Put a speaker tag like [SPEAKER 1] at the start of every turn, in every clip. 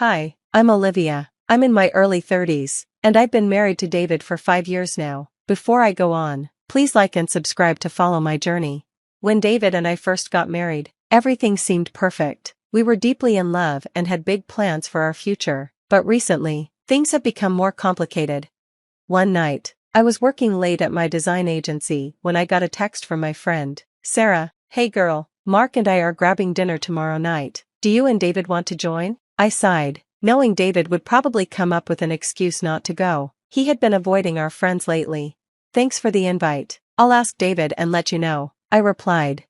[SPEAKER 1] Hi, I'm Olivia. I'm in my early 30s, and I've been married to David for 5 years now. Before I go on, please like and subscribe to follow my journey. When David and I first got married, everything seemed perfect. We were deeply in love and had big plans for our future, but recently, things have become more complicated. One night, I was working late at my design agency when I got a text from my friend, Sarah. Hey girl, Mark and I are grabbing dinner tomorrow night. Do you and David want to join? I sighed, knowing David would probably come up with an excuse not to go. He had been avoiding our friends lately. Thanks for the invite. I'll ask David and let you know, I replied.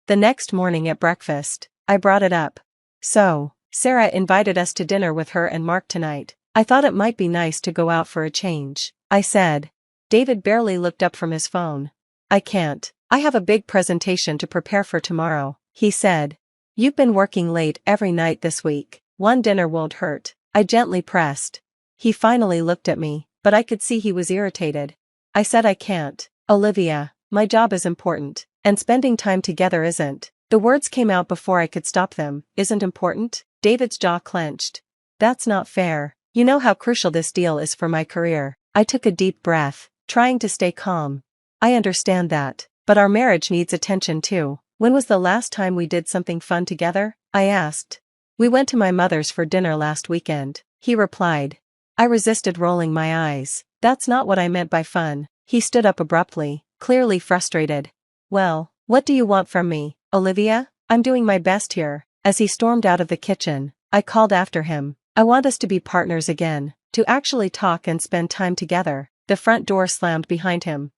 [SPEAKER 1] The next morning at breakfast, I brought it up. So, Sarah invited us to dinner with her and Mark tonight. I thought it might be nice to go out for a change, I said. David barely looked up from his phone. I can't. I have a big presentation to prepare for tomorrow, he said. You've been working late every night this week. One dinner won't hurt, I gently pressed. He finally looked at me, but I could see he was irritated. I said I can't, Olivia, my job is important, and spending time together isn't. The words came out before I could stop them. Isn't important? David's jaw clenched. That's not fair. You know how crucial this deal is for my career. I took a deep breath, trying to stay calm. I understand that, but our marriage needs attention too. When was the last time we did something fun together? I asked. We went to my mother's for dinner last weekend, he replied. I resisted rolling my eyes. That's not what I meant by fun. He stood up abruptly, clearly frustrated. Well, what do you want from me, Olivia? I'm doing my best here. As he stormed out of the kitchen, I called after him. I want us to be partners again, to actually talk and spend time together. The front door slammed behind him.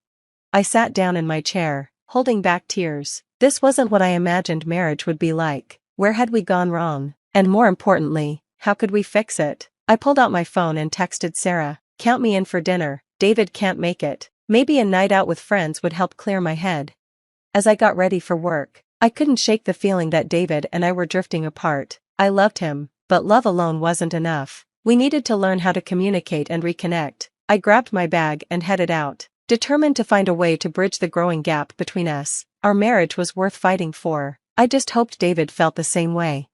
[SPEAKER 1] I sat down in my chair, holding back tears. This wasn't what I imagined marriage would be like. Where had we gone wrong? And more importantly, how could we fix it? I pulled out my phone and texted Sarah. Count me in for dinner. David can't make it. Maybe a night out with friends would help clear my head. As I got ready for work, I couldn't shake the feeling that David and I were drifting apart. I loved him, but love alone wasn't enough. We needed to learn how to communicate and reconnect. I grabbed my bag and headed out, determined to find a way to bridge the growing gap between us. Our marriage was worth fighting for. I just hoped David felt the same way.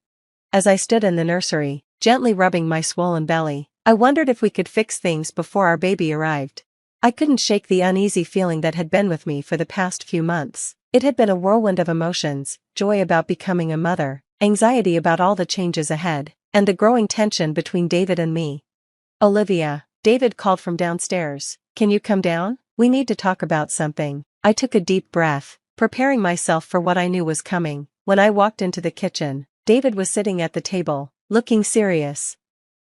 [SPEAKER 1] As I stood in the nursery, gently rubbing my swollen belly, I wondered if we could fix things before our baby arrived. I couldn't shake the uneasy feeling that had been with me for the past few months. It had been a whirlwind of emotions, joy about becoming a mother, anxiety about all the changes ahead, and the growing tension between David and me. Olivia, David called from downstairs. Can you come down? We need to talk about something. I took a deep breath, preparing myself for what I knew was coming. When I walked into the kitchen, David was sitting at the table, looking serious.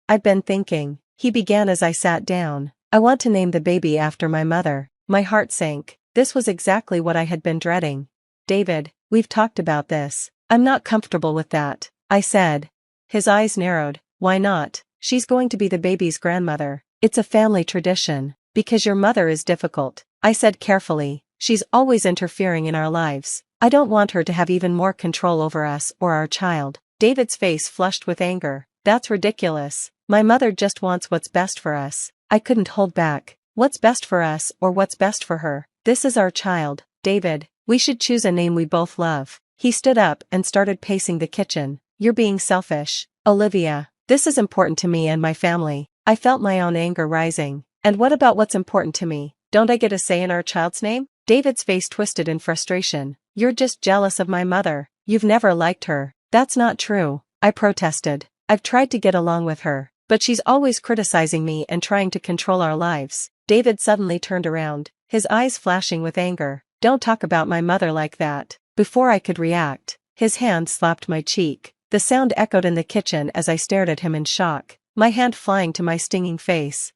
[SPEAKER 1] I've been thinking, he began as I sat down. I want to name the baby after my mother. My heart sank. This was exactly what I had been dreading. David, we've talked about this. I'm not comfortable with that, I said. His eyes narrowed. Why not? She's going to be the baby's grandmother. It's a family tradition. Because your mother is difficult, I said carefully. She's always interfering in our lives. I don't want her to have even more control over us or our child. David's face flushed with anger. That's ridiculous. My mother just wants what's best for us. I couldn't hold back. What's best for us or what's best for her? This is our child, David. We should choose a name we both love. He stood up and started pacing the kitchen. You're being selfish, Olivia. This is important to me and my family. I felt my own anger rising. And what about what's important to me? Don't I get a say in our child's name? David's face twisted in frustration. You're just jealous of my mother. You've never liked her. That's not true, I protested. I've tried to get along with her, but she's always criticizing me and trying to control our lives. David suddenly turned around, his eyes flashing with anger. Don't talk about my mother like that. Before I could react, his hand slapped my cheek. The sound echoed in the kitchen as I stared at him in shock, my hand flying to my stinging face.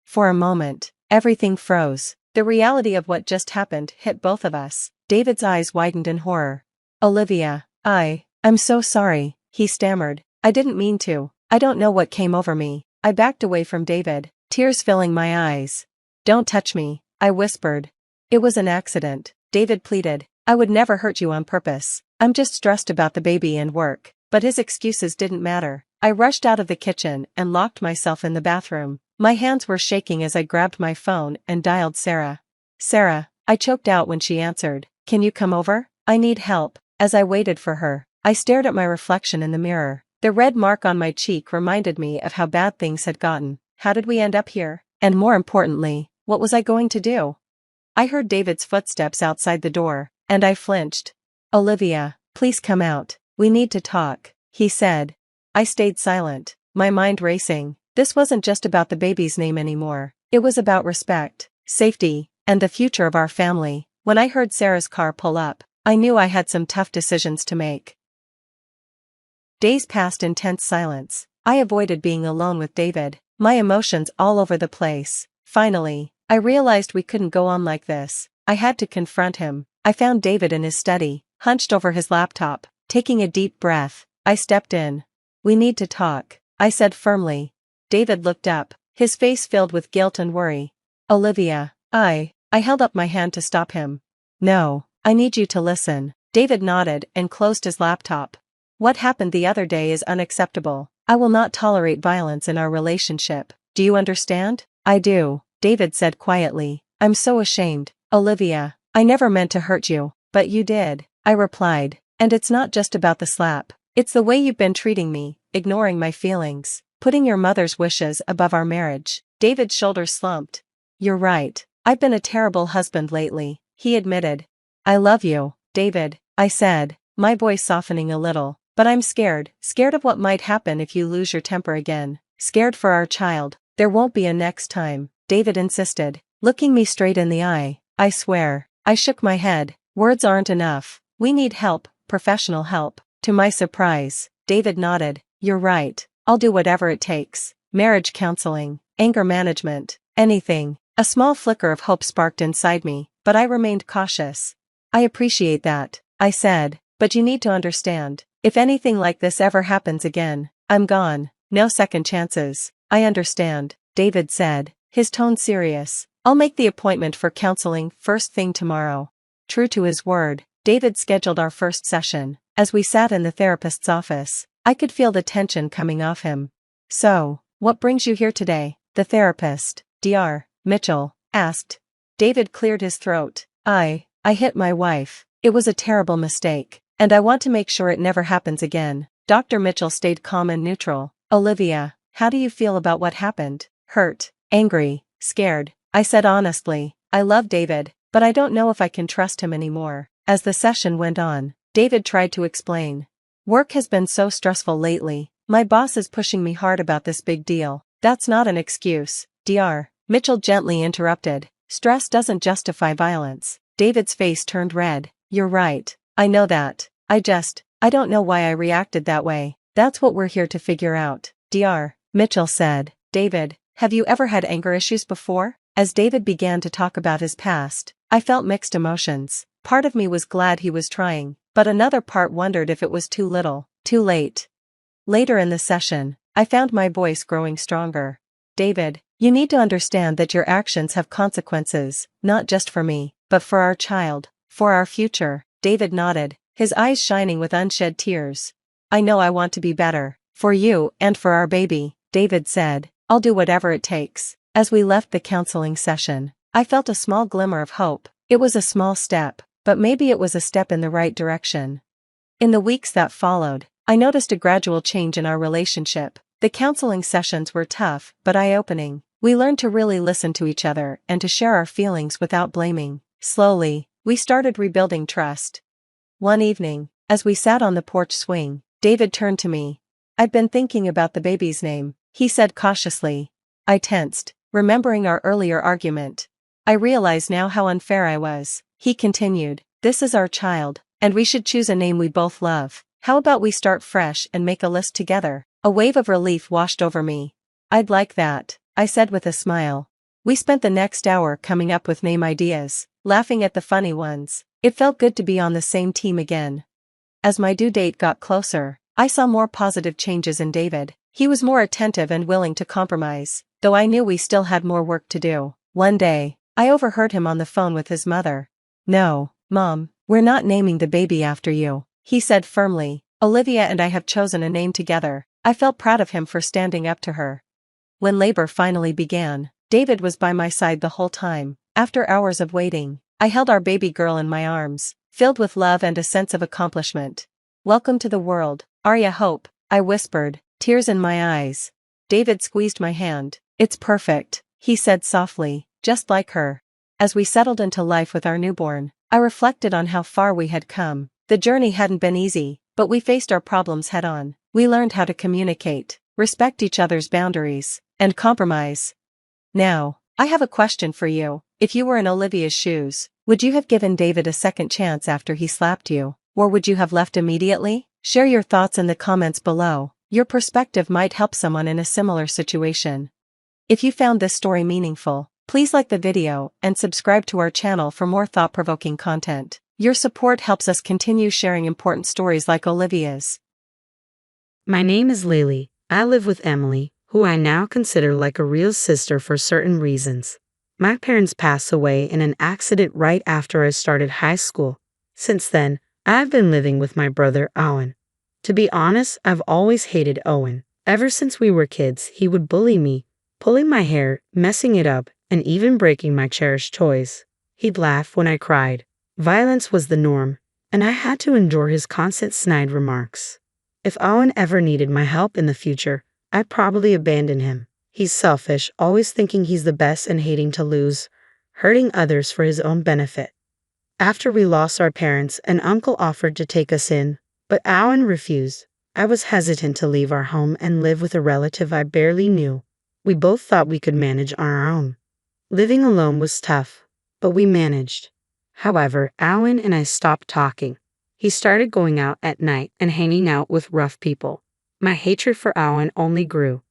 [SPEAKER 1] For a moment, everything froze. The reality of what just happened hit both of us. David's eyes widened in horror. Olivia, I'm so sorry, he stammered. I didn't mean to. I don't know what came over me. I backed away from David, tears filling my eyes. Don't touch me, I whispered. It was an accident, David pleaded. I would never hurt you on purpose. I'm just stressed about the baby and work. But his excuses didn't matter. I rushed out of the kitchen and locked myself in the bathroom. My hands were shaking as I grabbed my phone and dialed Sarah. Sarah, I choked out when she answered. Can you come over? I need help. As I waited for her, I stared at my reflection in the mirror. The red mark on my cheek reminded me of how bad things had gotten. How did we end up here? And more importantly, what was I going to do? I heard David's footsteps outside the door, and I flinched. "Olivia, please come out. We need to talk," he said. I stayed silent, my mind racing. This wasn't just about the baby's name anymore. It was about respect, safety, and the future of our family. When I heard Sarah's car pull up, I knew I had some tough decisions to make. Days passed in tense silence. I avoided being alone with David, my emotions all over the place. Finally, I realized we couldn't go on like this. I had to confront him. I found David in his study, hunched over his laptop, taking a deep breath. I stepped in. "We need to talk," I said firmly. David looked up, his face filled with guilt and worry. "Olivia, I held up my hand to stop him. "No, I need you to listen." David nodded and closed his laptop. "What happened the other day is unacceptable. I will not tolerate violence in our relationship. Do you understand?" "I do," David said quietly. "I'm so ashamed. Olivia, I never meant to hurt you." "But you did," I replied. "And it's not just about the slap. It's the way you've been treating me, ignoring my feelings, putting your mother's wishes above our marriage." David's shoulders slumped. "You're right. I've been a terrible husband lately," he admitted. "I love you, David," I said, my voice softening a little. "But I'm scared of what might happen if you lose your temper again. Scared for our child." "There won't be a next time," David insisted, looking me straight in the eye. "I swear." I shook my head. "Words aren't enough. We need help, professional help." To my surprise, David nodded. "You're right. I'll do whatever it takes. Marriage counseling, anger management, anything." A small flicker of hope sparked inside me, but I remained cautious. "I appreciate that," I said, "but you need to understand. If anything like this ever happens again, I'm gone. No second chances." "I understand," David said, his tone serious. "I'll make the appointment for counseling first thing tomorrow." True to his word, David scheduled our first session. As we sat in the therapist's office, I could feel the tension coming off him. "So, what brings you here today?" the therapist, Dr. Mitchell, asked. David cleared his throat. I hit my wife. It was a terrible mistake, and I want to make sure it never happens again." Dr. Mitchell stayed calm and neutral. "Olivia, how do you feel about what happened?" "Hurt, angry, scared," I said honestly. "I love David, but I don't know if I can trust him anymore." As the session went on, David tried to explain. "Work has been so stressful lately. My boss is pushing me hard about this big deal." "That's not an excuse," Dr. Mitchell gently interrupted. "Stress doesn't justify violence." David's face turned red. "You're right. I know that. I don't know why I reacted that way." "That's what we're here to figure out," Dr. Mitchell said. "David, have you ever had anger issues before?" As David began to talk about his past, I felt mixed emotions. Part of me was glad he was trying, but another part wondered if it was too little, too late. Later in the session, I found my voice growing stronger. "David, you need to understand that your actions have consequences, not just for me, but for our child, for our future." David nodded, his eyes shining with unshed tears. "I know I want to be better, for you and for our baby," David said. "I'll do whatever it takes." As we left the counseling session, I felt a small glimmer of hope. It was a small step, but maybe it was a step in the right direction. In the weeks that followed, I noticed a gradual change in our relationship. The counseling sessions were tough, but eye-opening. We learned to really listen to each other and to share our feelings without blaming. Slowly, we started rebuilding trust. One evening, as we sat on the porch swing, David turned to me. "I've been thinking about the baby's name," he said cautiously. I tensed, remembering our earlier argument. "I realize now how unfair I was," he continued. "This is our child, and we should choose a name we both love. How about we start fresh and make a list together?" A wave of relief washed over me. "I'd like that," I said with a smile. We spent the next hour coming up with name ideas, laughing at the funny ones. It felt good to be on the same team again. As my due date got closer, I saw more positive changes in David. He was more attentive and willing to compromise, though I knew we still had more work to do. One day, I overheard him on the phone with his mother. "No, Mom, we're not naming the baby after you," he said firmly. "Olivia and I have chosen a name together." I felt proud of him for standing up to her. When labor finally began, David was by my side the whole time. After hours of waiting, I held our baby girl in my arms, filled with love and a sense of accomplishment. "Welcome to the world, Arya Hope," I whispered, tears in my eyes. David squeezed my hand. It's perfect, he said softly, just like her. As we settled into life with our newborn, I reflected on how far we had come. The journey hadn't been easy, but we faced our problems head on. We learned how to communicate, respect each other's boundaries, and compromise. Now, I have a question for you. If you were in Olivia's shoes, would you have given David a second chance after he slapped you, or would you have left immediately? Share your thoughts in the comments below. Your perspective might help someone in a similar situation. If you found this story meaningful, please like the video and subscribe to our channel for more thought-provoking content. Your support helps us continue sharing important stories like Olivia's.
[SPEAKER 2] My name is Lily. I live with Emily, who I now consider like a real sister for certain reasons. My parents passed away in an accident right after I started high school. Since then, I've been living with my brother Owen. To be honest, I've always hated Owen. Ever since we were kids, he would bully me, pulling my hair, messing it up, and even breaking my cherished toys. He'd laugh when I cried. Violence was the norm, and I had to endure his constant snide remarks. If Owen ever needed my help in the future, I'd probably abandon him. He's selfish, always thinking he's the best and hating to lose, hurting others for his own benefit. After we lost our parents, an uncle offered to take us in, but Owen refused. I was hesitant to leave our home and live with a relative I barely knew. We both thought we could manage on our own. Living alone was tough, but we managed. However, Owen and I stopped talking. He started going out at night and hanging out with rough people. My hatred for Owen only grew.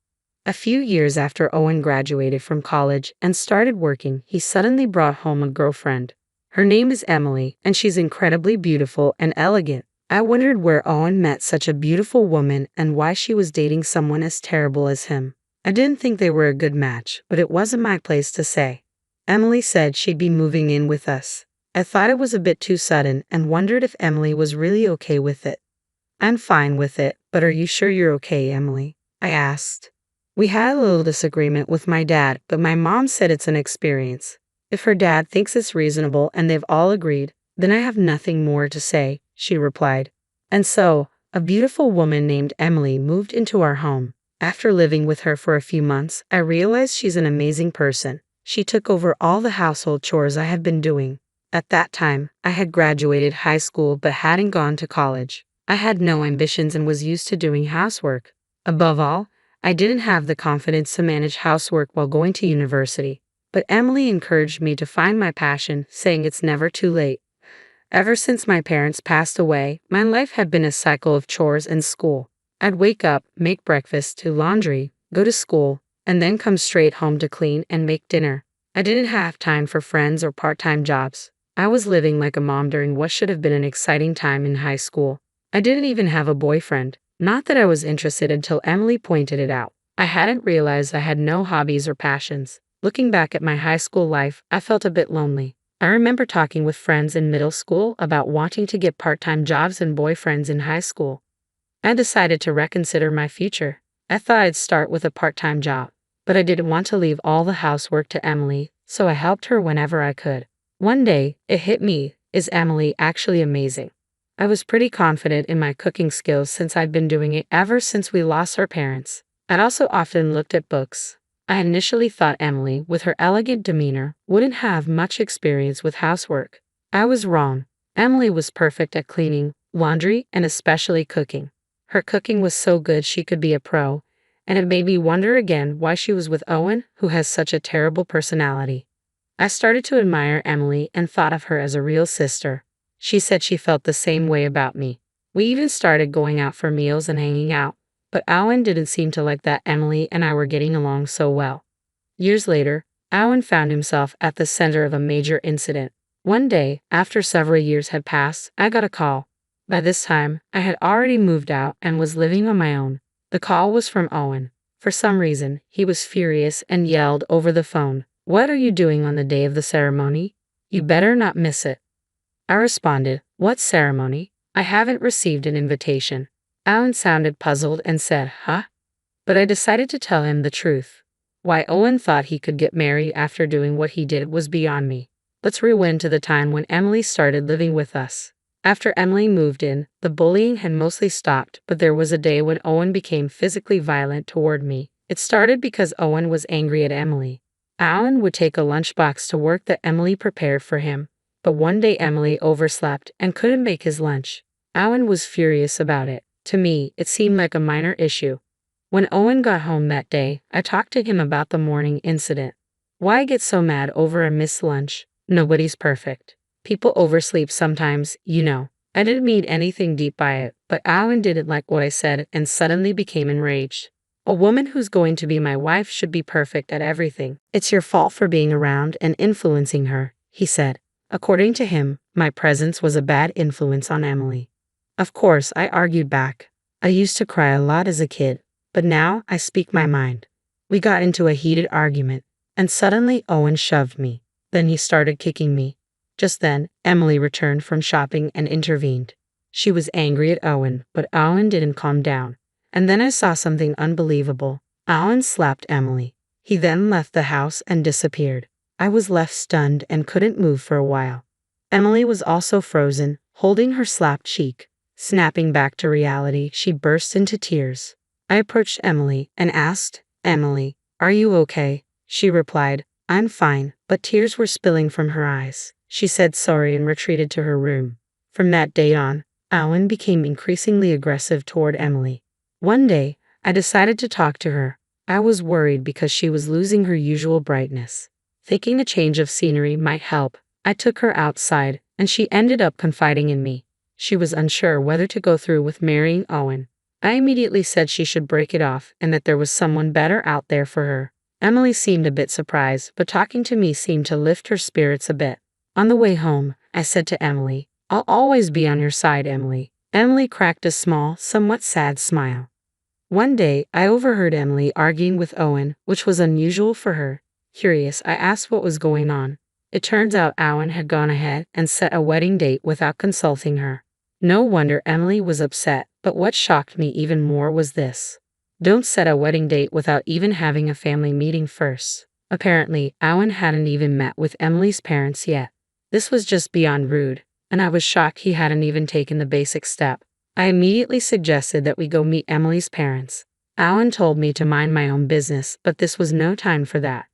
[SPEAKER 2] A few years after Owen graduated from college and started working, he suddenly brought home a girlfriend. Her name is Emily, and she's incredibly beautiful and elegant. I wondered where Owen met such a beautiful woman and why she was dating someone as terrible as him. I didn't think they were a good match, but it wasn't my place to say. Emily said she'd be moving in with us. I thought it was a bit too sudden and wondered if Emily was really okay with it. I'm fine with it, but are you sure you're okay, Emily? I asked. We had a little disagreement with my dad, but my mom said it's an experience. If her dad thinks it's reasonable and they've all agreed, then I have nothing more to say, she replied. And so, a beautiful woman named Emily moved into our home. After living with her for a few months, I realized she's an amazing person. She took over all the household chores I had been doing. At that time, I had graduated high school but hadn't gone to college. I had no ambitions and was used to doing housework. Above all, I didn't have the confidence to manage housework while going to university. But Emily encouraged me to find my passion, saying it's never too late. Ever since my parents passed away, my life had been a cycle of chores and school. I'd wake up, make breakfast, do laundry, go to school, and then come straight home to clean and make dinner. I didn't have time for friends or part-time jobs. I was living like a mom during what should have been an exciting time in high school. I didn't even have a boyfriend. Not that I was interested until Emily pointed it out. I hadn't realized I had no hobbies or passions. Looking back at my high school life, I felt a bit lonely. I remember talking with friends in middle school about wanting to get part-time jobs and boyfriends in high school. I decided to reconsider my future. I thought I'd start with a part-time job, but I didn't want to leave all the housework to Emily, so I helped her whenever I could. One day, it hit me, is Emily actually amazing? I was pretty confident in my cooking skills since I'd been doing it ever since we lost our parents. I'd also often looked at books. I initially thought Emily, with her elegant demeanor, wouldn't have much experience with housework. I was wrong. Emily was perfect at cleaning, laundry, and especially cooking. Her cooking was so good she could be a pro, and it made me wonder again why she was with Owen, who has such a terrible personality. I started to admire Emily and thought of her as a real sister. She said she felt the same way about me. We even started going out for meals and hanging out. But Owen didn't seem to like that Emily and I were getting along so well. Years later, Owen found himself at the center of a major incident. One day, after several years had passed, I got a call. By this time, I had already moved out and was living on my own. The call was from Owen. For some reason, he was furious and yelled over the phone, "What are you doing on the day of the ceremony? You better not miss it." I responded, "What ceremony? I haven't received an invitation." Owen sounded puzzled and said, "Huh?" But I decided to tell him the truth. Why Owen thought he could get married after doing what he did was beyond me. Let's rewind to the time when Emily started living with us. After Emily moved in, the bullying had mostly stopped, but there was a day when Owen became physically violent toward me. It started because Owen was angry at Emily. Owen would take a lunchbox to work that Emily prepared for him, but one day Emily overslept and couldn't make his lunch. Owen was furious about it. To me, it seemed like a minor issue. When Owen got home that day, I talked to him about the morning incident. Why get so mad over a missed lunch? Nobody's perfect. People oversleep sometimes, you know. I didn't mean anything deep by it, but Owen didn't like what I said and suddenly became enraged. A woman who's going to be my wife should be perfect at everything. It's your fault for being around and influencing her, he said. According to him, my presence was a bad influence on Emily. Of course, I argued back. I used to cry a lot as a kid, but now I speak my mind. We got into a heated argument, and suddenly Owen shoved me. Then he started kicking me. Just then, Emily returned from shopping and intervened. She was angry at Owen, but Owen didn't calm down. And then I saw something unbelievable. Owen slapped Emily. He then left the house and disappeared. I was left stunned and couldn't move for a while. Emily was also frozen, holding her slapped cheek. Snapping back to reality, she burst into tears. I approached Emily and asked, "Emily, are you okay?" She replied, "I'm fine," but tears were spilling from her eyes. She said sorry and retreated to her room. From that day on, Owen became increasingly aggressive toward Emily. One day, I decided to talk to her. I was worried because she was losing her usual brightness. Thinking a change of scenery might help, I took her outside, and she ended up confiding in me. She was unsure whether to go through with marrying Owen. I immediately said she should break it off and that there was someone better out there for her. Emily seemed a bit surprised, but talking to me seemed to lift her spirits a bit. On the way home, I said to Emily, "I'll always be on your side, Emily." Emily cracked a small, somewhat sad smile. One day, I overheard Emily arguing with Owen, which was unusual for her. Curious, I asked what was going on. It turns out Owen had gone ahead and set a wedding date without consulting her. No wonder Emily was upset, but what shocked me even more was this. Don't set a wedding date without even having a family meeting first. Apparently, Owen hadn't even met with Emily's parents yet. This was just beyond rude, and I was shocked he hadn't even taken the basic step. I immediately suggested that we go meet Emily's parents. Owen told me to mind my own business, but this was no time for that.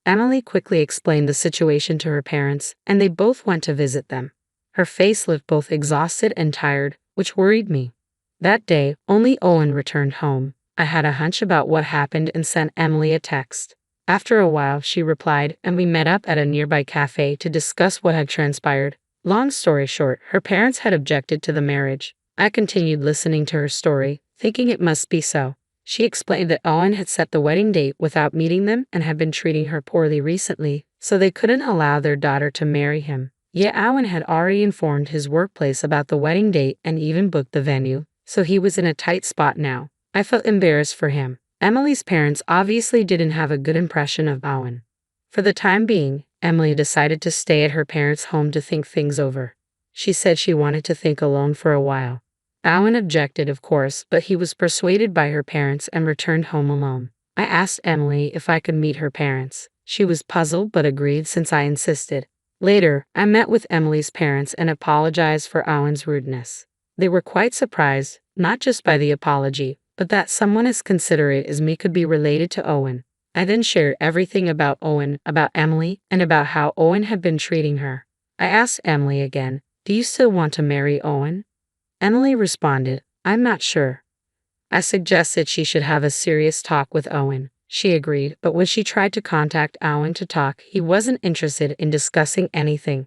[SPEAKER 2] Emily quickly explained the situation to her parents, and they both went to visit them. Her face looked both exhausted and tired, which worried me. That day, only Owen returned home. I had a hunch about what happened and sent Emily a text. After a while, she replied, and we met up at a nearby cafe to discuss what had transpired. Long story short, her parents had objected to the marriage. I continued listening to her story, thinking it must be so. She explained that Owen had set the wedding date without meeting them and had been treating her poorly recently, so they couldn't allow their daughter to marry him. Yet Owen had already informed his workplace about the wedding date and even booked the venue, so he was in a tight spot now. I felt embarrassed for him. Emily's parents obviously didn't have a good impression of Owen. For the time being, Emily decided to stay at her parents' home to think things over. She said she wanted to think alone for a while. Owen objected, of course, but he was persuaded by her parents and returned home alone. I asked Emily if I could meet her parents. She was puzzled but agreed since I insisted. Later, I met with Emily's parents and apologized for Owen's rudeness. They were quite surprised, not just by the apology, but that someone as considerate as me could be related to Owen. I then shared everything about Owen, about Emily, and about how Owen had been treating her. I asked Emily again, "Do you still want to marry Owen?" Emily responded, "I'm not sure." I suggested she should have a serious talk with Owen. She agreed, but when she tried to contact Owen to talk, he wasn't interested in discussing anything.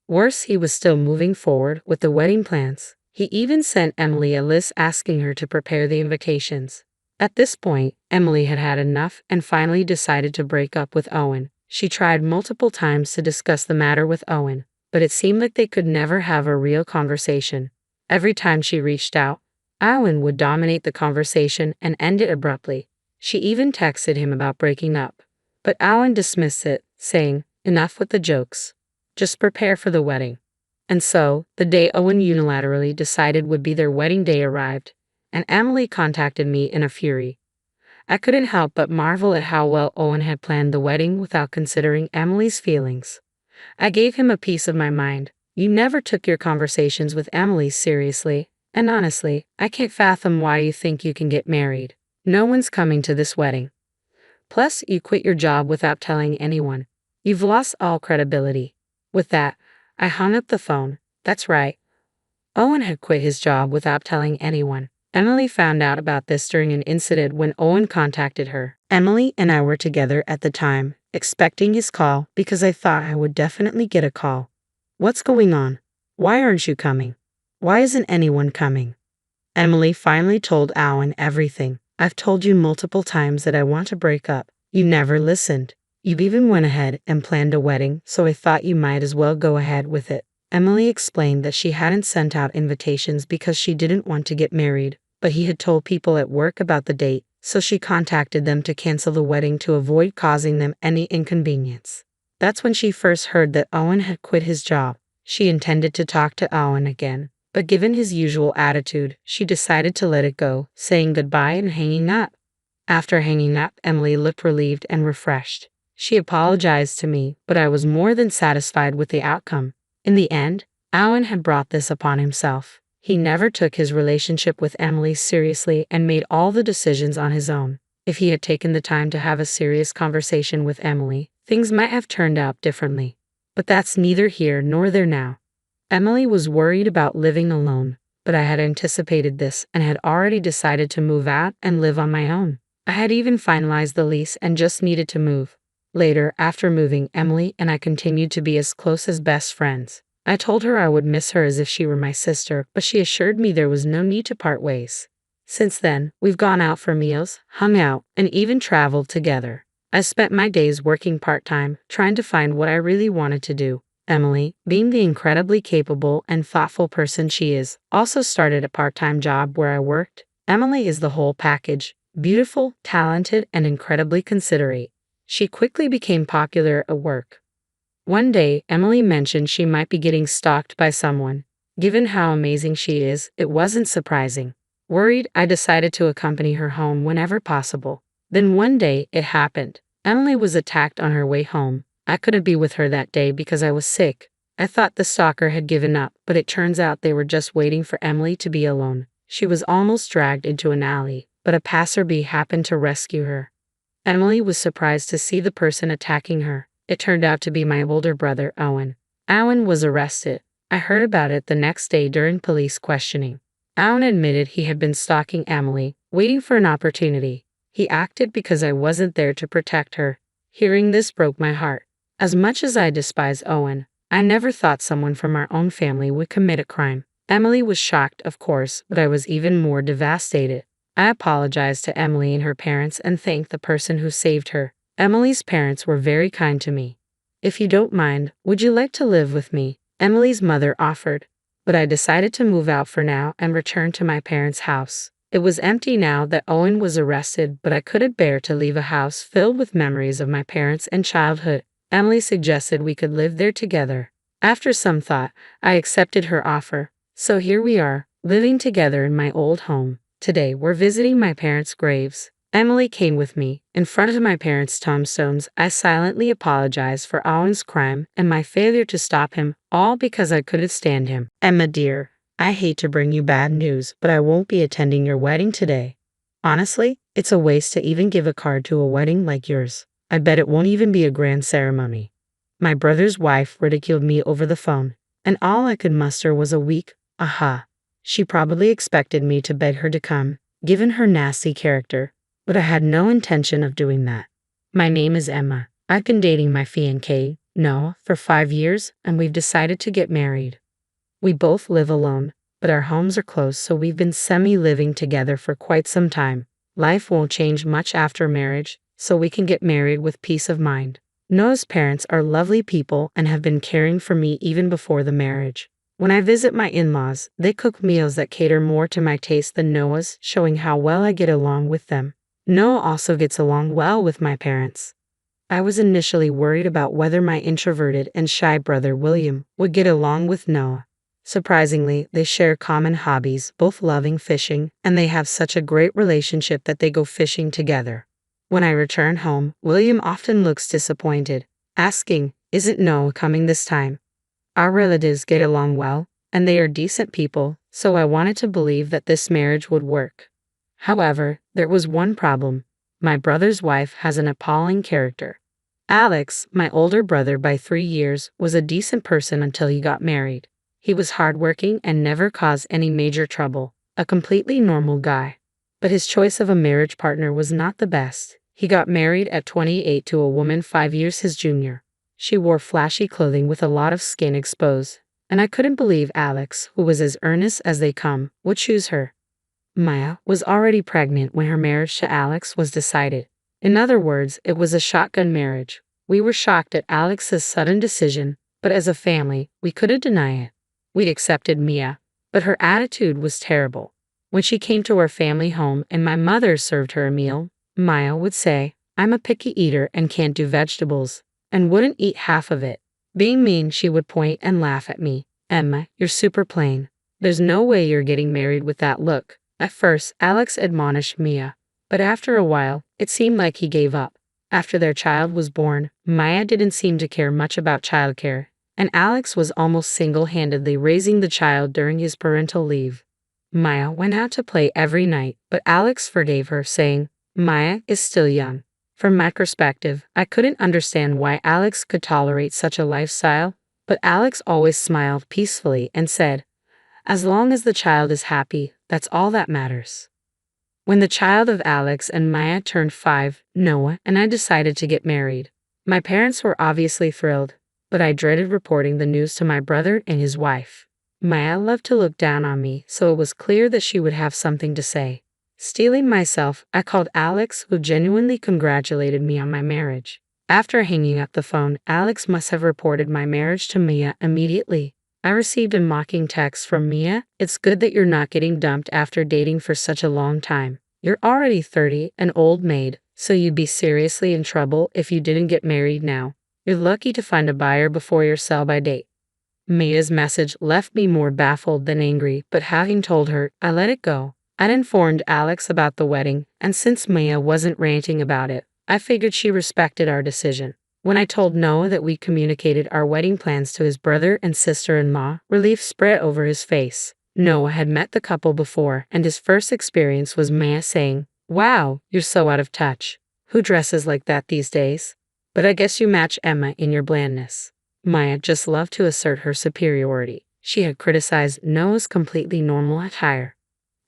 [SPEAKER 2] Worse, he was still moving forward with the wedding plans. He even sent Emily a list asking her to prepare the invitations. At this point, Emily had had enough and finally decided to break up with Owen. She tried multiple times to discuss the matter with Owen, but it seemed like they could never have a real conversation. Every time she reached out, Owen would dominate the conversation and end it abruptly. She even texted him about breaking up, but Owen dismissed it, saying, "Enough with the jokes. Just prepare for the wedding." And so, the day Owen unilaterally decided would be their wedding day arrived, and Emily contacted me in a fury. I couldn't help but marvel at how well Owen had planned the wedding without considering Emily's feelings. I gave him a piece of my mind. You never took your conversations with Emily seriously, and honestly, I can't fathom why you think you can get married. No one's coming to this wedding. Plus, you quit your job without telling anyone. You've lost all credibility. With that, I hung up the phone. That's right. Owen had quit his job without telling anyone. Emily found out about this during an incident when Owen contacted her. Emily and I were together at the time, expecting his call because I thought I would definitely get a call. What's going on? Why aren't you coming? Why isn't anyone coming? Emily finally told Owen everything. I've told you multiple times that I want to break up. You never listened. You even went ahead and planned a wedding, so I thought you might as well go ahead with it. Emily explained that she hadn't sent out invitations because she didn't want to get married, but he had told people at work about the date, so she contacted them to cancel the wedding to avoid causing them any inconvenience. That's when she first heard that Owen had quit his job. She intended to talk to Owen again, but given his usual attitude, she decided to let it go, saying goodbye and hanging up. After hanging up, Emily looked relieved and refreshed. She apologized to me, but I was more than satisfied with the outcome. In the end, Owen had brought this upon himself. He never took his relationship with Emily seriously and made all the decisions on his own. If he had taken the time to have a serious conversation with Emily, things might have turned out differently. But that's neither here nor there now. Emily was worried about living alone, but I had anticipated this and had already decided to move out and live on my own. I had even finalized the lease and just needed to move. Later, after moving, Emily and I continued to be as close as best friends. I told her I would miss her as if she were my sister, but she assured me there was no need to part ways. Since then, we've gone out for meals, hung out, and even traveled together. I spent my days working part-time, trying to find what I really wanted to do. Emily, being the incredibly capable and thoughtful person she is, also started a part-time job where I worked. Emily is the whole package, beautiful, talented, and incredibly considerate. She quickly became popular at work. One day, Emily mentioned she might be getting stalked by someone. Given how amazing she is, it wasn't surprising. Worried, I decided to accompany her home whenever possible. Then one day, it happened. Emily was attacked on her way home. I couldn't be with her that day because I was sick. I thought the stalker had given up, but it turns out they were just waiting for Emily to be alone. She was almost dragged into an alley, but a passerby happened to rescue her. Emily was surprised to see the person attacking her. It turned out to be my older brother, Owen. Owen was arrested. I heard about it the next day during police questioning. Owen admitted he had been stalking Emily, waiting for an opportunity. He acted because I wasn't there to protect her. Hearing this broke my heart. As much as I despise Owen, I never thought someone from our own family would commit a crime. Emily was shocked, of course, but I was even more devastated. I apologized to Emily and her parents and thanked the person who saved her. Emily's parents were very kind to me. If you don't mind, would you like to live with me? Emily's mother offered, but I decided to move out for now and return to my parents' house. It was empty now that Owen was arrested, but I couldn't bear to leave a house filled with memories of my parents and childhood. Emily suggested we could live there together. After some thought, I accepted her offer. So here we are, living together in my old home. Today, we're visiting my parents' graves. Emily came with me. In front of my parents' tombstones, I silently apologized for Owen's crime and my failure to stop him, all because I couldn't stand him. Emma dear, I hate to bring you bad news, but I won't be attending your wedding today. Honestly, it's a waste to even give a card to a wedding like yours. I bet it won't even be a grand ceremony. My brother's wife ridiculed me over the phone, and all I could muster was a weak, aha. She probably expected me to beg her to come, given her nasty character, but I had no intention of doing that. My name is Emma. I've been dating my fiancé, Noah, for 5 years, and we've decided to get married. We both live alone, but our homes are close, so we've been semi-living together for quite some time. Life won't change much after marriage, so we can get married with peace of mind. Noah's parents are lovely people and have been caring for me even before the marriage. When I visit my in-laws, they cook meals that cater more to my taste than Noah's, showing how well I get along with them. Noah also gets along well with my parents. I was initially worried about whether my introverted and shy brother William would get along with Noah. Surprisingly, they share common hobbies, both loving fishing, and they have such a great relationship that they go fishing together. When I return home, William often looks disappointed, asking, "Isn't Noah coming this time?" Our relatives get along well, and they are decent people, so I wanted to believe that this marriage would work. However, there was one problem. My brother's wife has an appalling character. Alex, my older brother by 3 years, was a decent person until he got married. He was hardworking and never caused any major trouble, a completely normal guy. But his choice of a marriage partner was not the best. He got married at 28 to a woman 5 years his junior. She wore flashy clothing with a lot of skin exposed, and I couldn't believe Alex, who was as earnest as they come, would choose her. Maya was already pregnant when her marriage to Alex was decided. In other words, it was a shotgun marriage. We were shocked at Alex's sudden decision, but as a family, we couldn't deny it. We accepted Mia, but her attitude was terrible. When she came to our family home and my mother served her a meal, Maya would say, "I'm a picky eater and can't do vegetables," and wouldn't eat half of it. Being mean, she would point and laugh at me. "Emma, you're super plain. There's no way you're getting married with that look." At first, Alex admonished Mia, but after a while, it seemed like he gave up. After their child was born, Maya didn't seem to care much about childcare, and Alex was almost single-handedly raising the child during his parental leave. Maya went out to play every night, but Alex forgave her, saying, "Maya is still young." From my perspective, I couldn't understand why Alex could tolerate such a lifestyle, but Alex always smiled peacefully and said, "As long as the child is happy, that's all that matters." When the child of Alex and Maya turned 5, Noah and I decided to get married. My parents were obviously thrilled, but I dreaded reporting the news to my brother and his wife. Maya loved to look down on me, so it was clear that she would have something to say. Steeling myself, I called Alex, who genuinely congratulated me on my marriage. After hanging up the phone, Alex must have reported my marriage to Mia immediately. I received a mocking text from Mia. "It's good that you're not getting dumped after dating for such a long time. You're already 30, an old maid, so you'd be seriously in trouble if you didn't get married now. You're lucky to find a buyer before your sell-by date." Mia's message left me more baffled than angry, but having told her, I let it go. I'd informed Alex about the wedding, and since Mia wasn't ranting about it, I figured she respected our decision. When I told Noah that we communicated our wedding plans to his brother and sister-in-law, relief spread over his face. Noah had met the couple before, and his first experience was Mia saying, "Wow, you're so out of touch. Who dresses like that these days? But I guess you match Emma in your blandness." Maya just loved to assert her superiority. She had criticized Noah's completely normal attire.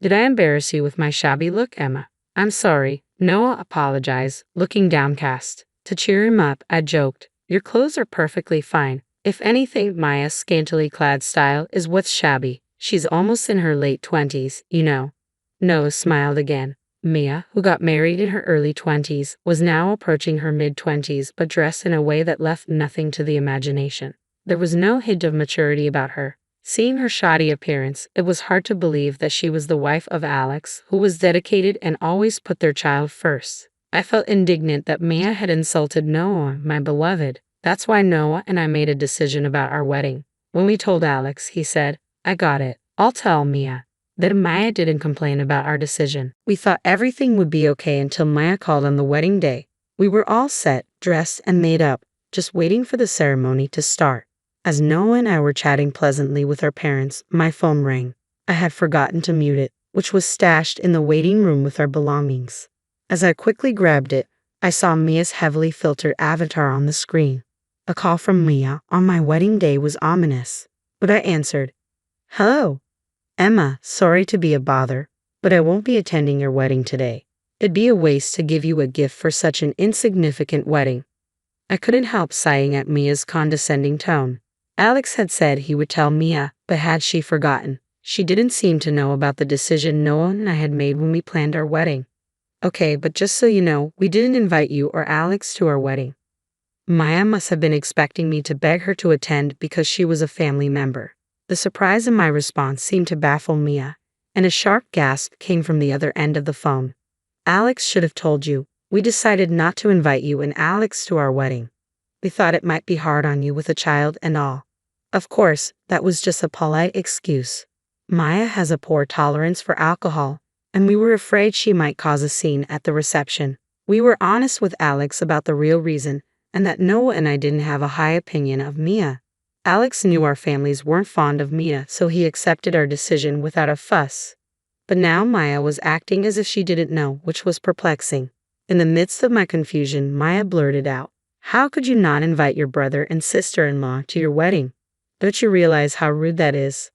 [SPEAKER 2] "Did I embarrass you with my shabby look, Emma?" "I'm sorry," Noah apologized, looking downcast. To cheer him up, I joked, "Your clothes are perfectly fine. If anything, Maya's scantily clad style is what's shabby. She's almost in her late 20s, you know." Noah smiled again. Mia, who got married in her early 20s, was now approaching her mid-20s but dressed in a way that left nothing to the imagination. There was no hint of maturity about her. Seeing her shoddy appearance, it was hard to believe that she was the wife of Alex, who was dedicated and always put their child first. I felt indignant that Mia had insulted Noah, my beloved. That's why Noah and I made a decision about our wedding. When we told Alex, he said, "I got it. I'll tell Mia." Then Maya didn't complain about our decision. We thought everything would be okay until Maya called on the wedding day. We were all set, dressed, and made up, just waiting for the ceremony to start. As Noah and I were chatting pleasantly with our parents, my phone rang. I had forgotten to mute it, which was stashed in the waiting room with our belongings. As I quickly grabbed it, I saw Mia's heavily filtered avatar on the screen. A call from Mia on my wedding day was ominous, but I answered, "Hello. Emma, sorry to be a bother, but I won't be attending your wedding today. It'd be a waste to give you a gift for such an insignificant wedding." I couldn't help sighing at Mia's condescending tone. Alex had said he would tell Mia, but had she forgotten? She didn't seem to know about the decision Noah and I had made when we planned our wedding. "Okay, but just so you know, we didn't invite you or Alex to our wedding." Maya must have been expecting me to beg her to attend because she was a family member. The surprise in my response seemed to baffle Mia, and a sharp gasp came from the other end of the phone. "Alex should have told you. We decided not to invite you and Alex to our wedding. We thought it might be hard on you with a child and all." Of course, that was just a polite excuse. Maya has a poor tolerance for alcohol, and we were afraid she might cause a scene at the reception. We were honest with Alex about the real reason, and that Noah and I didn't have a high opinion of Mia. Alex knew our families weren't fond of Mia, so he accepted our decision without a fuss. But now Maya was acting as if she didn't know, which was perplexing. In the midst of my confusion, Maya blurted out, "How could you not invite your brother and sister-in-law to your wedding? Don't you realize how rude that is?"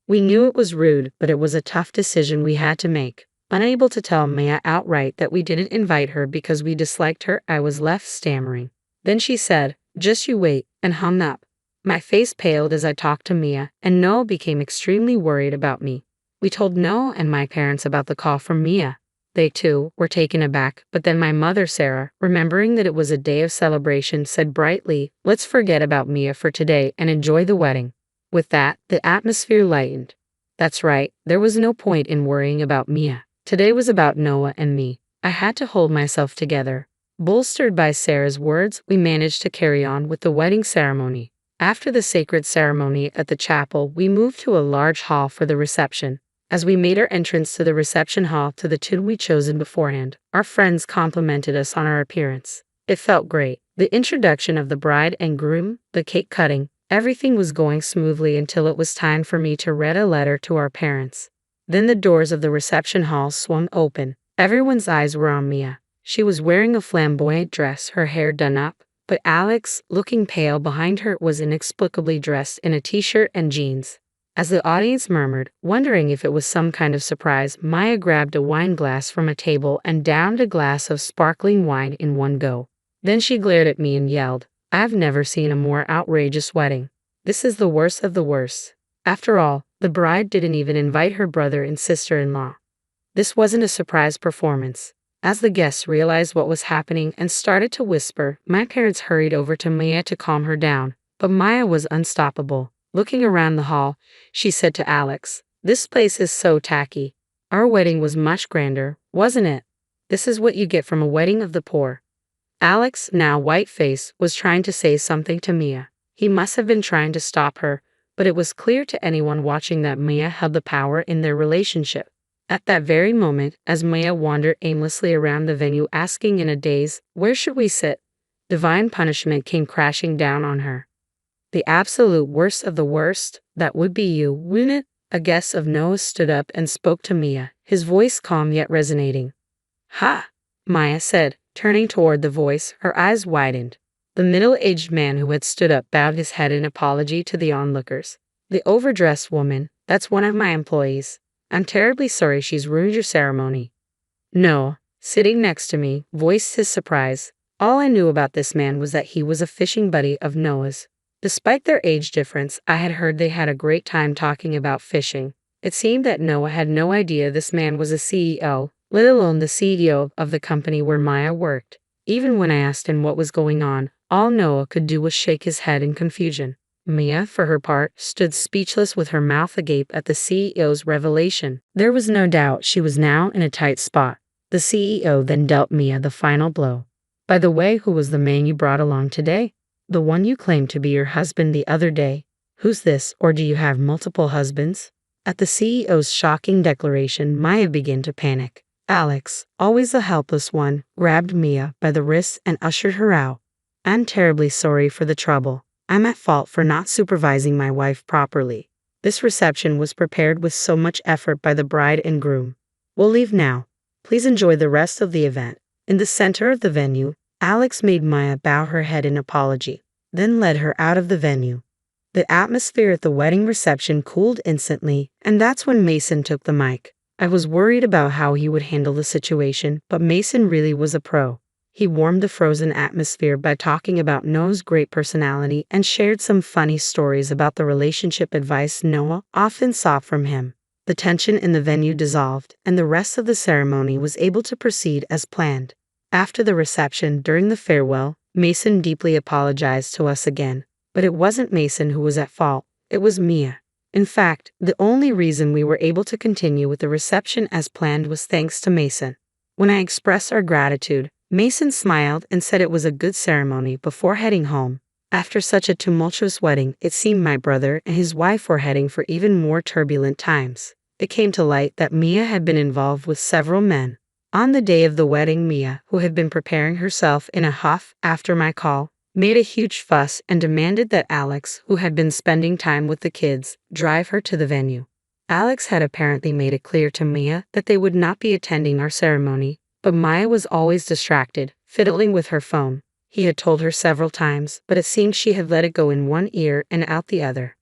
[SPEAKER 2] We knew it was rude, but it was a tough decision we had to make. Unable to tell Maya outright that we didn't invite her because we disliked her, I was left stammering. Then she said, "Just you wait," and hung up. My face paled as I talked to Mia, and Noah became extremely worried about me. We told Noah and my parents about the call from Mia. They too were taken aback, but then my mother Sarah, remembering that it was a day of celebration, said brightly, "Let's forget about Mia for today and enjoy the wedding." With that, the atmosphere lightened. That's right, there was no point in worrying about Mia. Today was about Noah and me. I had to hold myself together. Bolstered by Sarah's words, we managed to carry on with the wedding ceremony. After the sacred ceremony at the chapel, we moved to a large hall for the reception. As we made our entrance to the reception hall to the tune we'd chosen beforehand, our friends complimented us on our appearance. It felt great. The introduction of the bride and groom, the cake cutting, everything was going smoothly until it was time for me to read a letter to our parents. Then the doors of the reception hall swung open. Everyone's eyes were on Mia. She was wearing a flamboyant dress, her hair done up, but Alex, looking pale behind her, was inexplicably dressed in a t-shirt and jeans. As the audience murmured, wondering if it was some kind of surprise, Maya grabbed a wine glass from a table and downed a glass of sparkling wine in one go. Then she glared at me and yelled, "I've never seen a more outrageous wedding. This is the worst of the worst." After all, the bride didn't even invite her brother and sister-in-law. This wasn't a surprise performance. As the guests realized what was happening and started to whisper, my parents hurried over to Maya to calm her down, but Maya was unstoppable. Looking around the hall, she said to Alex, "This place is so tacky. Our wedding was much grander, wasn't it? This is what you get from a wedding of the poor." Alex, now white-faced, was trying to say something to Mia. He must have been trying to stop her, but it was clear to anyone watching that Mia held the power in their relationship. At that very moment, as Maya wandered aimlessly around the venue asking in a daze, "Where should we sit?" divine punishment came crashing down on her. The absolute worst of the worst, that would be you, wouldn't it? A guest of Noah stood up and spoke to Mia, his voice calm yet resonating. "Ha!" Maya said, turning toward the voice, her eyes widened. The middle-aged man who had stood up bowed his head in apology to the onlookers. "The overdressed woman, that's one of my employees. I'm terribly sorry she's ruined your ceremony." Noah, sitting next to me, voiced his surprise. All I knew about this man was that he was a fishing buddy of Noah's. Despite their age difference, I had heard they had a great time talking about fishing. It seemed that Noah had no idea this man was a CEO, let alone the CEO of the company where Maya worked. Even when I asked him what was going on, all Noah could do was shake his head in confusion. Mia, for her part, stood speechless with her mouth agape at the CEO's revelation. There was no doubt she was now in a tight spot. The CEO then dealt Mia the final blow. "By the way, who was the man you brought along today? The one you claimed to be your husband the other day. Who's this, or do you have multiple husbands?" At the CEO's shocking declaration, Maya began to panic. Alex, always the helpless one, grabbed Mia by the wrist and ushered her out. "I'm terribly sorry for the trouble. I'm at fault for not supervising my wife properly. This reception was prepared with so much effort by the bride and groom. We'll leave now. Please enjoy the rest of the event." In the center of the venue, Alex made Maya bow her head in apology, then led her out of the venue. The atmosphere at the wedding reception cooled instantly, and that's when Mason took the mic. I was worried about how he would handle the situation, but Mason really was a pro. He warmed the frozen atmosphere by talking about Noah's great personality and shared some funny stories about the relationship advice Noah often sought from him. The tension in the venue dissolved, and the rest of the ceremony was able to proceed as planned. After the reception, during the farewell, Mason deeply apologized to us again. But it wasn't Mason who was at fault, it was Mia. In fact, the only reason we were able to continue with the reception as planned was thanks to Mason. When I expressed our gratitude, Mason smiled and said it was a good ceremony before heading home. After such a tumultuous wedding, it seemed my brother and his wife were heading for even more turbulent times. It came to light that Mia had been involved with several men. On the day of the wedding, Mia, who had been preparing herself in a huff after my call, made a huge fuss and demanded that Alex, who had been spending time with the kids, drive her to the venue. Alex had apparently made it clear to Mia that they would not be attending our ceremony, but Maya was always distracted, fiddling with her phone. He had told her several times, but it seemed she had let it go in one ear and out the other.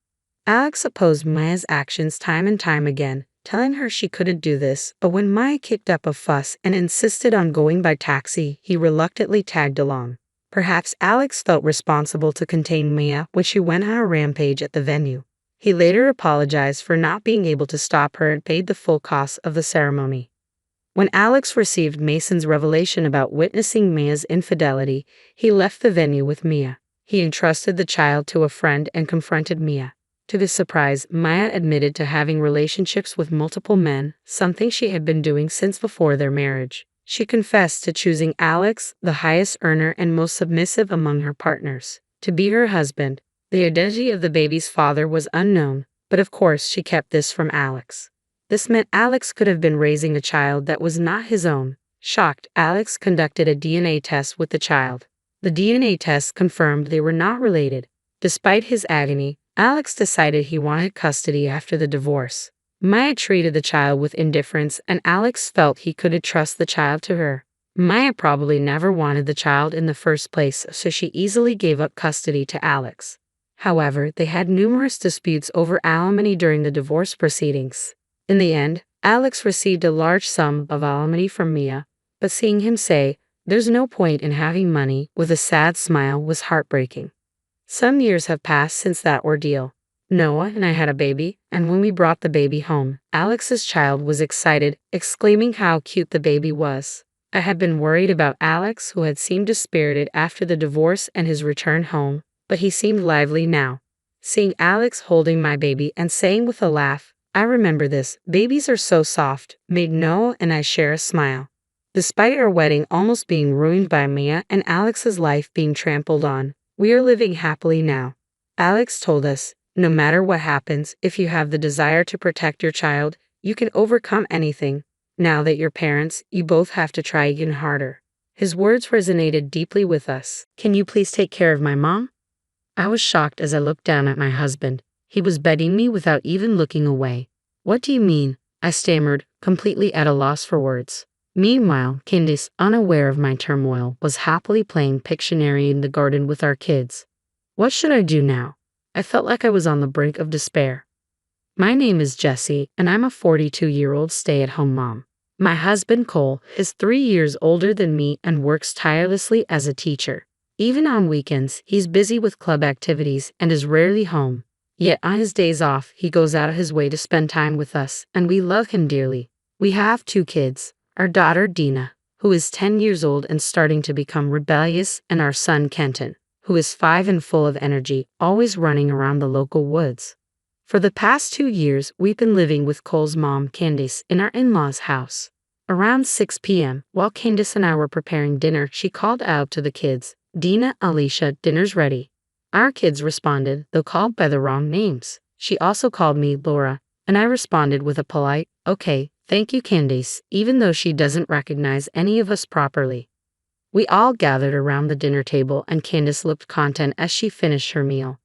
[SPEAKER 2] Alex opposed Maya's actions time and time again, telling her she couldn't do this, but when Maya kicked up a fuss and insisted on going by taxi, he reluctantly tagged along. Perhaps Alex felt responsible to contain Maya when she went on a rampage at the venue. He later apologized for not being able to stop her and paid the full cost of the ceremony. When Alex received Mason's revelation about witnessing Mia's infidelity, he left the venue with Mia. He entrusted the child to a friend and confronted Mia. To his surprise, Maya admitted to having relationships with multiple men, something she had been doing since before their marriage. She confessed to choosing Alex, the highest earner and most submissive among her partners, to be her husband. The identity of the baby's father was unknown, but of course she kept this from Alex. This meant Alex could have been raising a child that was not his own. Shocked, Alex conducted a DNA test with the child. The DNA test confirmed they were not related. Despite his agony, Alex decided he wanted custody after the divorce. Maya treated the child with indifference, and Alex felt he couldn't trust the child to her. Maya probably never wanted the child in the first place, so she easily gave up custody to Alex. However, they had numerous disputes over alimony during the divorce proceedings. In the end, Alex received a large sum of alimony from Mia, but seeing him say, "There's no point in having money," with a sad smile was heartbreaking. Some years have passed since that ordeal. Noah and I had a baby, and when we brought the baby home, Alex's child was excited, exclaiming how cute the baby was. I had been worried about Alex, who had seemed dispirited after the divorce and his return home, but he seemed lively now. Seeing Alex holding my baby and saying with a laugh, "I remember this, babies are so soft," made Noah and I share a smile. Despite our wedding almost being ruined by Mia and Alex's life being trampled on, we are living happily now. Alex told us, "No matter what happens, if you have the desire to protect your child, you can overcome anything. Now that you're parents, you both have to try even harder." His words resonated deeply with us. "Can you please take care of my mom?" I was shocked as I looked down at my husband. He was begging me without even looking away. "What do you mean?" I stammered, completely at a loss for words. Meanwhile, Candice, unaware of my turmoil, was happily playing Pictionary in the garden with our kids. What should I do now? I felt like I was on the brink of despair. My name is Jessie, and I'm a 42-year-old stay-at-home mom. My husband, Cole, is 3 years older than me and works tirelessly as a teacher. Even on weekends, he's busy with club activities and is rarely home. Yet on his days off, he goes out of his way to spend time with us, and we love him dearly. We have 2 kids, our daughter Dina, who is 10 years old and starting to become rebellious, and our son Kenton, who is 5 and full of energy, always running around the local woods. For the past 2 years, we've been living with Cole's mom, Candice, in our in-laws' house. Around 6 p.m., while Candice and I were preparing dinner, she called out to the kids, "Dina, Alicia, dinner's ready." Our kids responded, though called by the wrong names. She also called me Laura, and I responded with a polite, "Okay, thank you, Candice," even though she doesn't recognize any of us properly. We all gathered around the dinner table, and Candice looked content as she finished her meal.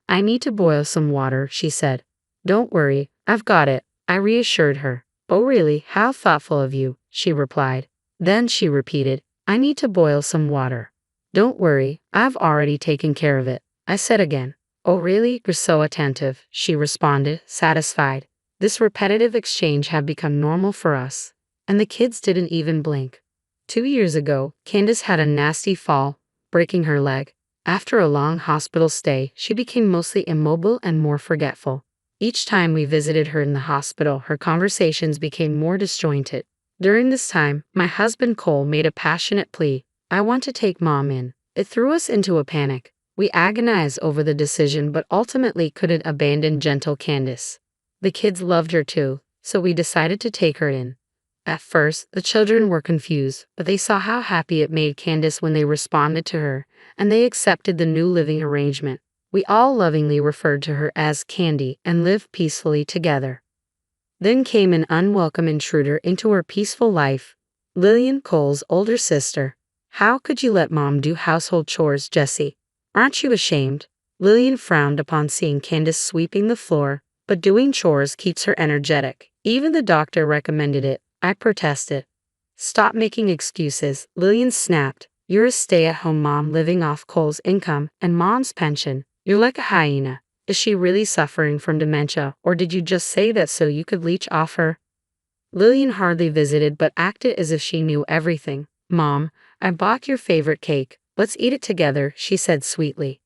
[SPEAKER 2] "I need to boil some water," she said. "Don't worry, I've got it," I reassured her. "Oh really, how thoughtful of you," she replied. Then she repeated, "I need to boil some water." "Don't worry, I've already taken care of it," I said again. "Oh really, you're so attentive," she responded, satisfied. This repetitive exchange had become normal for us, and the kids didn't even blink. 2 years ago, Candice had a nasty fall, breaking her leg. After a long hospital stay, she became mostly immobile and more forgetful. Each time we visited her in the hospital, her conversations became more disjointed. During this time, my husband Cole made a passionate plea, "I want to take Mom in." It threw us into a panic. We agonized over the decision but ultimately couldn't abandon gentle Candice. The kids loved her too, so we decided to take her in. At first, the children were confused, but they saw how happy it made Candice when they responded to her, and they accepted the new living arrangement. We all lovingly referred to her as Candy and lived peacefully together. Then came an unwelcome intruder into her peaceful life, Lillian, Cole's older sister. How could you let mom do household chores, Jessie? Aren't you ashamed? Lillian frowned upon seeing Candace sweeping the floor, but doing chores keeps her energetic. Even the doctor recommended it. I protested. Stop making excuses, Lillian snapped. You're a stay-at-home mom living off Cole's income and mom's pension. You're like a hyena. Is she really suffering from dementia, or did you just say that so you could leech off her? Lillian hardly visited but acted as if she knew everything. Mom, I bought your favorite cake. Let's eat it together, she said sweetly.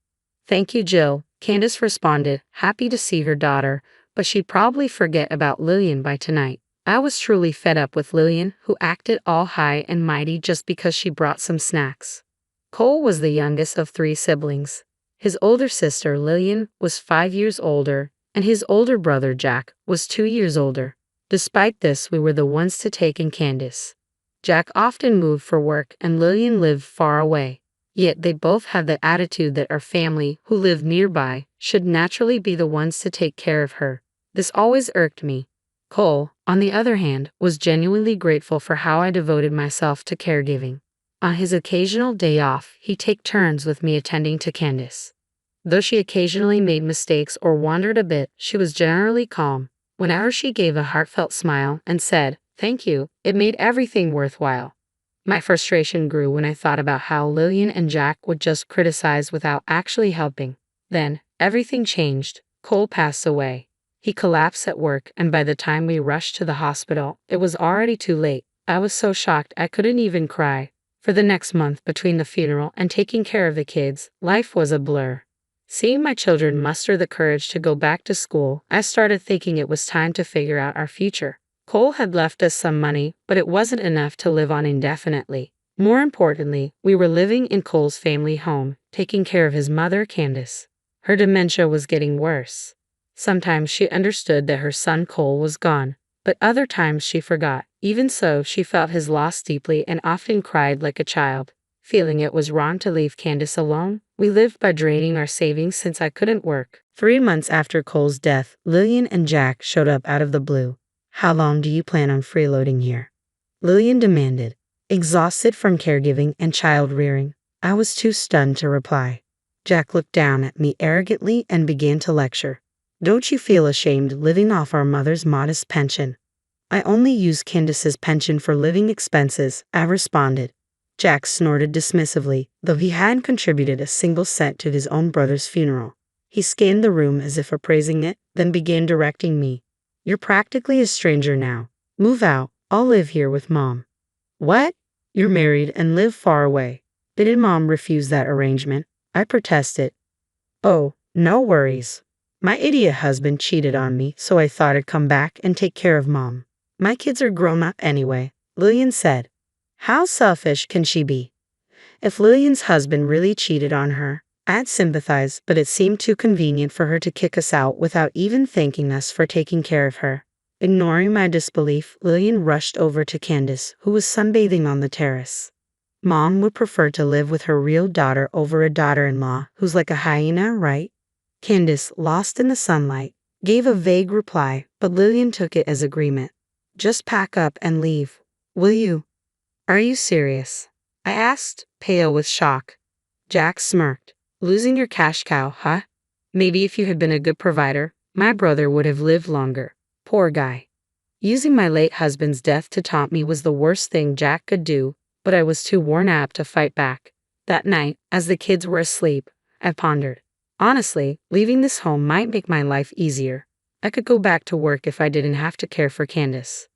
[SPEAKER 2] Thank you, Jill, Candace responded, happy to see her daughter, but she'd probably forget about Lillian by tonight. I was truly fed up with Lillian, who acted all high and mighty just because she brought some snacks. Cole was the youngest of 3 siblings. His older sister, Lillian, was 5 years older, and his older brother, Jack, was 2 years older. Despite this, we were the ones to take in Candace. Jack often moved for work and Lillian lived far away. Yet they both had the attitude that our family, who lived nearby, should naturally be the ones to take care of her. This always irked me. Cole, on the other hand, was genuinely grateful for how I devoted myself to caregiving. On his occasional day off, he'd take turns with me attending to Candace. Though she occasionally made mistakes or wandered a bit, she was generally calm. Whenever she gave a heartfelt smile and said, "Thank you," it made everything worthwhile. My frustration grew when I thought about how Lillian and Jack would just criticize without actually helping. Then, everything changed. Cole passed away. He collapsed at work, and by the time we rushed to the hospital, it was already too late. I was so shocked I couldn't even cry. For the next month between the funeral and taking care of the kids, life was a blur. Seeing my children muster the courage to go back to school, I started thinking it was time to figure out our future. Cole had left us some money, but it wasn't enough to live on indefinitely. More importantly, we were living in Cole's family home, taking care of his mother, Candace. Her dementia was getting worse. Sometimes she understood that her son Cole was gone, but other times she forgot. Even so, she felt his loss deeply and often cried like a child. Feeling it was wrong to leave Candace alone, we lived by draining our savings since I couldn't work. 3 months after Cole's death, Lillian and Jack showed up out of the blue. How long do you plan on freeloading here? Lillian demanded, exhausted from caregiving and child rearing. I was too stunned to reply. Jack looked down at me arrogantly and began to lecture. Don't you feel ashamed living off our mother's modest pension? I only use Candace's pension for living expenses, I responded. Jack snorted dismissively, though he hadn't contributed a single cent to his own brother's funeral. He scanned the room as if appraising it, then began directing me. You're practically a stranger now. Move out. I'll live here with Mom. What? You're married and live far away. Didn't Mom refuse that arrangement? I protested. Oh, no worries. My idiot husband cheated on me, so I thought I'd come back and take care of Mom. My kids are grown up anyway, Lillian said. How selfish can she be? If Lillian's husband really cheated on her, I'd sympathize, but it seemed too convenient for her to kick us out without even thanking us for taking care of her. Ignoring my disbelief, Lillian rushed over to Candace, who was sunbathing on the terrace. Mom would prefer to live with her real daughter over a daughter-in-law who's like a hyena, right? Candace, lost in the sunlight, gave a vague reply, but Lillian took it as agreement. Just pack up and leave, will you? Are you serious? I asked, pale with shock. Jack smirked. Losing your cash cow, huh? Maybe if you had been a good provider, my brother would have lived longer. Poor guy. Using my late husband's death to taunt me was the worst thing Jack could do, but I was too worn out to fight back. That night, as the kids were asleep, I pondered. Honestly, leaving this home might make my life easier. I could go back to work if I didn't have to care for Candace.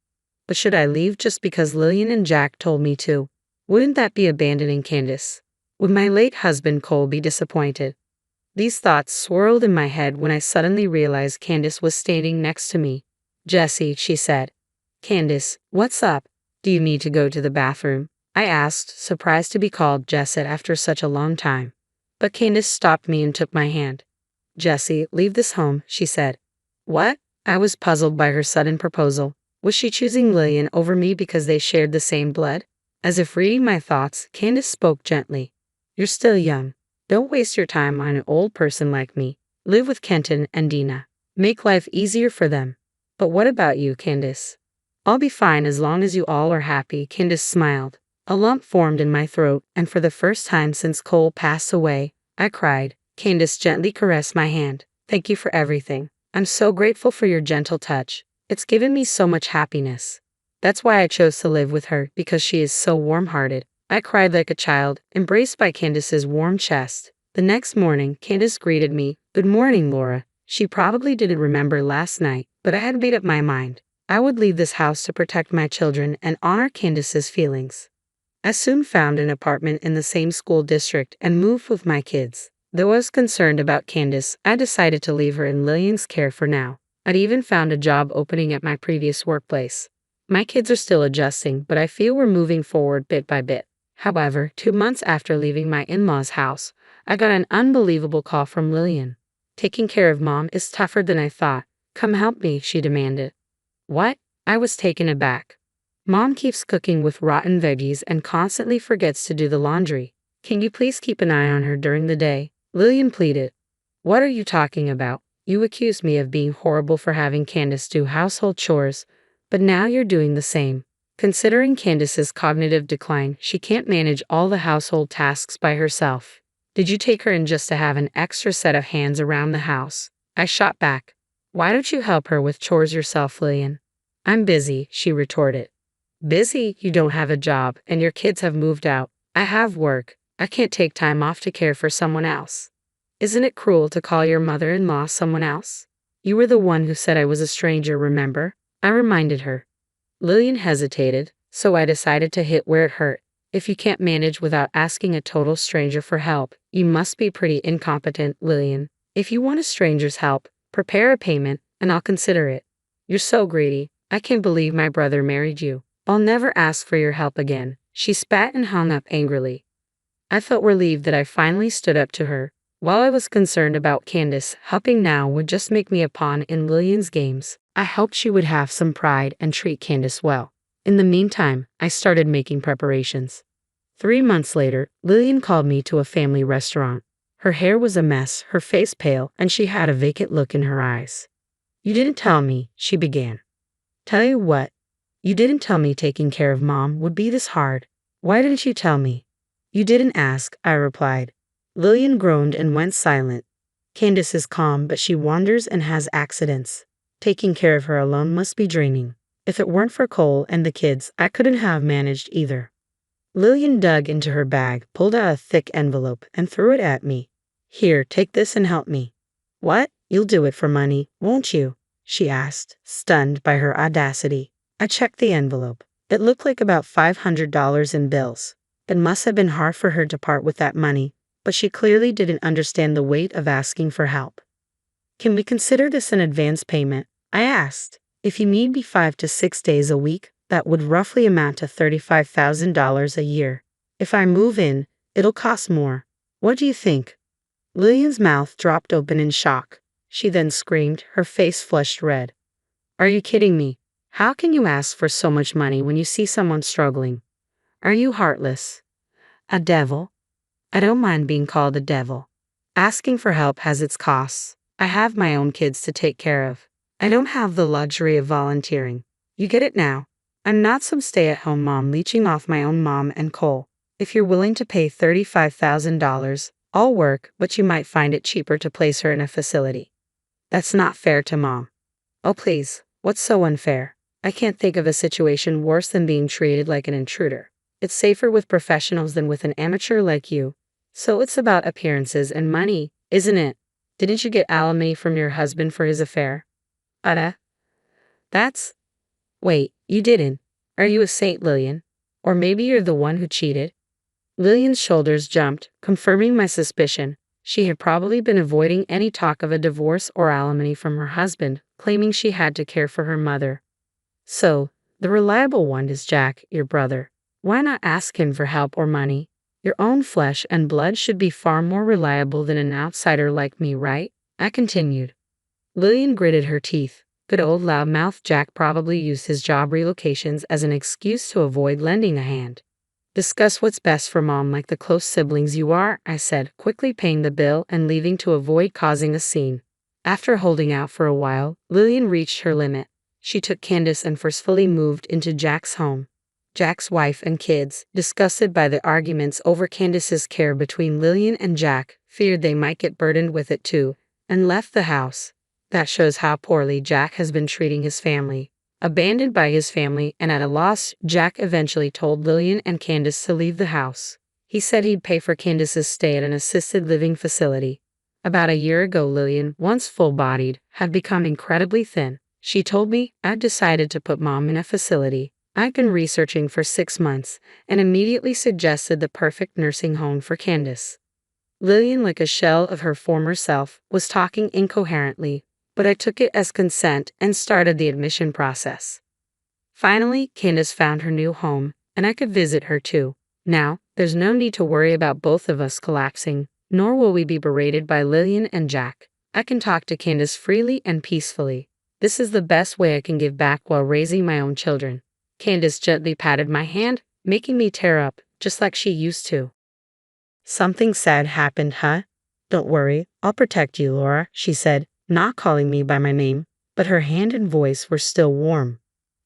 [SPEAKER 2] But should I leave just because Lillian and Jack told me to? Wouldn't that be abandoning Candace? Would my late husband Cole be disappointed? These thoughts swirled in my head when I suddenly realized Candace was standing next to me. Jessie, she said. Candace, what's up? Do you need to go to the bathroom? I asked, surprised to be called Jessie after such a long time. But Candace stopped me and took my hand. Jessie, leave this home, she said. What? I was puzzled by her sudden proposal. Was she choosing Lillian over me because they shared the same blood? As if reading my thoughts, Candace spoke gently. You're still young. Don't waste your time on an old person like me. Live with Kenton and Dina. Make life easier for them. But what about you, Candace? I'll be fine as long as you all are happy, Candace smiled. A lump formed in my throat, and for the first time since Cole passed away, I cried. Candace gently caressed my hand. Thank you for everything. I'm so grateful for your gentle touch. It's given me so much happiness. That's why I chose to live with her, because she is so warm-hearted. I cried like a child, embraced by Candace's warm chest. The next morning, Candace greeted me. Good morning, Laura. She probably didn't remember last night, but I had made up my mind. I would leave this house to protect my children and honor Candace's feelings. I soon found an apartment in the same school district and moved with my kids. Though I was concerned about Candace, I decided to leave her in Lillian's care for now. I'd even found a job opening at my previous workplace. My kids are still adjusting, but I feel we're moving forward bit by bit. However, 2 months after leaving my in-laws' house, I got an unbelievable call from Lillian. Taking care of Mom is tougher than I thought. Come help me, she demanded. What? I was taken aback. Mom keeps cooking with rotten veggies and constantly forgets to do the laundry. Can you please keep an eye on her during the day? Lillian pleaded. What are you talking about? You accused me of being horrible for having Candace do household chores, but now you're doing the same. Considering Candace's cognitive decline, she can't manage all the household tasks by herself. Did you take her in just to have an extra set of hands around the house? I shot back. Why don't you help her with chores yourself, Lillian? I'm busy, she retorted. Busy? You don't have a job, and your kids have moved out. I have work. I can't take time off to care for someone else. Isn't it cruel to call your mother-in-law someone else? You were the one who said I was a stranger, remember? I reminded her. Lillian hesitated, so I decided to hit where it hurt. If you can't manage without asking a total stranger for help, you must be pretty incompetent, Lillian. If you want a stranger's help, prepare a payment, and I'll consider it. You're so greedy. I can't believe my brother married you. I'll never ask for your help again. She spat and hung up angrily. I felt relieved that I finally stood up to her. While I was concerned about Candace, helping now would just make me a pawn in Lillian's games. I hoped she would have some pride and treat Candace well. In the meantime, I started making preparations. 3 months later, Lillian called me to a family restaurant. Her hair was a mess, her face pale, and she had a vacant look in her eyes. You didn't tell me, she began. Tell you what? You didn't tell me taking care of Mom would be this hard. Why didn't you tell me? You didn't ask, I replied. Lillian groaned and went silent. Candace is calm, but she wanders and has accidents. Taking care of her alone must be draining. If it weren't for Cole and the kids, I couldn't have managed either. Lillian dug into her bag, pulled out a thick envelope, and threw it at me. Here, take this and help me. What? You'll do it for money, won't you? She asked, stunned by her audacity. I checked the envelope. It looked like about $500 in bills. It must have been hard for her to part with that money, but she clearly didn't understand the weight of asking for help. Can we consider this an advance payment? I asked. If you need me 5 to 6 days a week, that would roughly amount to $35,000 a year. If I move in, it'll cost more. What do you think? Lillian's mouth dropped open in shock. She then screamed, her face flushed red. Are you kidding me? How can you ask for so much money when you see someone struggling? Are you heartless? A devil? I don't mind being called a devil. Asking for help has its costs. I have my own kids to take care of. I don't have the luxury of volunteering. You get it now. I'm not some stay-at-home mom leeching off my own mom and Cole. If you're willing to pay $35,000, I'll work, but you might find it cheaper to place her in a facility. That's not fair to Mom. Oh please, what's so unfair? I can't think of a situation worse than being treated like an intruder. It's safer with professionals than with an amateur like you. So it's about appearances and money, isn't it? Didn't you get alimony from your husband for his affair? That's... Wait, you didn't. Are you a saint, Lillian? Or maybe you're the one who cheated? Lillian's shoulders jumped, confirming my suspicion. She had probably been avoiding any talk of a divorce or alimony from her husband, claiming she had to care for her mother. So, the reliable one is Jack, your brother. Why not ask him for help or money? Your own flesh and blood should be far more reliable than an outsider like me, right? I continued. Lillian gritted her teeth. Good old loudmouth Jack probably used his job relocations as an excuse to avoid lending a hand. Discuss what's best for Mom like the close siblings you are, I said, quickly paying the bill and leaving to avoid causing a scene. After holding out for a while, Lillian reached her limit. She took Candace and forcefully moved into Jack's home. Jack's wife and kids, disgusted by the arguments over Candace's care between Lillian and Jack, feared they might get burdened with it too, and left the house. That shows how poorly Jack has been treating his family. Abandoned by his family and at a loss, Jack eventually told Lillian and Candace to leave the house. He said he'd pay for Candace's stay at an assisted living facility. About a year ago, Lillian, once full-bodied, had become incredibly thin. She told me, "I'd decided to put Mom in a facility. I'd been researching for 6 months and immediately suggested the perfect nursing home for Candace." Lillian, like a shell of her former self, was talking incoherently, but I took it as consent and started the admission process. Finally, Candace found her new home, and I could visit her too. Now, there's no need to worry about both of us collapsing, nor will we be berated by Lillian and Jack. I can talk to Candace freely and peacefully. This is the best way I can give back while raising my own children. Candace gently patted my hand, making me tear up, just like she used to. "Something sad happened, huh? Don't worry, I'll protect you, Laura," she said, not calling me by my name, but her hand and voice were still warm.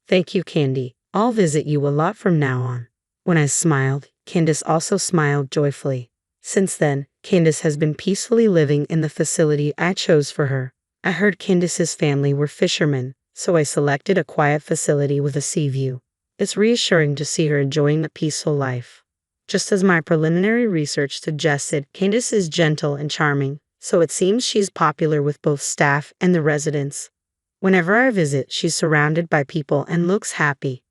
[SPEAKER 2] "Thank you, Candy. I'll visit you a lot from now on." When I smiled, Candace also smiled joyfully. Since then, Candace has been peacefully living in the facility I chose for her. I heard Candace's family were fishermen, so I selected a quiet facility with a sea view. It's reassuring to see her enjoying the peaceful life. Just as my preliminary research suggested, Candace is gentle and charming, so it seems she's popular with both staff and the residents. Whenever I visit, she's surrounded by people and looks happy.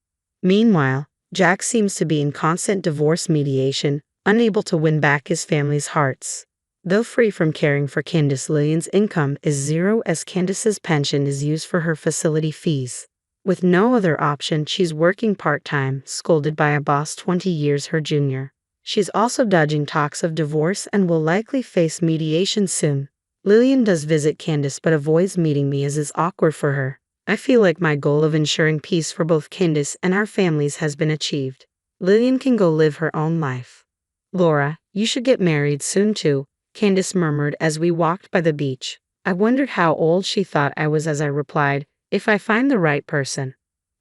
[SPEAKER 2] Meanwhile, Jack seems to be in constant divorce mediation, unable to win back his family's hearts. Though free from caring for Candace, Lillian's income is zero as Candace's pension is used for her facility fees. With no other option, she's working part-time, scolded by a boss 20 years her junior. She's also dodging talks of divorce and will likely face mediation soon. Lillian does visit Candace but avoids meeting me as it's awkward for her. I feel like my goal of ensuring peace for both Candace and our families has been achieved. Lillian can go live her own life. "Laura, you should get married soon too," Candace murmured as we walked by the beach. I wondered how old she thought I was as I replied, "If I find the right person."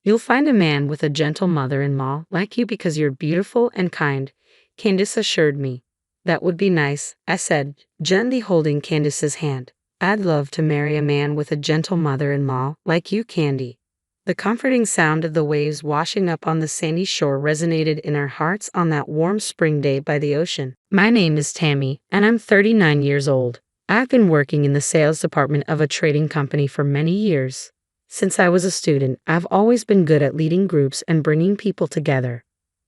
[SPEAKER 2] "You'll find a man with a gentle mother-in-law like you because you're beautiful and kind," Candace assured me. "That would be nice," I said, gently holding Candace's hand. "I'd love to marry a man with a gentle mother-in-law like you, Candy." The comforting sound of the waves washing up on the sandy shore resonated in our hearts on that warm spring day by the ocean. "My name is Tammy, and I'm 39 years old. I've been working in the sales department of a trading company for many years. Since I was a student, I've always been good at leading groups and bringing people together.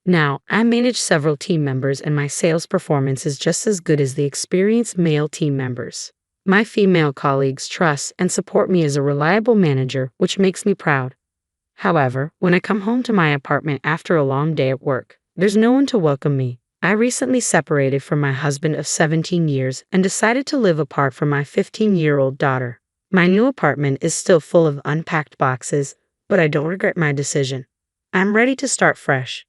[SPEAKER 2] Now, I manage several team members and my sales performance is just as good as the experienced male team members. My female colleagues trust and support me as a reliable manager, which makes me proud. However, when I come home to my apartment after a long day at work, there's no one to welcome me. I recently separated from my husband of 17 years and decided to live apart from my 15-year-old daughter. My new apartment is still full of unpacked boxes, but I don't regret my decision. I'm ready to start fresh.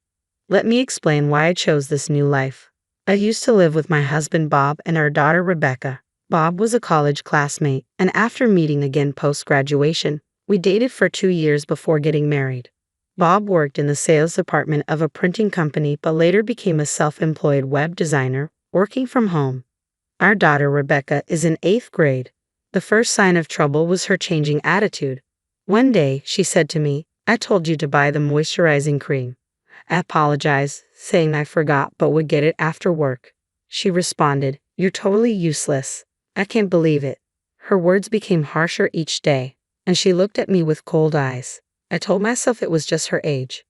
[SPEAKER 2] Let me explain why I chose this new life. I used to live with my husband Bob and our daughter Rebecca. Bob was a college classmate, and after meeting again post-graduation, we dated for 2 years before getting married. Bob worked in the sales department of a printing company but later became a self-employed web designer, working from home. Our daughter Rebecca is in 8th grade. The first sign of trouble was her changing attitude. One day, she said to me, "I told you to buy the moisturizing cream." I apologized, saying I forgot but would get it after work. She responded, "You're totally useless. I can't believe it." Her words became harsher each day, and she looked at me with cold eyes. I told myself it was just her age.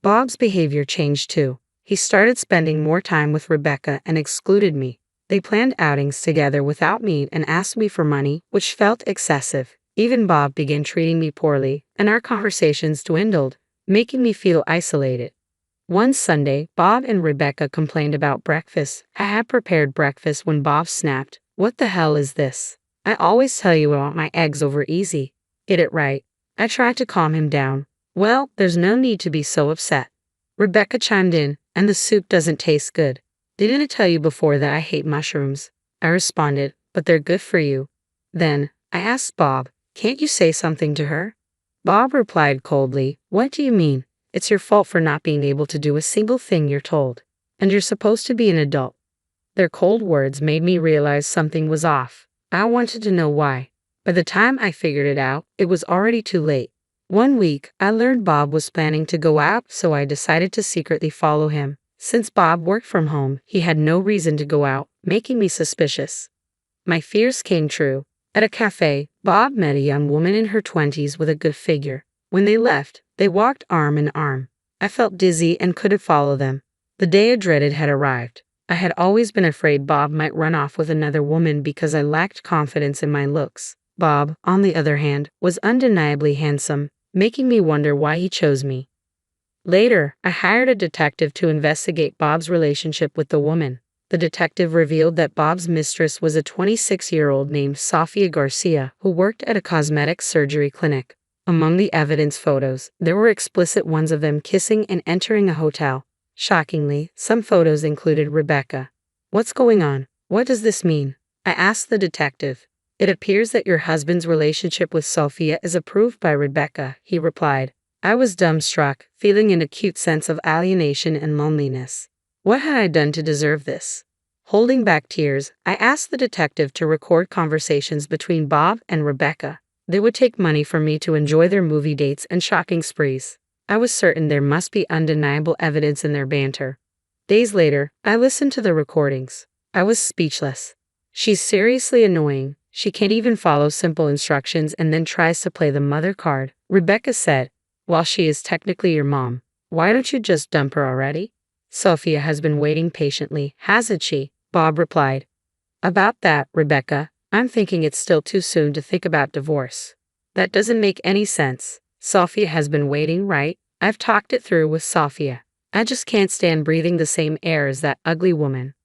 [SPEAKER 2] Bob's behavior changed too. He started spending more time with Rebecca and excluded me. They planned outings together without me and asked me for money, which felt excessive. Even Bob began treating me poorly, and our conversations dwindled, making me feel isolated. One Sunday, Bob and Rebecca complained about breakfast. I had prepared breakfast when Bob snapped, "What the hell is this? I always tell you I want my eggs over easy. Get it right." I tried to calm him down. "Well, there's no need to be so upset." Rebecca chimed in, "And the soup doesn't taste good. Didn't I tell you before that I hate mushrooms?" I responded, "But they're good for you." Then, I asked Bob, "Can't you say something to her?" Bob replied coldly, "What do you mean? It's your fault for not being able to do a single thing you're told. And you're supposed to be an adult. Their cold words made me realize something was off. I wanted to know why. By the time I figured it out, it was already too late. One week, I learned Bob was planning to go out, so I decided to secretly follow him. Since Bob worked from home, he had no reason to go out, making me suspicious. My fears came true. At a cafe, Bob met a young woman in her 20s with a good figure. When they left, they walked arm in arm. I felt dizzy and couldn't follow them. The day I dreaded had arrived. I had always been afraid Bob might run off with another woman because I lacked confidence in my looks. Bob, on the other hand, was undeniably handsome, making me wonder why he chose me. Later, I hired a detective to investigate Bob's relationship with the woman. The detective revealed that Bob's mistress was a 26-year-old named Sofia Garcia who worked at a cosmetic surgery clinic. Among the evidence photos, there were explicit ones of them kissing and entering a hotel. Shockingly, some photos included Rebecca. What's going on? What does this mean? I asked the detective. It appears that your husband's relationship with Sofia is approved by Rebecca, he replied. I was dumbstruck, feeling an acute sense of alienation and loneliness. What had I done to deserve this? Holding back tears, I asked the detective to record conversations between Bob and Rebecca. They would take money from me to enjoy their movie dates and shopping sprees. I was certain there must be undeniable evidence in their banter. Days later, I listened to the recordings. I was speechless. She's seriously annoying. She can't even follow simple instructions and then tries to play the mother card, Rebecca said. While she is technically your mom, why don't you just dump her already? Sofia has been waiting patiently, hasn't she? Bob replied. About that, Rebecca, I'm thinking it's still too soon to think about divorce. That doesn't make any sense. Sofia has been waiting, right? I've talked it through with Sofia. I just can't stand breathing the same air as that ugly woman.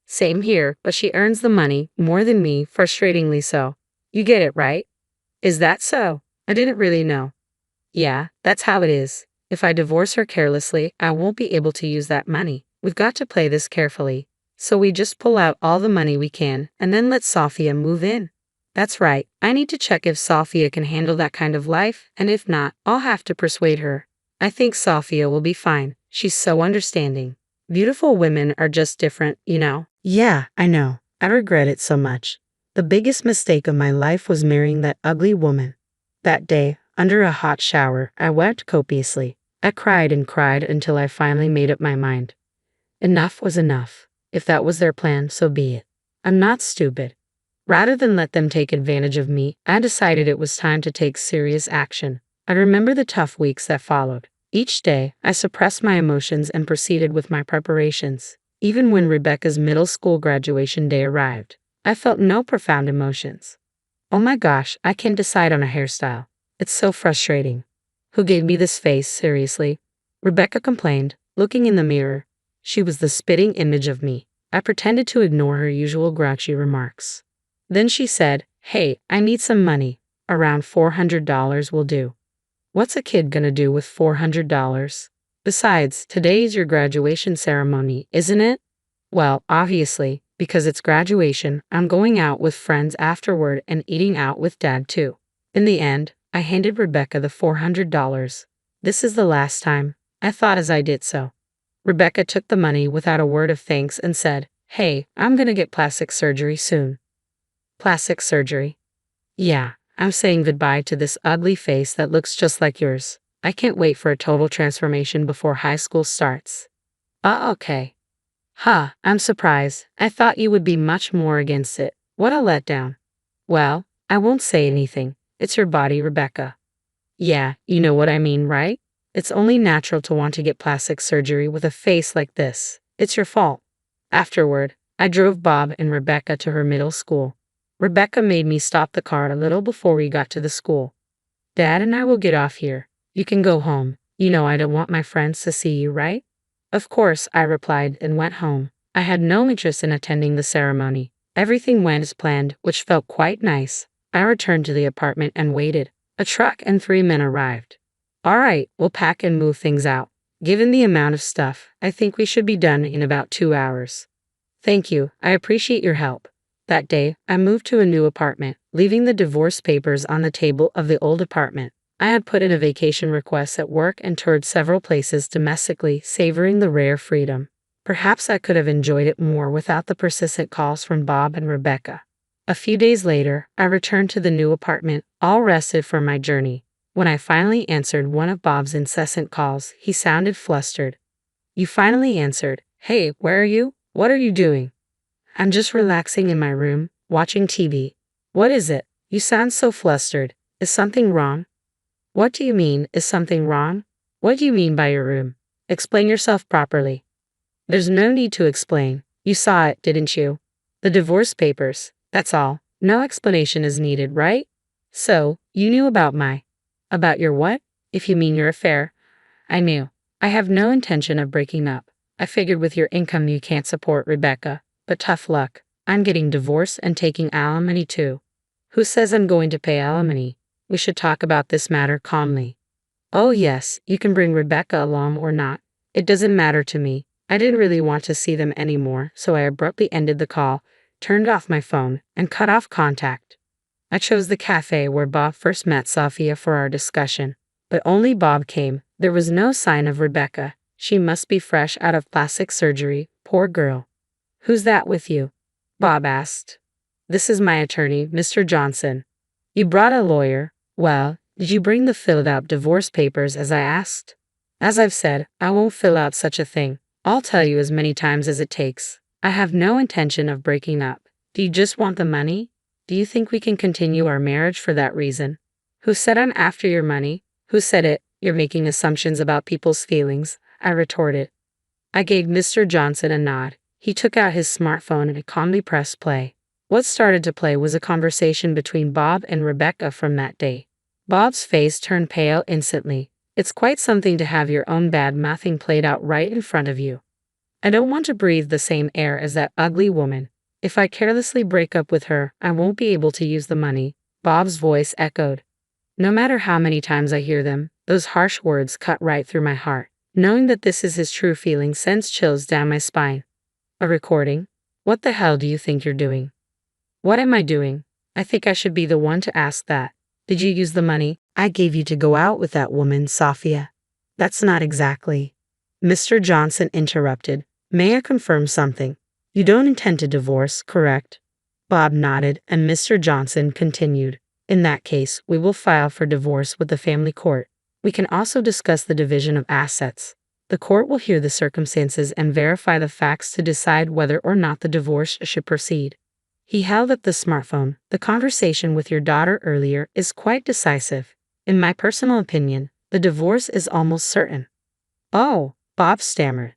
[SPEAKER 2] Same here, but she earns the money, more than me, frustratingly so. You get it, right? Is that so? I didn't really know. Yeah, that's how it is. If I divorce her carelessly, I won't be able to use that money. We've got to play this carefully. So we just pull out all the money we can, and then let Sofia move in. That's right, I need to check if Sofia can handle that kind of life, and if not, I'll have to persuade her. I think Sofia will be fine. She's so understanding. Beautiful women are just different, you know.
[SPEAKER 3] Yeah, I know. I regret it so much. The biggest mistake of my life was marrying that ugly woman. That day, under a hot shower, I wept copiously. I cried and cried until I finally made up my mind. Enough was enough. If that was their plan, so be it. I'm not stupid. Rather than let them take advantage of me, I decided it was time to take serious action. I remember the tough weeks that followed. Each day, I suppressed my emotions and proceeded with my preparations. Even when Rebecca's middle school graduation day arrived, I felt no profound emotions. Oh my gosh, I can't decide on a hairstyle. It's so frustrating. Who gave me this face, seriously? Rebecca complained, looking in the mirror. She was the spitting image of me. I pretended to ignore her usual grouchy remarks. Then she said, Hey, I need some money. Around $400 will do. What's a kid gonna do with $400? Besides, today's your graduation ceremony, isn't it? Well, obviously, because it's graduation, I'm going out with friends afterward and eating out with Dad too. In the end, I handed Rebecca the $400. This is the last time. I thought as I did so. Rebecca took the money without a word of thanks and said, Hey, I'm gonna get plastic surgery soon. Plastic surgery? Yeah, I'm saying goodbye to this ugly face that looks just like yours. I can't wait for a total transformation before high school starts. Okay. I'm surprised. I thought you would be much more against it. What a letdown. Well, I won't say anything. It's your body, Rebecca. Yeah, you know what I mean, right? It's only natural to want to get plastic surgery with a face like this. It's your fault. Afterward, I drove Bob and Rebecca to her middle school. Rebecca made me stop the car a little before we got to the school. Dad and I will get off here. You can go home. You know I don't want my friends to see you, right? Of course, I replied and went home. I had no interest in attending the ceremony. Everything went as planned, which felt quite nice. I returned to the apartment and waited. A truck and 3 men arrived. All right, we'll pack and move things out. Given the amount of stuff, I think we should be done in about 2 hours. Thank you. I appreciate your help. That day, I moved to a new apartment, leaving the divorce papers on the table of the old apartment. I had put in a vacation request at work and toured several places domestically, savoring the rare freedom. Perhaps I could have enjoyed it more without the persistent calls from Bob and Rebecca. A few days later, I returned to the new apartment, all rested for my journey. When I finally answered one of Bob's incessant calls, he sounded flustered. "You finally answered. Hey, where are you? What are you doing?" "I'm just relaxing in my room, watching TV." "What is it? You sound so flustered. Is something wrong?" "What do you mean, is something wrong? What do you mean by your room? Explain yourself properly." "There's no need to explain. You saw it, didn't you? The divorce papers, that's all. No explanation is needed, right? So, you knew about your what? If you mean your affair." "I knew. I have no intention of breaking up. I figured with your income you can't support Rebecca, but tough luck. I'm getting divorced and taking alimony too." "Who says I'm going to pay alimony? We should talk about this matter calmly." "Oh yes, you can bring Rebecca along or not. It doesn't matter to me. I didn't really want to see them anymore, so I abruptly ended the call, turned off my phone, and cut off contact. I chose the cafe where Bob first met Sophia for our discussion, but only Bob came. There was no sign of Rebecca. She must be fresh out of plastic surgery, poor girl. "Who's that with you?" Bob asked. "This is my attorney, Mr. Johnson." "You brought a lawyer? Well, did you bring the filled out divorce papers as I asked?" "As I've said, I won't fill out such a thing. I'll tell you as many times as it takes. I have no intention of breaking up. Do you just want the money? Do you think we can continue our marriage for that reason?" "Who said I'm after your money? Who said it? You're making assumptions about people's feelings," I retorted. I gave Mr. Johnson a nod. He took out his smartphone and calmly pressed play. What started to play was a conversation between Bob and Rebecca from that day. Bob's face turned pale instantly. "It's quite something to have your own bad mouthing played out right in front of you. I don't want to breathe the same air as that ugly woman. If I carelessly break up with her, I won't be able to use the money," Bob's voice echoed. No matter how many times I hear them, those harsh words cut right through my heart. Knowing that this is his true feeling sends chills down my spine. "A recording? What the hell do you think you're doing?" "What am I doing? I think I should be the one to ask that. Did you use the money I gave you to go out with that woman, Sophia?" "That's not exactly." Mr. Johnson interrupted. "May I confirm something? You don't intend to divorce, correct?" Bob nodded, and Mr. Johnson continued. "In that case, we will file for divorce with the family court. We can also discuss the division of assets. The court will hear the circumstances and verify the facts to decide whether or not the divorce should proceed." He held up the smartphone. "The conversation with your daughter earlier is quite decisive. In my personal opinion, the divorce is almost certain." "Oh," Bob stammered.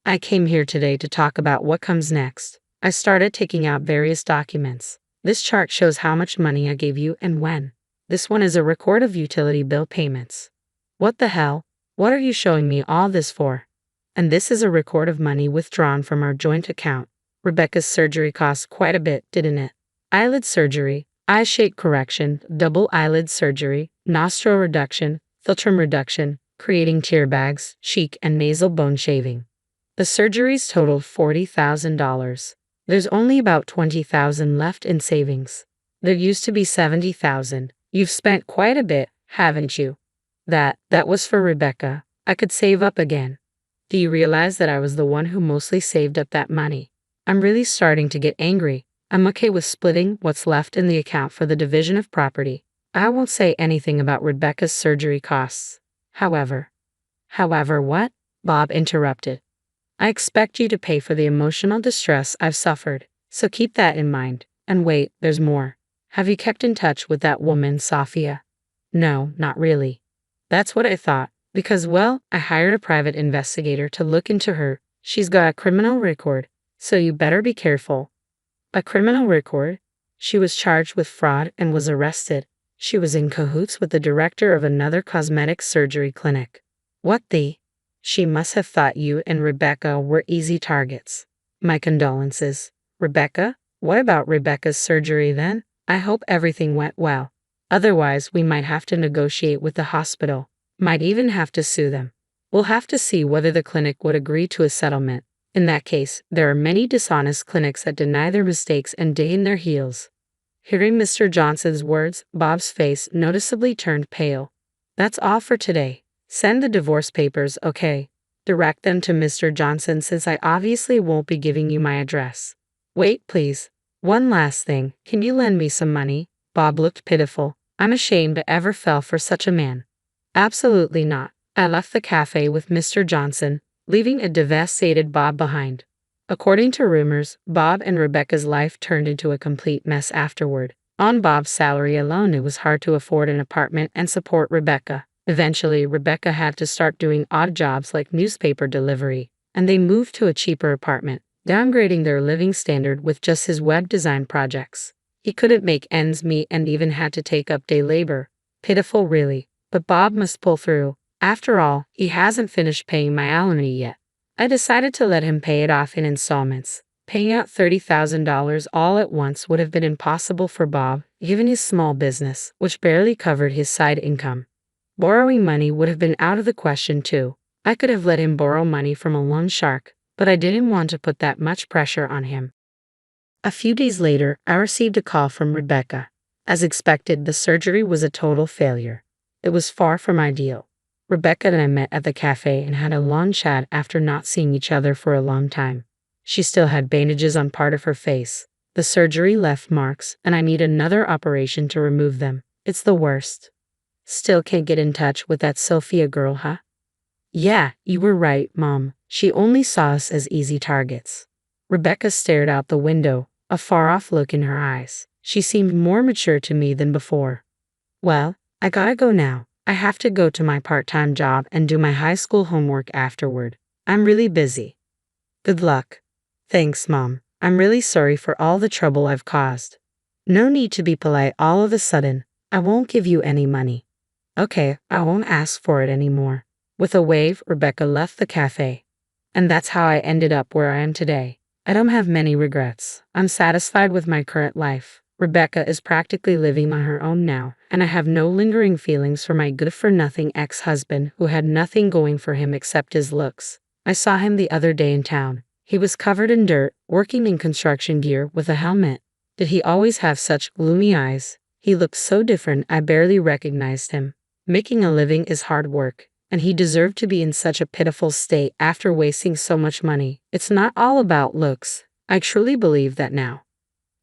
[SPEAKER 3] "I came here today to talk about what comes next." I started taking out various documents. "This chart shows how much money I gave you and when. This one is a record of utility bill payments." "What the hell? What are you showing me all this for?" "And this is a record of money withdrawn from our joint account. Rebecca's surgery cost quite a bit, didn't it? Eyelid surgery, eye shape correction, double eyelid surgery, nostril reduction, philtrum reduction, creating tear bags, cheek and nasal bone shaving. The surgeries totaled $40,000. There's only about $20,000 left in savings. There used to be $70,000. You've spent quite a bit, haven't you?" That was for Rebecca. I could save up again." "Do you realize that I was the one who mostly saved up that money?" I'm really starting to get angry. I'm okay with splitting what's left in the account for the division of property. I won't say anything about Rebecca's surgery costs. However, what?" Bob interrupted. "I expect you to pay for the emotional distress I've suffered, so keep that in mind. And wait, there's more. Have you kept in touch with that woman, Sophia?" "No, not really." "That's what I thought, because, well, I hired a private investigator to look into her. She's got a criminal record, so you better be careful." "A criminal record?" "She was charged with fraud and was arrested. She was in cahoots with the director of another cosmetic surgery clinic." "What the?" "She must have thought you and Rebecca were easy targets." "My condolences." "Rebecca? What about Rebecca's surgery then? I hope everything went well. Otherwise, we might have to negotiate with the hospital. Might even have to sue them. We'll have to see whether the clinic would agree to a settlement. In that case, there are many dishonest clinics that deny their mistakes and dig in their heels." Hearing Mr. Johnson's words, Bob's face noticeably turned pale. That's all for today. Send the divorce papers, okay? Direct them to Mr. Johnson since I obviously won't be giving you my address. Wait, please. One last thing. Can you lend me some money? Bob looked pitiful. I'm ashamed I ever fell for such a man. Absolutely not. I left the cafe with Mr. Johnson, leaving a devastated Bob behind. According to rumors, Bob and Rebecca's life turned into a complete mess afterward. On Bob's salary alone, it was hard to afford an apartment and support Rebecca. Eventually, Rebecca had to start doing odd jobs like newspaper delivery, and they moved to a cheaper apartment, downgrading their living standard with just his web design projects. He couldn't make ends meet and even had to take up day labor. Pitiful, really, but Bob must pull through. After all, he hasn't finished paying my alimony yet. I decided to let him pay it off in installments. Paying out $30,000 all at once would have been impossible for Bob, given his small business, which barely covered his side income. Borrowing money would have been out of the question too. I could have let him borrow money from a loan shark, but I didn't want to put that much pressure on him. A few days later, I received a call from Rebecca. As expected, the surgery was a total failure. It was far from ideal. Rebecca and I met at the cafe and had a long chat after not seeing each other for a long time. She still had bandages on part of her face. The surgery left marks, and I need another operation to remove them. It's the worst. Still can't get in touch with that Sophia girl, huh? Yeah, you were right, Mom. She only saw us as easy targets. Rebecca stared out the window, a far-off look in her eyes. She seemed more mature to me than before. Well, I gotta go now. I have to go to my part-time job and do my high school homework afterward. I'm really busy. Good luck. Thanks, Mom. I'm really sorry for all the trouble I've caused. No need to be polite all of a sudden. I won't give you any money. Okay, I won't ask for it anymore. With a wave, Rebecca left the cafe. And that's how I ended up where I am today. I don't have many regrets. I'm satisfied with my current life. Rebecca is practically living on her own now, and I have no lingering feelings for my good-for-nothing ex-husband who had nothing going for him except his looks. I saw him the other day in town. He was covered in dirt, working in construction gear with a helmet. Did he always have such gloomy eyes? He looked so different I barely recognized him. Making a living is hard work, and he deserved to be in such a pitiful state after wasting so much money. It's not all about looks. I truly believe that now.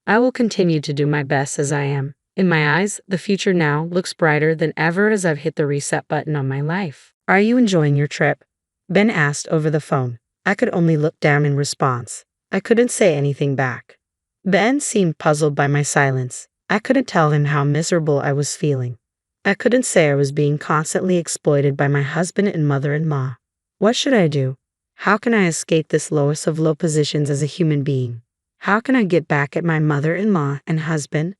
[SPEAKER 3] I will continue to do my best as I am. In my eyes, the future now looks brighter than ever as I've hit the reset button on my life.
[SPEAKER 2] Are you enjoying your trip? Ben asked over the phone. I could only look down in response. I couldn't say anything back. Ben seemed puzzled by my silence. I couldn't tell him how miserable I was feeling. I couldn't say I was being constantly exploited by my husband and mother-in-law. What should I do? How can I escape this lowest of low positions as a human being? How can I get back at my mother-in-law and husband?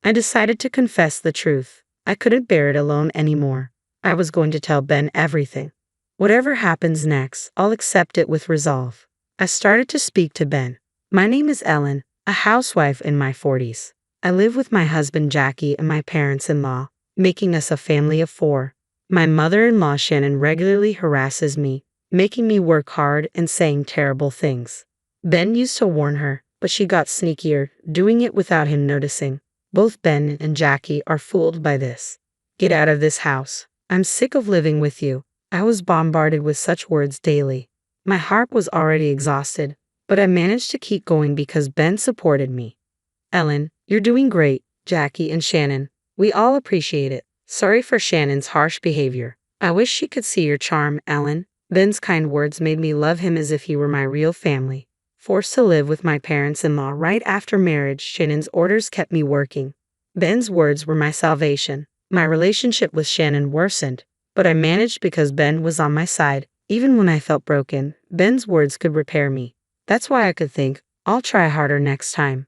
[SPEAKER 2] I decided to confess the truth. I couldn't bear it alone anymore. I was going to tell Ben everything. Whatever happens next, I'll accept it with resolve. I started to speak to Ben. My name is Ellen, a housewife in my 40s. I live with my husband Jackie and my parents-in-law, making us a family of 4. My mother-in-law Shannon regularly harasses me, making me work hard and saying terrible things. Ben used to warn her, but she got sneakier, doing it without him noticing. Both Ben and Jackie are fooled by this. Get out of this house. I'm sick of living with you. I was bombarded with such words daily. My heart was already exhausted, but I managed to keep going because Ben supported me. Ellen, you're doing great, Jackie and Shannon. We all appreciate it. Sorry for Shannon's harsh behavior. I wish she could see your charm, Ellen. Ben's kind words made me love him as if he were my real family. Forced to live with my parents-in-law right after marriage, Shannon's orders kept me working. Ben's words were my salvation. My relationship with Shannon worsened, but I managed because Ben was on my side. Even when I felt broken, Ben's words could repair me. That's why I could think, I'll try harder next time.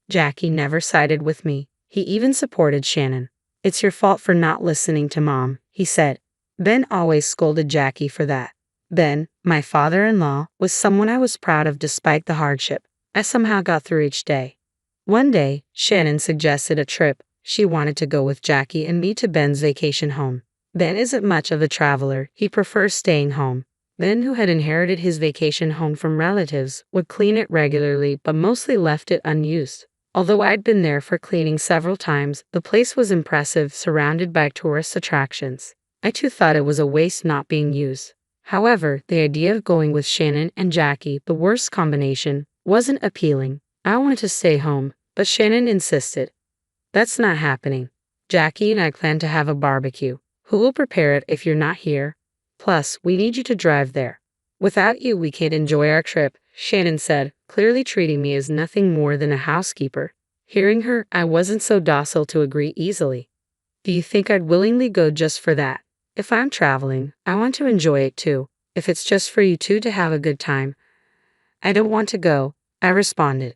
[SPEAKER 2] Jackie never sided with me. He even supported Shannon. It's your fault for not listening to Mom, he said. Ben always scolded Jackie for that. Ben, my father-in-law, was someone I was proud of despite the hardship. I somehow got through each day. One day, Shannon suggested a trip. She wanted to go with Jackie and me to Ben's vacation home. Ben isn't much of a traveler. He prefers staying home. Ben, who had inherited his vacation home from relatives, would clean it regularly but mostly left it unused. Although I'd been there for cleaning several times, the place was impressive, surrounded by tourist attractions. I too thought it was a waste not being used. However, the idea of going with Shannon and Jackie, the worst combination, wasn't appealing. I wanted to stay home, but Shannon insisted. That's not happening. Jackie and I plan to have a barbecue. Who will prepare it if you're not here? Plus, we need you to drive there. Without you, we can't enjoy our trip, Shannon said, clearly treating me as nothing more than a housekeeper. Hearing her, I wasn't so docile to agree easily. Do you think I'd willingly go just for that? If I'm traveling, I want to enjoy it too. If it's just for you two to have a good time, I don't want to go, I responded.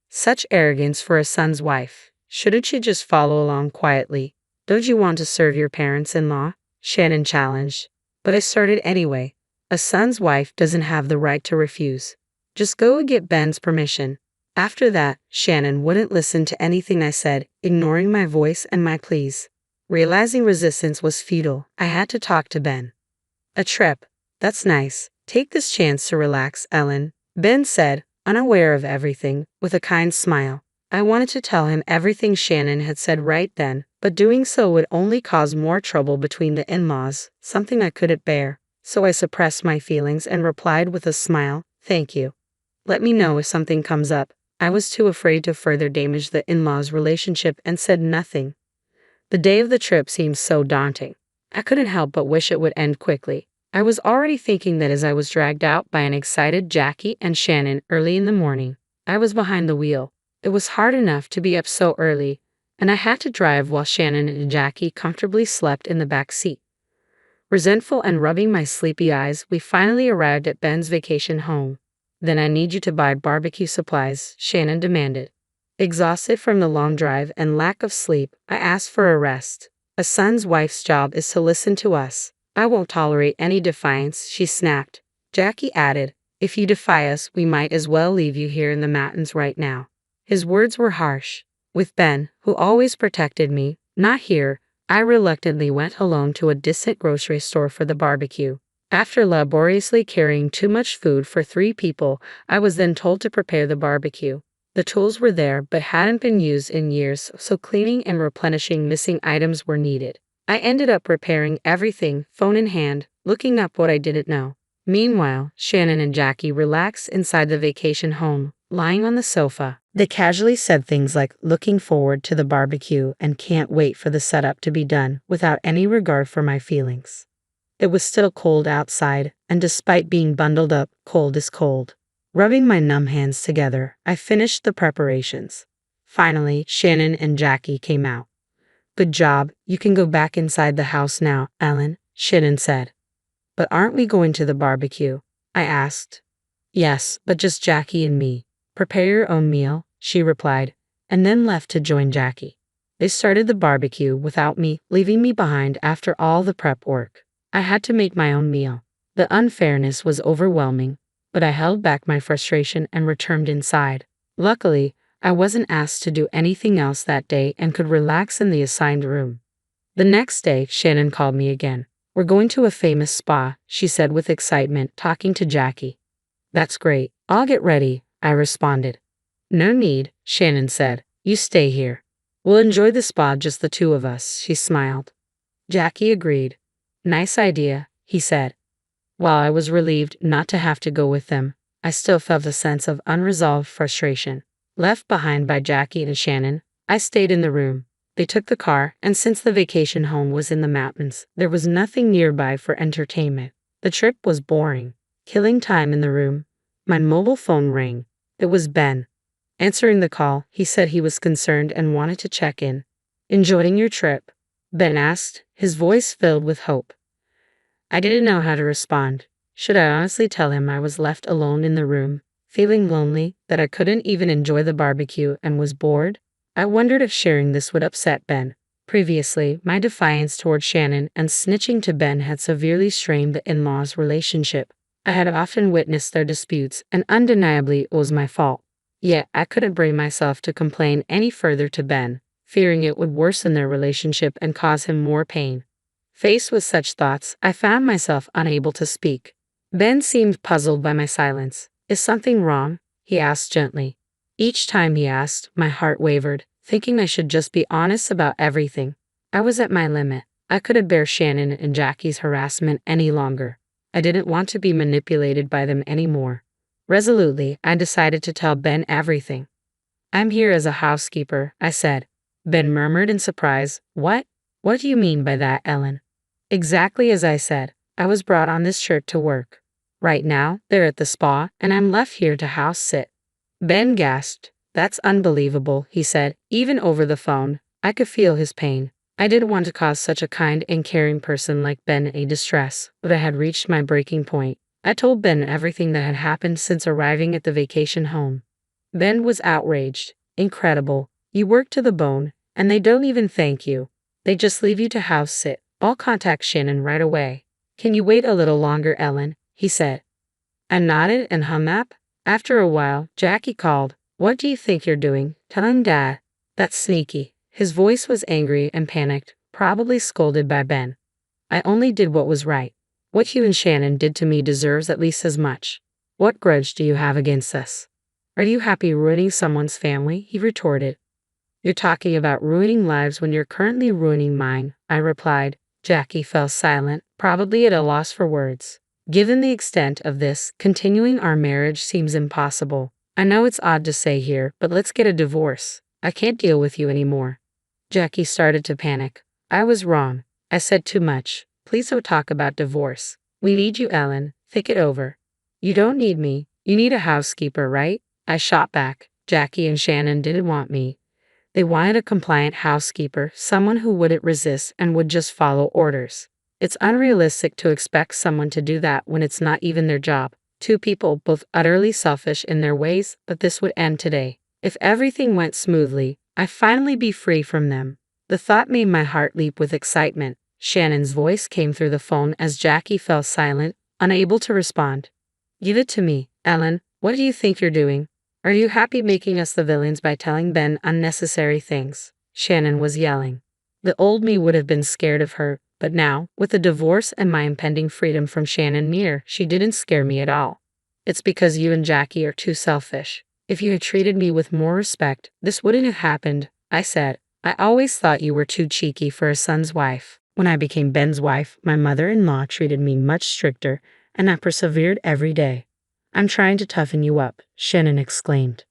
[SPEAKER 2] Such arrogance for a son's wife. Shouldn't she just follow along quietly? Don't you want to serve your parents-in-law? Shannon challenged. But I started anyway. A son's wife doesn't have the right to refuse. Just go and get Ben's permission. After that, Shannon wouldn't listen to anything I said, ignoring my voice and my pleas. Realizing resistance was futile, I had to talk to Ben. A trip. That's nice. Take this chance to relax, Ellen, Ben said, unaware of everything, with a kind smile. I wanted to tell him everything Shannon had said right then, but doing so would only cause more trouble between the in-laws, something I couldn't bear. So I suppressed my feelings and replied with a smile, thank you. Let me know if something comes up. I was too afraid to further damage the in-laws' relationship and said nothing. The day of the trip seemed so daunting. I couldn't help but wish it would end quickly. I was already thinking that as I was dragged out by an excited Jackie and Shannon early in the morning. I was behind the wheel. It was hard enough to be up so early, and I had to drive while Shannon and Jackie comfortably slept in the back seat. Resentful and rubbing my sleepy eyes, we finally arrived at Ben's vacation home. Then I need you to buy barbecue supplies, Shannon demanded. Exhausted from the long drive and lack of sleep, I asked for a rest. A son's wife's job is to listen to us. I won't tolerate any defiance, she snapped. Jackie added, if you defy us, we might as well leave you here in the mountains right now. His words were harsh. With Ben, who always protected me, not here, I reluctantly went alone to a distant grocery store for the barbecue. After laboriously carrying too much food for 3 people, I was then told to prepare the barbecue. The tools were there but hadn't been used in years, so cleaning and replenishing missing items were needed. I ended up preparing everything, phone in hand, looking up what I didn't know. Meanwhile, Shannon and Jackie relaxed inside the vacation home, lying on the sofa.
[SPEAKER 3] They casually said things like looking forward to the barbecue and can't wait for the setup to be done without any regard for my feelings. It was still cold outside, and despite being bundled up, cold is cold. Rubbing my numb hands together, I finished the preparations. Finally, Shannon and Jackie came out. Good job, you can go back inside the house now, Ellen, Shannon said. But aren't we going to the barbecue? I asked. Yes, but just Jackie and me. Prepare your own meal, she replied, and then left to join Jackie. They started the barbecue without me, leaving me behind after all the prep work. I had to make my own meal. The unfairness was overwhelming, but I held back my frustration and returned inside. Luckily, I wasn't asked to do anything else that day and could relax in the assigned room. The next day, Shannon called me again. We're going to a famous spa, she said with excitement, talking to Jackie. That's great. I'll get ready, I responded. No need, Shannon said. You stay here. We'll enjoy the spa, just the 2 of us, she smiled. Jackie agreed. Nice idea, he said. While I was relieved not to have to go with them, I still felt a sense of unresolved frustration. Left behind by Jackie and Shannon, I stayed in the room. They took the car, and since the vacation home was in the mountains, there was nothing nearby for entertainment. The trip was boring. Killing time in the room. My mobile phone rang. It was Ben. Answering the call, he said he was concerned and wanted to check in. Enjoying your trip? Ben asked, his voice filled with hope. I didn't know how to respond. Should I honestly tell him I was left alone in the room, feeling lonely, that I couldn't even enjoy the barbecue and was bored? I wondered if sharing this would upset Ben. Previously, my defiance toward Shannon and snitching to Ben had severely strained the in-laws' relationship. I had often witnessed their disputes, and undeniably it was my fault. Yet I couldn't bring myself to complain any further to Ben, fearing it would worsen their relationship and cause him more pain. Faced with such thoughts, I found myself unable to speak. Ben seemed puzzled by my silence. Is something wrong? He asked gently. Each time he asked, my heart wavered, thinking I should just be honest about everything. I was at my limit. I couldn't bear Shannon and Jackie's harassment any longer. I didn't want to be manipulated by them anymore. Resolutely, I decided to tell Ben everything. I'm here as a housekeeper, I said. Ben murmured in surprise. What? What do you mean by that, Ellen? Exactly as I said. I was brought on this trip to work. Right now, they're at the spa, and I'm left here to house sit. Ben gasped. That's unbelievable, he said, even over the phone. I could feel his pain. I didn't want to cause such a kind and caring person like Ben a distress, but I had reached my breaking point. I told Ben everything that had happened since arriving at the vacation home. Ben was outraged. Incredible. You work to the bone, and they don't even thank you. They just leave you to house sit. I'll contact Shannon right away. Can you wait a little longer, Ellen? He said. I nodded and hung up. After a while, Jackie called. What do you think you're doing? Tell him, Dad. That's sneaky. His voice was angry and panicked, probably scolded by Ben. I only did what was right. What you and Shannon did to me deserves at least as much. What grudge do you have against us? Are you happy ruining someone's family? He retorted. You're talking about ruining lives when you're currently ruining mine, I replied. Jackie fell silent, probably at a loss for words. Given the extent of this, continuing our marriage seems impossible. I know it's odd to say here, but let's get a divorce. I can't deal with you anymore. Jackie started to panic. I was wrong. I said too much. Please don't talk about divorce. We need you, Ellen. Think it over. You don't need me. You need a housekeeper, right? I shot back. Jackie and Shannon didn't want me. They wanted a compliant housekeeper, someone who wouldn't resist and would just follow orders. It's unrealistic to expect someone to do that when it's not even their job. Two people, both utterly selfish in their ways, but this would end today. If everything went smoothly, I'd finally be free from them. The thought made my heart leap with excitement. Shannon's voice came through the phone as Jackie fell silent, unable to respond. Give it to me, Ellen. What do you think you're doing? Are you happy making us the villains by telling Ben unnecessary things? Shannon was yelling. The old me would have been scared of her, but now, with the divorce and my impending freedom from Shannon near, she didn't scare me at all. It's because you and Jackie are too selfish. If you had treated me with more respect, this wouldn't have happened, I said. I always thought you were too cheeky for a son's wife. When I became Ben's wife, my mother-in-law treated me much stricter, and I persevered every day. I'm trying to toughen you up, Shannon exclaimed.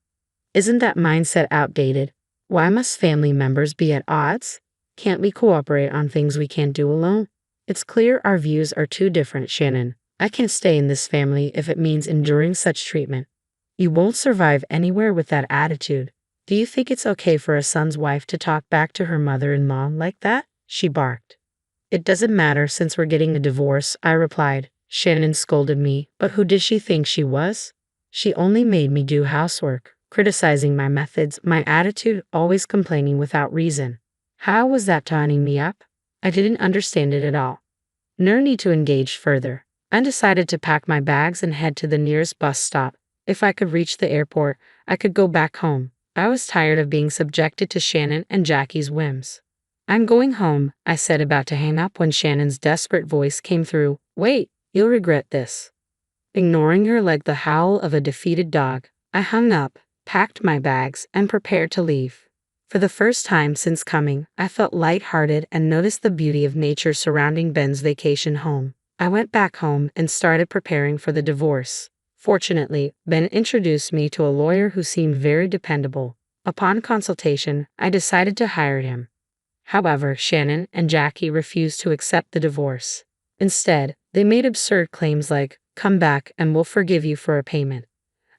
[SPEAKER 3] Isn't that mindset outdated? Why must family members be at odds? Can't we cooperate on things we can't do alone? It's clear our views are too different, Shannon. I can't stay in this family if it means enduring such treatment. You won't survive anywhere with that attitude. Do you think it's okay for a son's wife to talk back to her mother-in-law like that? She barked. It doesn't matter since we're getting a divorce, I replied. Shannon scolded me, but who did she think she was? She only made me do housework, criticizing my methods, my attitude, always complaining without reason. How was that tying me up? I didn't understand it at all. No need to engage further. I decided to pack my bags and head to the nearest bus stop. If I could reach the airport, I could go back home. I was tired of being subjected to Shannon and Jackie's whims. I'm going home, I said, about to hang up when Shannon's desperate voice came through. Wait, you'll regret this. Ignoring her like the howl of a defeated dog, I hung up, packed my bags, and prepared to leave. For the first time since coming, I felt lighthearted and noticed the beauty of nature surrounding Ben's vacation home. I went back home and started preparing for the divorce. Fortunately, Ben introduced me to a lawyer who seemed very dependable. Upon consultation, I decided to hire him. However, Shannon and Jackie refused to accept the divorce. Instead, they made absurd claims like, "Come back and we'll forgive you for a payment,"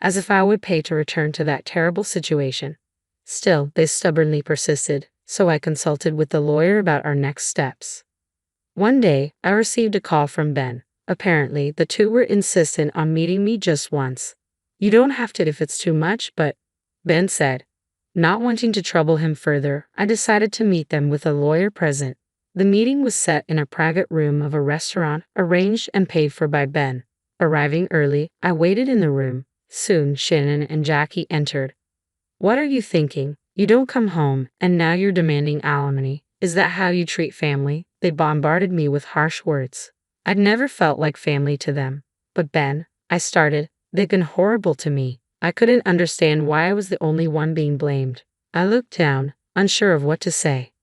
[SPEAKER 3] as if I would pay to return to that terrible situation. Still, they stubbornly persisted, so I consulted with the lawyer about our next steps. One day, I received a call from Ben. Apparently, the two were insistent on meeting me just once. You don't have to if it's too much, but, Ben said. Not wanting to trouble him further, I decided to meet them with a lawyer present. The meeting was set in a private room of a restaurant, arranged and paid for by Ben. Arriving early, I waited in the room. Soon, Shannon and Jackie entered. What are you thinking? You don't come home, and now you're demanding alimony. Is that how you treat family? They bombarded me with harsh words. I'd never felt like family to them. But Ben, I started, they've been horrible to me. I couldn't understand why I was the only one being blamed. I looked down, unsure of what to say.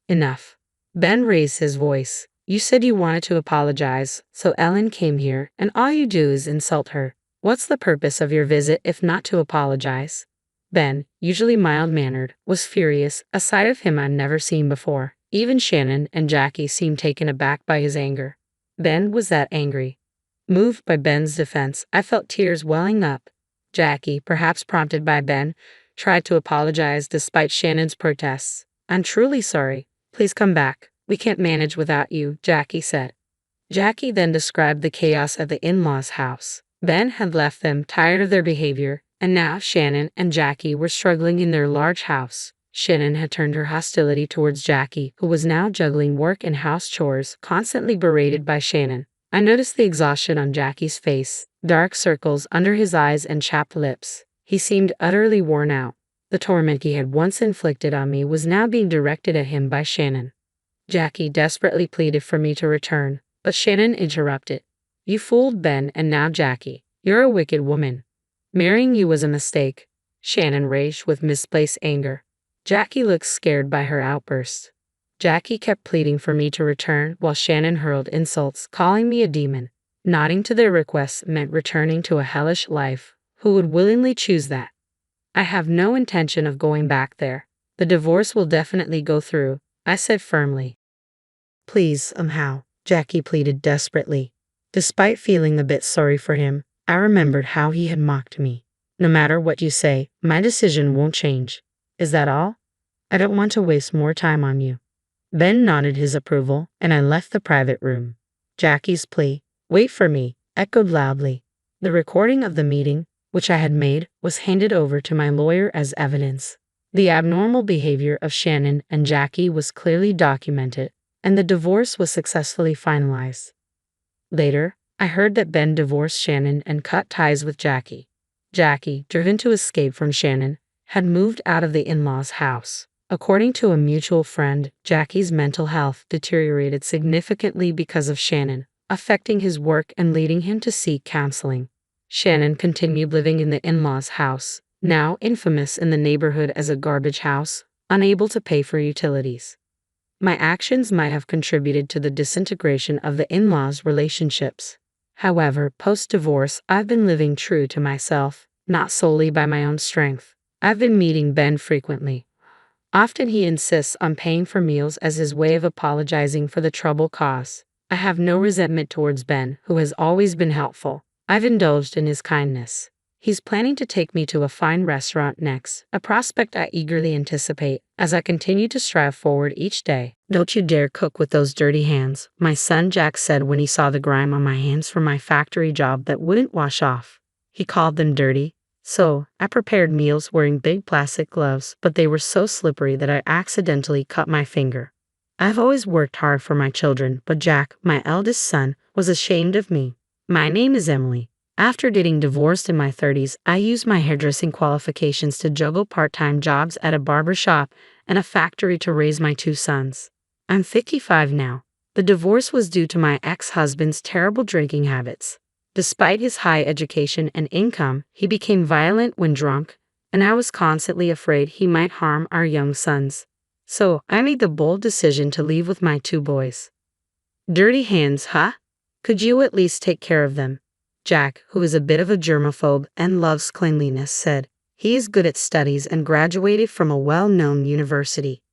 [SPEAKER 3] Enough. Ben raised his voice. You said you wanted to apologize, so Ellen came here, and all you do is insult her. What's the purpose of your visit if not to apologize? Ben, usually mild-mannered, was furious, a side of him I'd never seen before. Even Shannon and Jackie seemed taken aback by his anger. Ben was that angry. Moved by Ben's defense, I felt tears welling up. Jackie, perhaps prompted by Ben, tried to apologize despite Shannon's protests. I'm truly sorry. Please come back. We can't manage without you, Jackie said. Jackie then described the chaos at the in-laws' house. Ben had left them tired of their behavior, and now Shannon and Jackie were struggling in their large house. Shannon had turned her hostility towards Jackie, who was now juggling work and house chores, constantly berated by Shannon. I noticed the exhaustion on Jackie's face, dark circles under his eyes and chapped lips. He seemed utterly worn out. The torment he had once inflicted on me was now being directed at him by Shannon. Jackie desperately pleaded for me to return, but Shannon interrupted. You fooled Ben and now Jackie. You're a wicked woman. Marrying you was a mistake. Shannon raged with misplaced anger. Jackie looked scared by her outburst. Jackie kept pleading for me to return while Shannon hurled insults, calling me a demon. Nodding to their requests meant returning to a hellish life. Who would willingly choose that? I have no intention of going back there. The divorce will definitely go through, I said firmly. Please, how? Jackie pleaded desperately. Despite feeling a bit sorry for him, I remembered how he had mocked me. No matter what you say, my decision won't change. Is that all? I don't want to waste more time on you. Ben nodded his approval, and I left the private room. Jackie's plea, wait for me, echoed loudly. The recording of the meeting, which I had made, was handed over to my lawyer as evidence. The abnormal behavior of Shannon and Jackie was clearly documented, and the divorce was successfully finalized. Later, I heard that Ben divorced Shannon and cut ties with Jackie. Jackie, driven to escape from Shannon, had moved out of the in-laws' house. According to a mutual friend, Jackie's mental health deteriorated significantly because of Shannon, affecting his work and leading him to seek counseling. Shannon continued living in the in-laws' house, now infamous in the neighborhood as a garbage house, unable to pay for utilities. My actions might have contributed to the disintegration of the in-laws' relationships. However, post-divorce, I've been living true to myself, not solely by my own strength. I've been meeting Ben frequently. Often he insists on paying for meals as his way of apologizing for the trouble caused. I have no resentment towards Ben, who has always been helpful. I've indulged in his kindness. He's planning to take me to a fine restaurant next, a prospect I eagerly anticipate as I continue to strive forward each day. Don't you dare cook with those dirty hands, my son Jack said when he saw the grime on my hands from my factory job that wouldn't wash off. He called them dirty. So, I prepared meals wearing big plastic gloves, but they were so slippery that I accidentally cut my finger. I've always worked hard for my children, but Jack, my eldest son, was ashamed of me. My name is Emily. After getting divorced in my 30s, I used my hairdressing qualifications to juggle part-time jobs at a barber shop and a factory to raise my 2 sons. I'm 55 now. The divorce was due to my ex-husband's terrible drinking habits. Despite his high education and income, he became violent when drunk, and I was constantly afraid he might harm our young sons. So, I made the bold decision to leave with my 2 boys. Dirty hands, huh? Could you at least take care of them? Jack, who is a bit of a germaphobe and loves cleanliness, said. He is good at studies and graduated from a well-known university.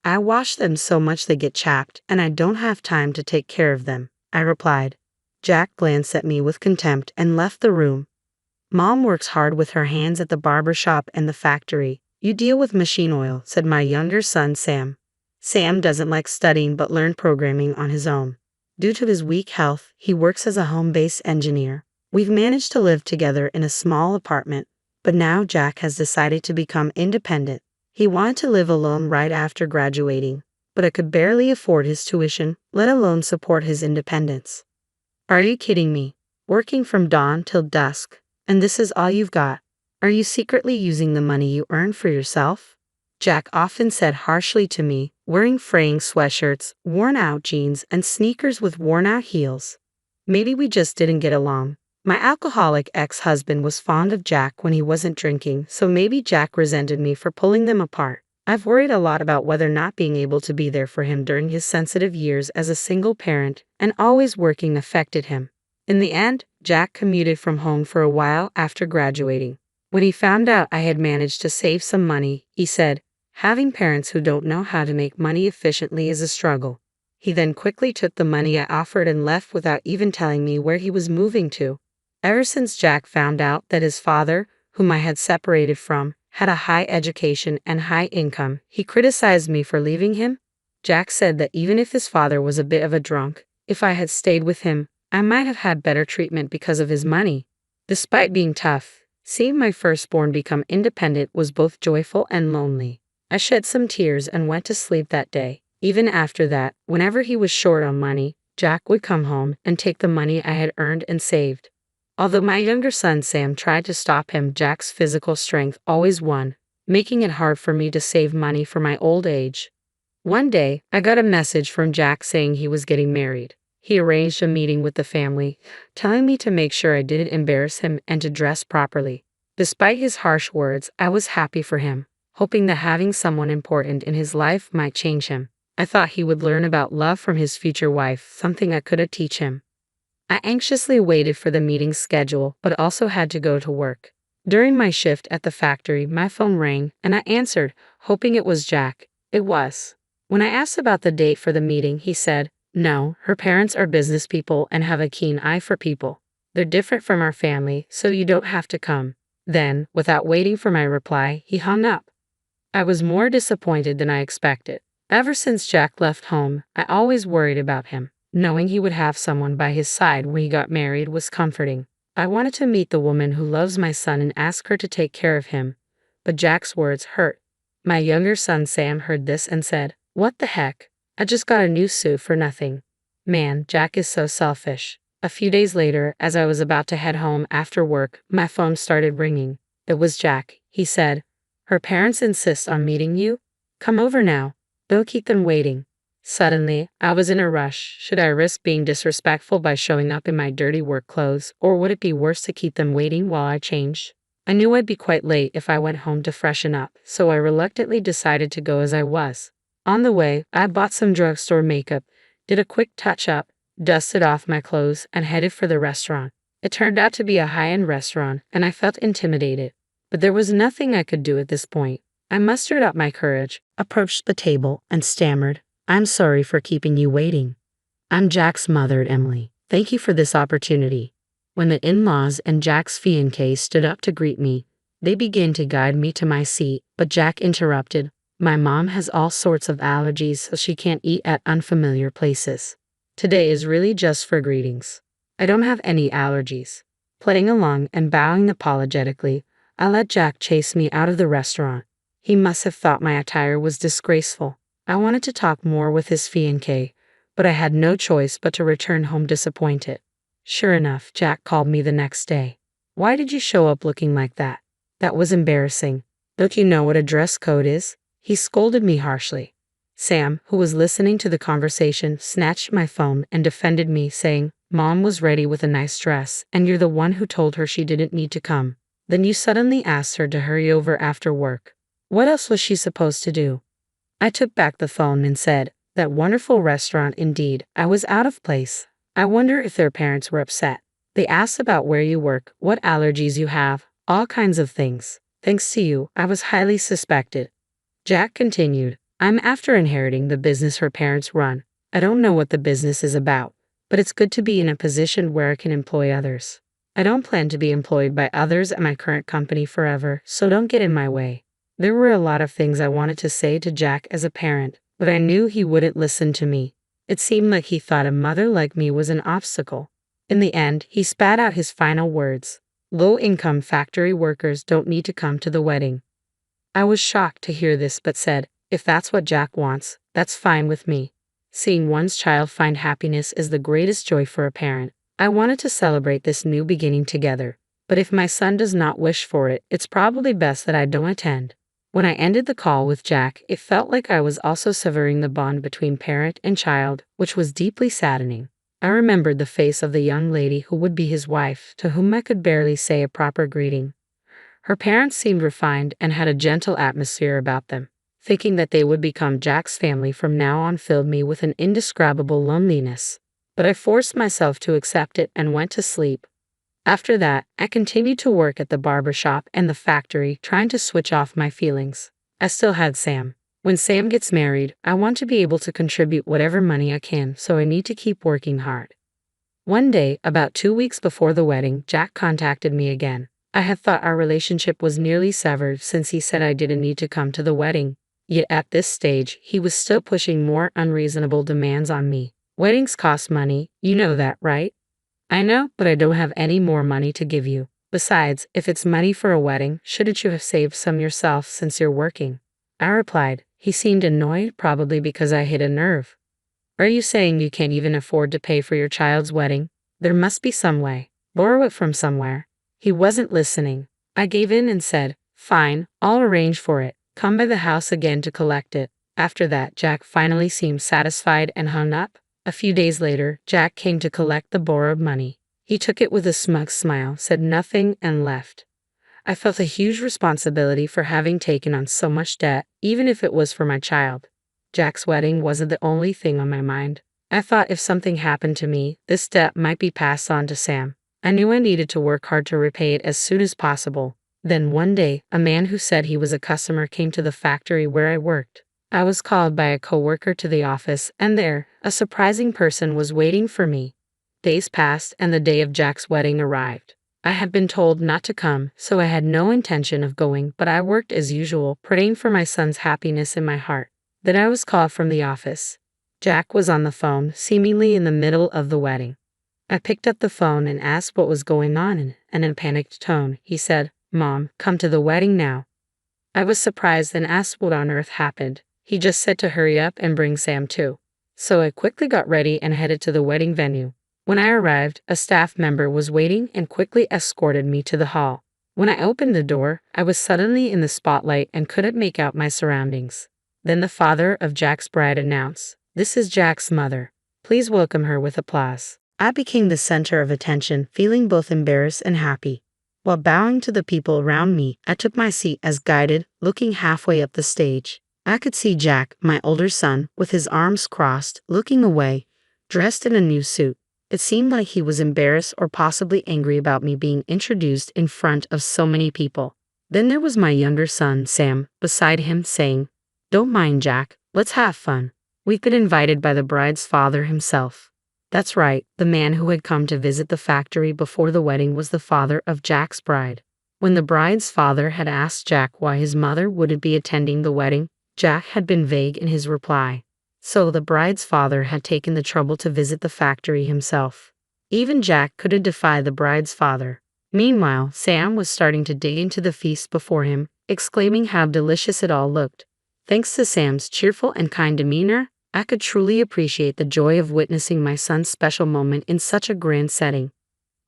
[SPEAKER 3] I wash them so much they get chapped, and I don't have time to take care of them, I replied. Jack glanced at me with contempt and left the room. Mom works hard with her hands at the barber shop and the factory. You deal with machine oil, said my younger son Sam. Sam doesn't like studying but learned programming on his own. Due to his weak health, he works as a home-based engineer. We've managed to live together in a small apartment, but now Jack has decided to become independent. He wanted to live alone right after graduating, but I could barely afford his tuition, let alone support his independence. Are you kidding me? Working from dawn till dusk, and this is all you've got? Are you secretly using the money you earn for yourself? Jack often said harshly to me, wearing fraying sweatshirts, worn-out jeans, and sneakers with worn-out heels. Maybe we just didn't get along. My alcoholic ex-husband was fond of Jack when he wasn't drinking, so maybe Jack resented me for pulling them apart.
[SPEAKER 2] I've worried a lot about whether not being able to be there for him during his sensitive years as a single parent and always working affected him. In the end, Jack commuted from home for a while after graduating. When he found out I had managed to save some money, he said, "Having parents who don't know how to make money efficiently is a struggle." He then quickly took the money I offered and left without even telling me where he was moving to. Ever since Jack found out that his father, whom I had separated from, had a high education and high income, he criticized me for leaving him. Jack said that even if his father was a bit of a drunk, if I had stayed with him, I might have had better treatment because of his money. Despite being tough, seeing my firstborn become independent was both joyful and lonely. I shed some tears and went to sleep that day. Even after that, whenever he was short on money, Jack would come home and take the money I had earned and saved. Although my younger son Sam tried to stop him, Jack's physical strength always won, making it hard for me to save money for my old age. One day, I got a message from Jack saying he was getting married. He arranged a meeting with the family, telling me to make sure I didn't embarrass him and to dress properly. Despite his harsh words, I was happy for him, hoping that having someone important in his life might change him. I thought he would learn about love from his future wife, something I could teach him. I anxiously waited for the meeting's schedule, but also had to go to work. During my shift at the factory, my phone rang, and I answered, hoping it was Jack. It was. When I asked about the date for the meeting, he said, "No, her parents are business people and have a keen eye for people. They're different from our family, so you don't have to come." Then, without waiting for my reply, he hung up. I was more disappointed than I expected. Ever since Jack left home, I always worried about him. Knowing he would have someone by his side when he got married was comforting. I wanted to meet the woman who loves my son and ask her to take care of him. But Jack's words hurt. My younger son Sam heard this and said, "What the heck? I just got a new suit for nothing." Man, Jack is so selfish. A few days later, as I was about to head home after work, my phone started ringing. It was Jack. He said, "Her parents insist on meeting you? Come over now. Don't keep them waiting." Suddenly, I was in a rush. Should I risk being disrespectful by showing up in my dirty work clothes, or would it be worse to keep them waiting while I changed? I knew I'd be quite late if I went home to freshen up, so I reluctantly decided to go as I was. On the way, I bought some drugstore makeup, did a quick touch-up, dusted off my clothes, and headed for the restaurant. It turned out to be a high-end restaurant, and I felt intimidated. But there was nothing I could do at this point. I mustered up my courage, approached the table, and stammered, "I'm sorry for keeping you waiting. I'm Jack's mother, Emily. Thank you for this opportunity." When the in-laws and Jack's fiancé stood up to greet me, they began to guide me to my seat, but Jack interrupted. "My mom has all sorts of allergies, so she can't eat at unfamiliar places. Today is really just for greetings. I don't have any allergies." Playing along and bowing apologetically, I let Jack chase me out of the restaurant. He must have thought my attire was disgraceful. I wanted to talk more with his fiancé, but I had no choice but to return home disappointed. Sure enough, Jack called me the next day. "Why did you show up looking like that? That was embarrassing. Don't you know what a dress code is?" He scolded me harshly. Sam, who was listening to the conversation, snatched my phone and defended me, saying, "Mom was ready with a nice dress, and you're the one who told her she didn't need to come. Then you suddenly asked her to hurry over after work. What else was she supposed to do?" I took back the phone and said, "That wonderful restaurant indeed. I was out of place. I wonder if their parents were upset. They asked about where you work, what allergies you have, all kinds of things. Thanks to you, I was highly suspected." Jack continued, "I'm after inheriting the business her parents run. I don't know what the business is about, but it's good to be in a position where I can employ others. I don't plan to be employed by others at my current company forever, so don't get in my way." There were a lot of things I wanted to say to Jack as a parent, but I knew he wouldn't listen to me. It seemed like he thought a mother like me was an obstacle. In the end, he spat out his final words. "Low-income factory workers don't need to come to the wedding." I was shocked to hear this but said, "If that's what Jack wants, that's fine with me." Seeing one's child find happiness is the greatest joy for a parent. I wanted to celebrate this new beginning together, but if my son does not wish for it, it's probably best that I don't attend. When I ended the call with Jack, it felt like I was also severing the bond between parent and child, which was deeply saddening. I remembered the face of the young lady who would be his wife, to whom I could barely say a proper greeting. Her parents seemed refined and had a gentle atmosphere about them.
[SPEAKER 3] Thinking that they would become Jack's family from now on filled me with an indescribable loneliness. But I forced myself to accept it and went to sleep. After that, I continued to work at the barber shop and the factory, trying to switch off my feelings. I still had Sam. When Sam gets married, I want to be able to contribute whatever money I can, so I need to keep working hard. One day, about 2 weeks before the wedding, Jack contacted me again. I had thought our relationship was nearly severed since he said I didn't need to come to the wedding. Yet at this stage, he was still pushing more unreasonable demands on me. Weddings cost money, you know that, right? I know, but I don't have any more money to give you. Besides, if it's money for a wedding, shouldn't you have saved some yourself since you're working? I replied. He seemed annoyed, probably because I hit a nerve. Are you saying you can't even afford to pay for your child's wedding? There must be some way. Borrow it from somewhere. He wasn't listening. I gave in and said, fine, I'll arrange for it. Come by the house again to collect it. After that, Jack finally seemed satisfied and hung up. A few days later, Jack came to collect the borrowed money. He took it with a smug smile, said nothing, and left. I felt a huge responsibility for having taken on so much debt, even if it was for my child. Jack's wedding wasn't the only thing on my mind. I thought if something happened to me, this debt might be passed on to Sam. I knew I needed to work hard to repay it as soon as possible. Then one day, a man who said he was a customer came to the factory where I worked. I was called by a coworker to the office, and there, a surprising person was waiting for me. Days passed, and the day of Jack's wedding arrived. I had been told not to come, so I had no intention of going, but I worked as usual, praying for my son's happiness in my heart. Then I was called from the office. Jack was on the phone, seemingly in the middle of the wedding. I picked up the phone and asked what was going on, and in a panicked tone, he said, Mom, come to the wedding now. I was surprised and asked what on earth happened. He just said to hurry up and bring Sam too. So I quickly got ready and headed to the wedding venue. When I arrived, a staff member was waiting and quickly escorted me to the hall. When I opened the door, I was suddenly in the spotlight and couldn't make out my surroundings. Then the father of Jack's bride announced, This is Jack's mother. Please welcome her with applause. I became the center of attention, feeling both embarrassed and happy. While bowing to the people around me, I took my seat as guided, looking halfway up the stage. I could see Jack, my older son, with his arms crossed, looking away, dressed in a new suit. It seemed like he was embarrassed or possibly angry about me being introduced in front of so many people. Then there was my younger son, Sam, beside him saying, Don't mind Jack, let's have fun. We've been invited by the bride's father himself. That's right, the man who had come to visit the factory before the wedding was the father of Jack's bride. When the bride's father had asked Jack why his mother wouldn't be attending the wedding, Jack had been vague in his reply. So the bride's father had taken the trouble to visit the factory himself. Even Jack couldn't defy the bride's father. Meanwhile, Sam was starting to dig into the feast before him, exclaiming how delicious it all looked. Thanks to Sam's cheerful and kind demeanor, I could truly appreciate the joy of witnessing my son's special moment in such a grand setting.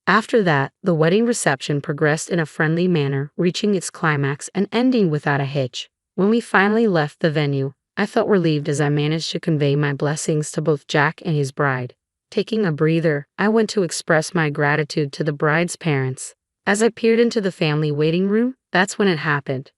[SPEAKER 3] After that, the wedding reception progressed in a friendly manner, reaching its climax and ending without a hitch. When we finally left the venue, I felt relieved as I managed to convey my blessings to both Jack and his bride. Taking a breather, I went to express my gratitude to the bride's parents. As I peered into the family waiting room, that's when it happened.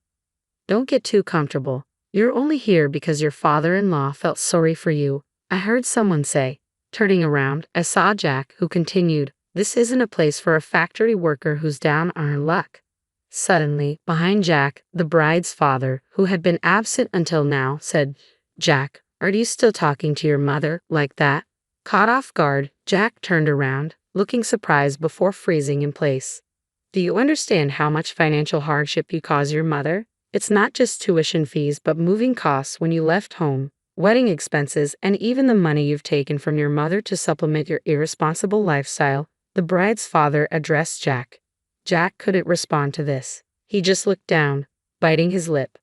[SPEAKER 3] Don't get too comfortable. You're only here because your father-in-law felt sorry for you, I heard someone say. Turning around, I saw Jack, who continued, This isn't a place for a factory worker who's down on her luck. Suddenly, behind Jack, the bride's father, who had been absent until now, said, Jack, are you still talking to your mother like that? Caught off guard, Jack turned around, looking surprised before freezing in place. Do you understand how much financial hardship you cause your mother? It's not just tuition fees but moving costs when you left home, wedding expenses, and even the money you've taken from your mother to supplement your irresponsible lifestyle. The bride's father addressed Jack. Jack couldn't respond to this. He just looked down, biting his lip.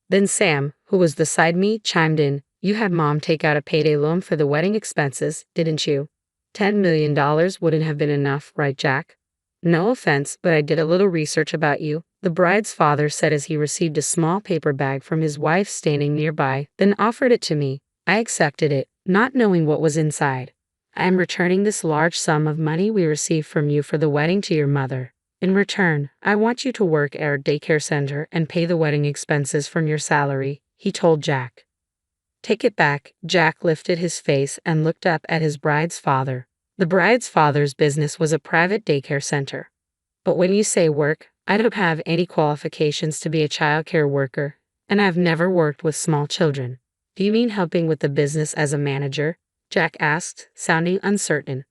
[SPEAKER 3] Then Sam, who was beside me, chimed in. You had Mom take out a payday loan for the wedding expenses, didn't you? $10 million wouldn't have been enough, right, Jack? No offense, but I did a little research about you, the bride's father said as he received a small paper bag from his wife standing nearby, then offered it to me. I accepted it, not knowing what was inside. I am returning this large sum of money we received from you for the wedding to your mother. In return, I want you to work at our daycare center and pay the wedding expenses from your salary, he told Jack. Take it back. Jack lifted his face and looked up at his bride's father. The bride's father's business was a private daycare center. But when you say work, I don't have any qualifications to be a childcare worker, and I've never worked with small children. Do you mean helping with the business as a manager? Jack asked, sounding uncertain.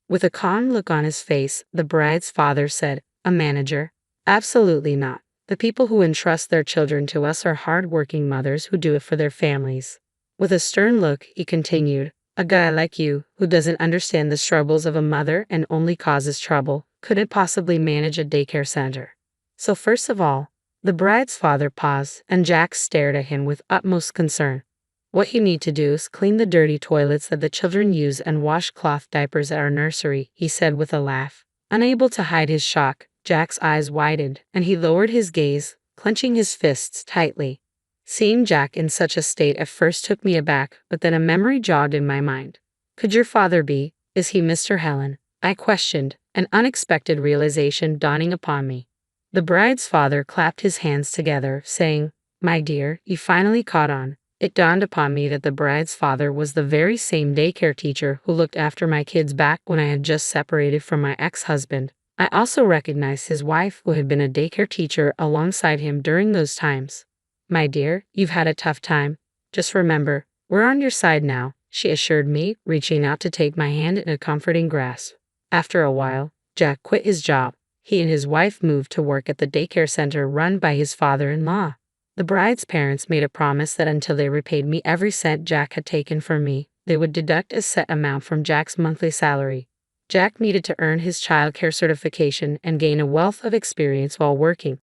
[SPEAKER 3] With a calm look on his face, the bride's father said, A manager? Absolutely not. The people who entrust their children to us are hard-working mothers who do it for their families. With a stern look, he continued, A guy like you, who doesn't understand the struggles of a mother and only causes trouble, couldn't possibly manage a daycare center. So first of all, the bride's father paused, and Jack stared at him with utmost concern. What you need to do is clean the dirty toilets that the children use and wash cloth diapers at our nursery, he said with a laugh. Unable to hide his shock, Jack's eyes widened, and he lowered his gaze, clenching his fists tightly. Seeing Jack in such a state at first took me aback, but then a memory jogged in my mind. Could your father be? Is he Mr. Helen? I questioned, an unexpected realization dawning upon me. The bride's father clapped his hands together, saying, My dear, you finally caught on. It dawned upon me that the bride's father was the very same daycare teacher who looked after my kids back when I had just separated from my ex-husband. I also recognized his wife, who had been a daycare teacher alongside him during those times. My dear, you've had a tough time. Just remember, we're on your side now, she assured me, reaching out to take my hand in a comforting grasp. After a while, Jack quit his job. He and his wife moved to work at the daycare center run by his father-in-law. The bride's parents made a promise that until they repaid me every cent Jack had taken from me, they would deduct a set amount from Jack's monthly salary. Jack needed to earn his childcare certification and gain a wealth of experience while working.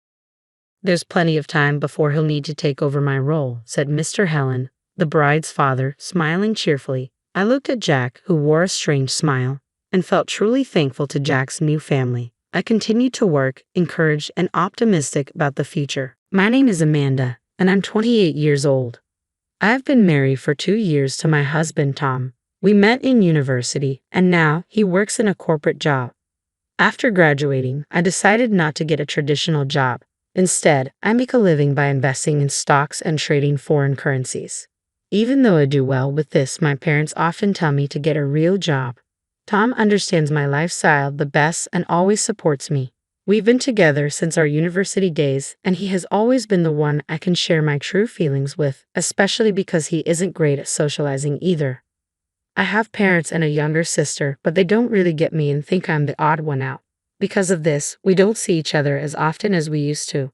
[SPEAKER 3] There's plenty of time before he'll need to take over my role, said Mr. Helen, the bride's father, smiling cheerfully. I looked at Jack, who wore a strange smile, and felt truly thankful to Jack's new family. I continued to work, encouraged and optimistic about the future. My name is Amanda, and I'm 28 years old. I've been married for 2 years to my husband, Tom. We met in university, and now he works in a corporate job. After graduating, I decided not to get a traditional job. Instead, I make a living by investing in stocks and trading foreign currencies. Even though I do well with this, my parents often tell me to get a real job. Tom understands my lifestyle the best and always supports me. We've been together since our university days, and he has always been the one I can share my true feelings with, especially because he isn't great at socializing either. I have parents and a younger sister, but they don't really get me and think I'm the odd one out. Because of this, we don't see each other as often as we used to.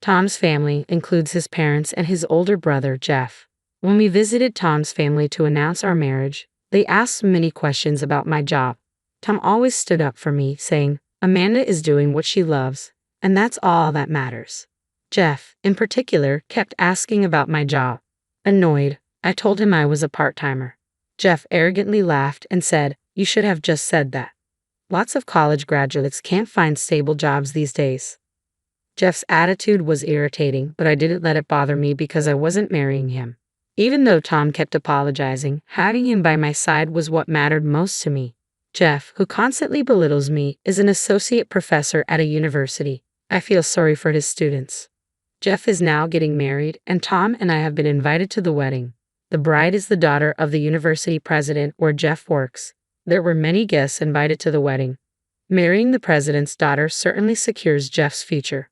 [SPEAKER 3] Tom's family includes his parents and his older brother, Jeff. When we visited Tom's family to announce our marriage, they asked many questions about my job. Tom always stood up for me, saying, Amanda is doing what she loves, and that's all that matters. Jeff, in particular, kept asking about my job. Annoyed, I told him I was a part-timer. Jeff arrogantly laughed and said, You should have just said that. Lots of college graduates can't find stable jobs these days. Jeff's attitude was irritating, but I didn't let it bother me because I wasn't marrying him. Even though Tom kept apologizing, having him by my side was what mattered most to me. Jeff, who constantly belittles me, is an associate professor at a university. I feel sorry for his students. Jeff is now getting married, and Tom and I have been invited to the wedding. The bride is the daughter of the university president where Jeff works. There were many guests invited to the wedding. Marrying the president's daughter certainly secures Jeff's future.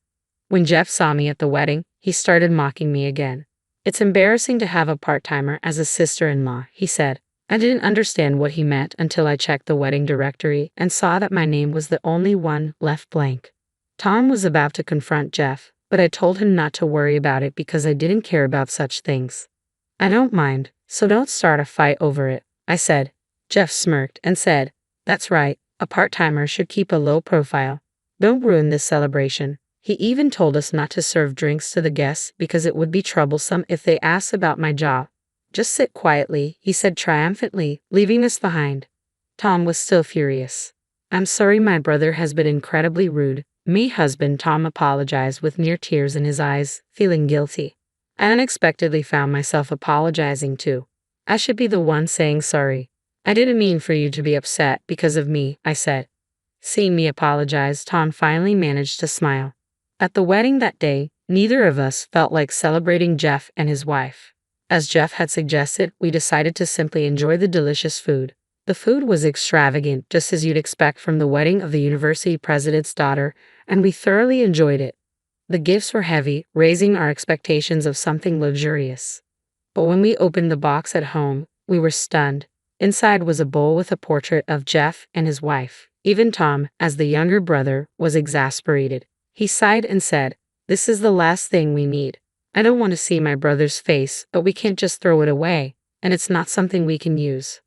[SPEAKER 3] When Jeff saw me at the wedding, he started mocking me again. It's embarrassing to have a part-timer as a sister-in-law, he said. I didn't understand what he meant until I checked the wedding directory and saw that my name was the only one left blank. Tom was about to confront Jeff, but I told him not to worry about it because I didn't care about such things. I don't mind, so don't start a fight over it, I said. Jeff smirked and said, That's right, a part-timer should keep a low profile. Don't ruin this celebration. He even told us not to serve drinks to the guests because it would be troublesome if they asked about my job. Just sit quietly, he said triumphantly, leaving us behind. Tom was still furious. I'm sorry my brother has been incredibly rude. Me husband, Tom apologized with near tears in his eyes, feeling guilty. I unexpectedly found myself apologizing too. I should be the one saying sorry. I didn't mean for you to be upset because of me, I said. Seeing me apologize, Tom finally managed to smile. At the wedding that day, Neither of us felt like celebrating Jeff and his wife. As Jeff had suggested, we decided to simply enjoy the delicious food. The food was extravagant, just as you'd expect from the wedding of the university president's daughter, and we thoroughly enjoyed it. The gifts were heavy, raising our expectations of something luxurious. But when we opened the box at home, we were stunned. Inside was a bowl with a portrait of Jeff and his wife. Even Tom, as the younger brother, was exasperated. He sighed and said, "This is the last thing we need. I don't want to see my brother's face, but we can't just throw it away, and it's not something we can use."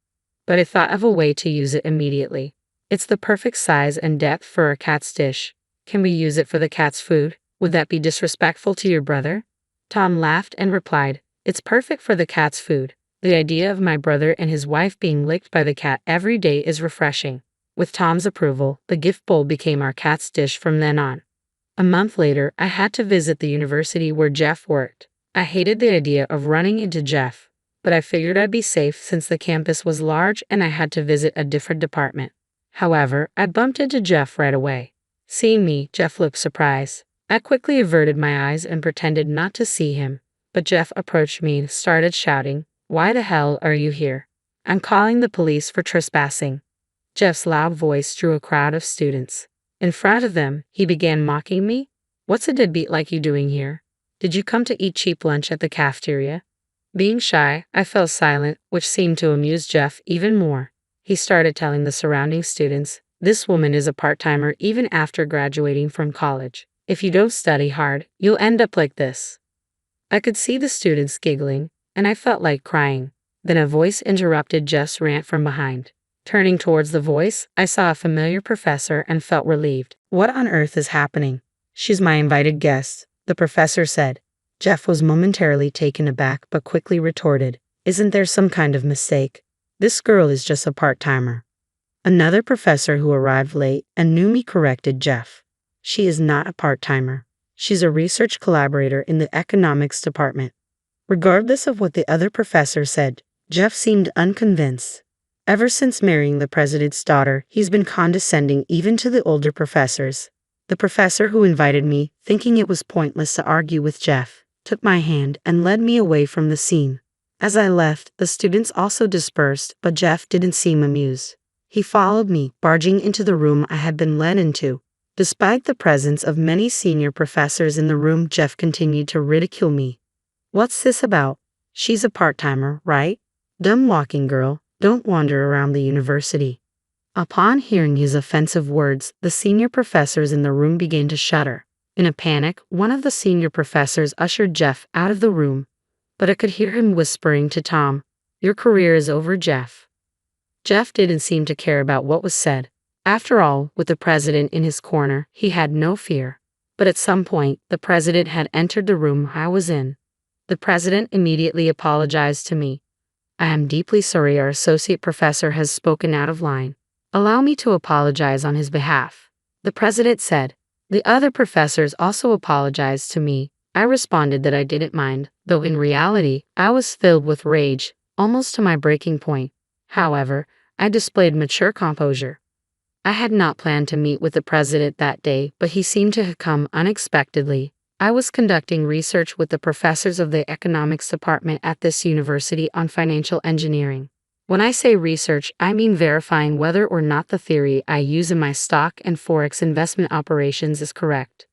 [SPEAKER 3] But I thought of a way to use it immediately. "It's the perfect size and depth for a cat's dish. Can we use it for the cat's food? Would that be disrespectful to your brother?" Tom laughed and replied, "It's perfect for the cat's food. The idea of my brother and his wife being licked by the cat every day is refreshing." With Tom's approval, the gift bowl became our cat's dish from then on. A month later, I had to visit the university where Jeff worked. I hated the idea of running into Jeff, but I figured I'd be safe since the campus was large and I had to visit a different department. However, I bumped into Jeff right away. Seeing me, Jeff looked surprised. I quickly averted my eyes and pretended not to see him, but Jeff approached me and started shouting, "Why the hell are you here? I'm calling the police for trespassing." Jeff's loud voice drew a crowd of students. In front of them, he began mocking me. "What's a deadbeat like you doing here? Did you come to eat cheap lunch at the cafeteria?" Being shy, I fell silent, which seemed to amuse Jeff even more. He started telling the surrounding students, "This woman is a part-timer even after graduating from college. If you don't study hard, you'll end up like this." I could see the students giggling, and I felt like crying. Then a voice interrupted Jeff's rant from behind. Turning towards the voice, I saw a familiar professor and felt relieved.
[SPEAKER 2] "What on earth is happening?" "She's my invited guest," the professor said. Jeff was momentarily taken aback but quickly retorted, "Isn't there some kind of mistake? This girl is just a part-timer." Another professor who arrived late and knew me corrected Jeff. "She is not a part-timer. She's a research collaborator in the economics department." Regardless of what the other professor said, Jeff seemed unconvinced. Ever since marrying the president's daughter, he's been condescending even to the older professors. The professor who invited me, thinking it was pointless to argue with Jeff, took my hand and led me away from the scene. As I left, the students also dispersed, but Jeff didn't seem amused. He followed me, barging into the room I had been led into. Despite the presence of many senior professors in the room, Jeff continued to ridicule me. "What's this about? She's a part-timer, right? Dumb walking girl. Don't wander around the university." Upon hearing his offensive words, the senior professors in the room began to shudder. In a panic, one of the senior professors ushered Jeff out of the room, but I could hear him whispering to Tom, "Your career is over, Jeff." Jeff didn't seem to care about what was said. After all, with the president in his corner, he had no fear. But at some point, the president had entered the room I was in. The president immediately apologized to me. "I am deeply sorry our associate professor has spoken out of line. Allow me to apologize on his behalf," the president said. The other professors also apologized to me. I responded that I didn't mind, though in reality, I was filled with rage, almost to my breaking point. However, I displayed mature composure. I had not planned to meet with the president that day, but he seemed to have come unexpectedly. I was conducting research with the professors of the economics department at this university on financial engineering. When I say research, I mean verifying whether or not the theory I use in my stock and forex investment operations is correct.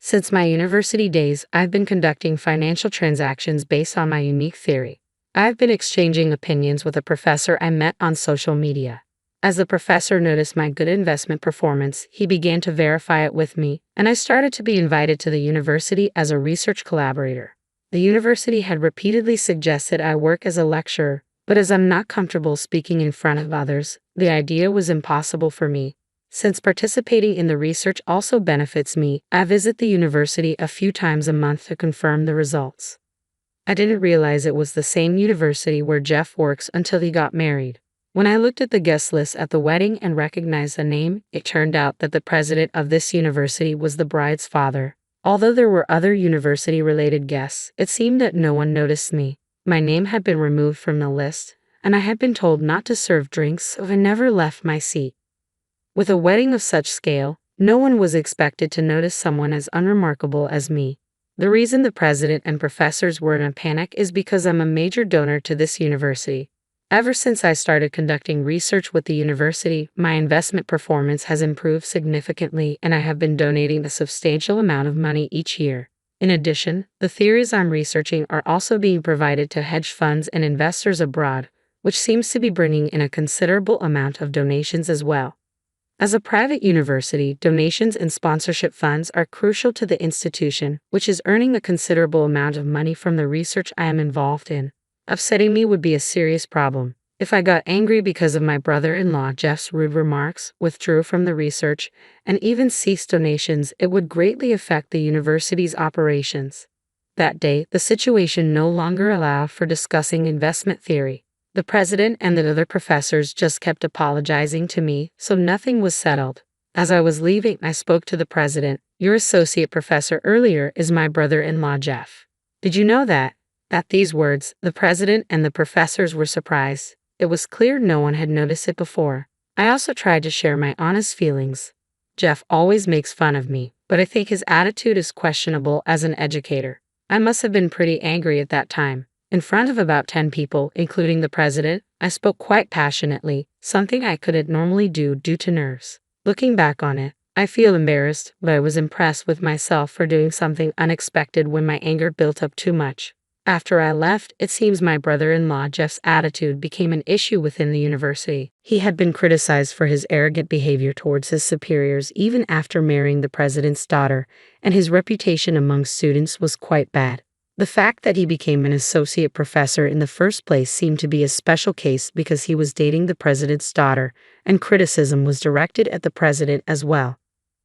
[SPEAKER 2] Since my university days, I've been conducting financial transactions based on my unique theory. I've been exchanging opinions with a professor I met on social media. As the professor noticed my good investment performance, he began to verify it with me, and I started to be invited to the university as a research collaborator. The university had repeatedly suggested I work as a lecturer, but as I'm not comfortable speaking in front of others, the idea was impossible for me. Since participating in the research also benefits me, I visit the university a few times a month to confirm the results. I didn't realize it was the same university where Jeff works until he got married. When I looked at the guest list at the wedding and recognized the name, it turned out that the president of this university was the bride's father. Although there were other university-related guests, it seemed that no one noticed me. My name had been removed from the list, and I had been told not to serve drinks, so I never left my seat. With a wedding of such scale, no one was expected to notice someone as unremarkable as me.
[SPEAKER 3] The reason the president and professors were in a panic is because I'm a major donor to this university. Ever since I started conducting research with the university, my investment performance has improved significantly, and I have been donating a substantial amount of money each year. In addition, the theories I'm researching are also being provided to hedge funds and investors abroad, which seems to be bringing in a considerable amount of donations as well. As a private university, donations and sponsorship funds are crucial to the institution, which is earning a considerable amount of money from the research I am involved in. Upsetting me would be a serious problem. If I got angry because of my brother-in-law Jeff's rude remarks, withdrew from the research, and even ceased donations, it would greatly affect the university's operations. That day, the situation no longer allowed for discussing investment theory. The president and the other professors just kept apologizing to me, so nothing was settled. As I was leaving, I spoke to the president. "Your associate professor earlier is my brother-in-law Jeff. Did you know that?" At these words, the president and the professors were surprised. It was clear no one had noticed it before. I also tried to share my honest feelings. Jeff always makes fun of me, but I think his attitude is questionable as an educator. I must have been pretty angry at that time. In front of about 10 people, including the president, I spoke quite passionately, something I couldn't normally do due to nerves. Looking back on it, I feel embarrassed, but I was impressed with myself for doing something unexpected when my anger built up too much. After I left, it seems my brother-in-law Jeff's attitude became an issue within the university. He had been criticized for his arrogant behavior towards his superiors even after marrying the president's daughter, and his reputation among students was quite bad. The fact that he became an associate professor in the first place seemed to be a special case because he was dating the president's daughter, and criticism was directed at the president as well.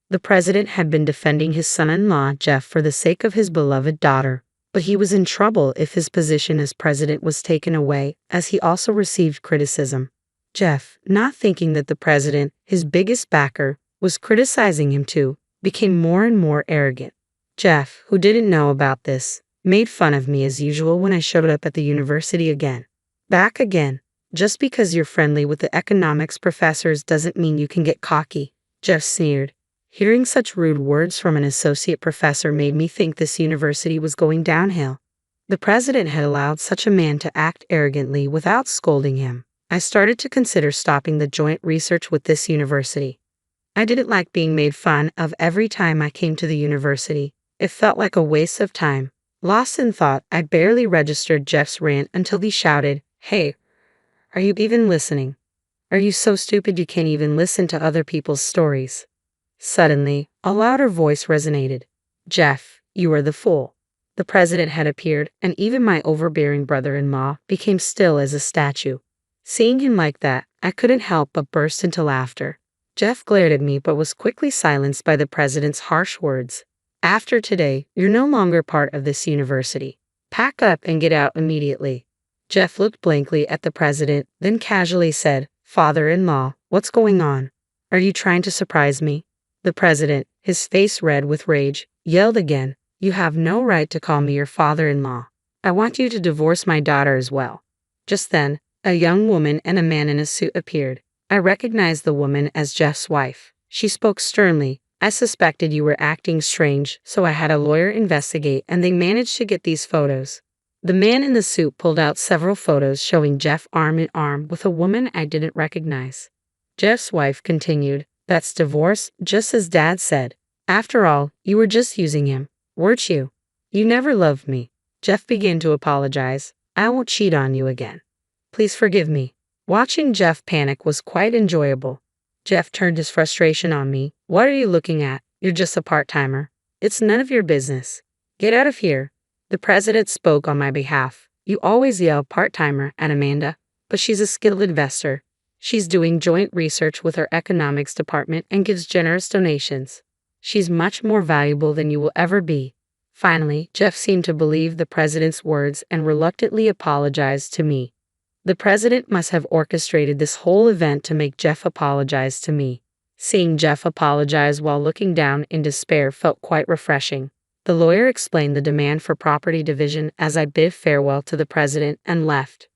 [SPEAKER 3] The president had been defending his son-in-law Jeff for the sake of his beloved daughter, but he was in trouble if his position as president was taken away, as he also received criticism. Jeff, not thinking that the president, his biggest backer, was criticizing him too, became more and more arrogant. Jeff, who didn't know about this, made fun of me as usual when I showed up at the university again. Back again. Just because you're friendly with the economics professors doesn't mean you can get cocky, Jeff sneered. Hearing such rude words from an associate professor made me think this university was going downhill. The president had allowed such a man to act arrogantly without scolding him. I started to consider stopping the joint research with this university. I didn't like being made fun of every time I came to the university. It felt like a waste of time. Lost in thought, I barely registered Jeff's rant until he shouted, "Hey, are you even listening? Are you so stupid you can't even listen to other people's stories?" Suddenly, a louder voice resonated. "Jeff, you are the fool." The president had appeared, and even my overbearing brother-in-law became still as a statue. Seeing him like that, I couldn't help but burst into laughter. Jeff glared at me but was quickly silenced by the president's harsh words. "After today, you're no longer part of this university. Pack up and get out immediately." Jeff looked blankly at the president, then casually said, "Father-in-law, what's going on? Are you trying to surprise me?" The president, his face red with rage, yelled again, "You have no right to call me your father-in-law. I want you to divorce my daughter as well." Just then, a young woman and a man in a suit appeared. I recognized the woman as Jeff's wife. She spoke sternly. "I suspected you were acting strange, so I had a lawyer investigate, and they managed to get these photos." The man in the suit pulled out several photos showing Jeff arm in arm with a woman I didn't recognize. Jeff's wife continued, "That's divorce, just as Dad said. After all, you were just using him, weren't you? You never loved me." Jeff began to apologize. "I won't cheat on you again. Please forgive me." Watching Jeff panic was quite enjoyable. Jeff turned his frustration on me. "What are you looking at? You're just a part-timer. It's none of your business. Get out of here." The president spoke on my behalf. "You always yell part-timer at Amanda, but she's a skilled investor. She's doing joint research with her economics department and gives generous donations. She's much more valuable than you will ever be." Finally, Jeff seemed to believe the president's words and reluctantly apologized to me. The president must have orchestrated this whole event to make Jeff apologize to me. Seeing Jeff apologize while looking down in despair felt quite refreshing. The lawyer explained the demand for property division as I bid farewell to the president and left.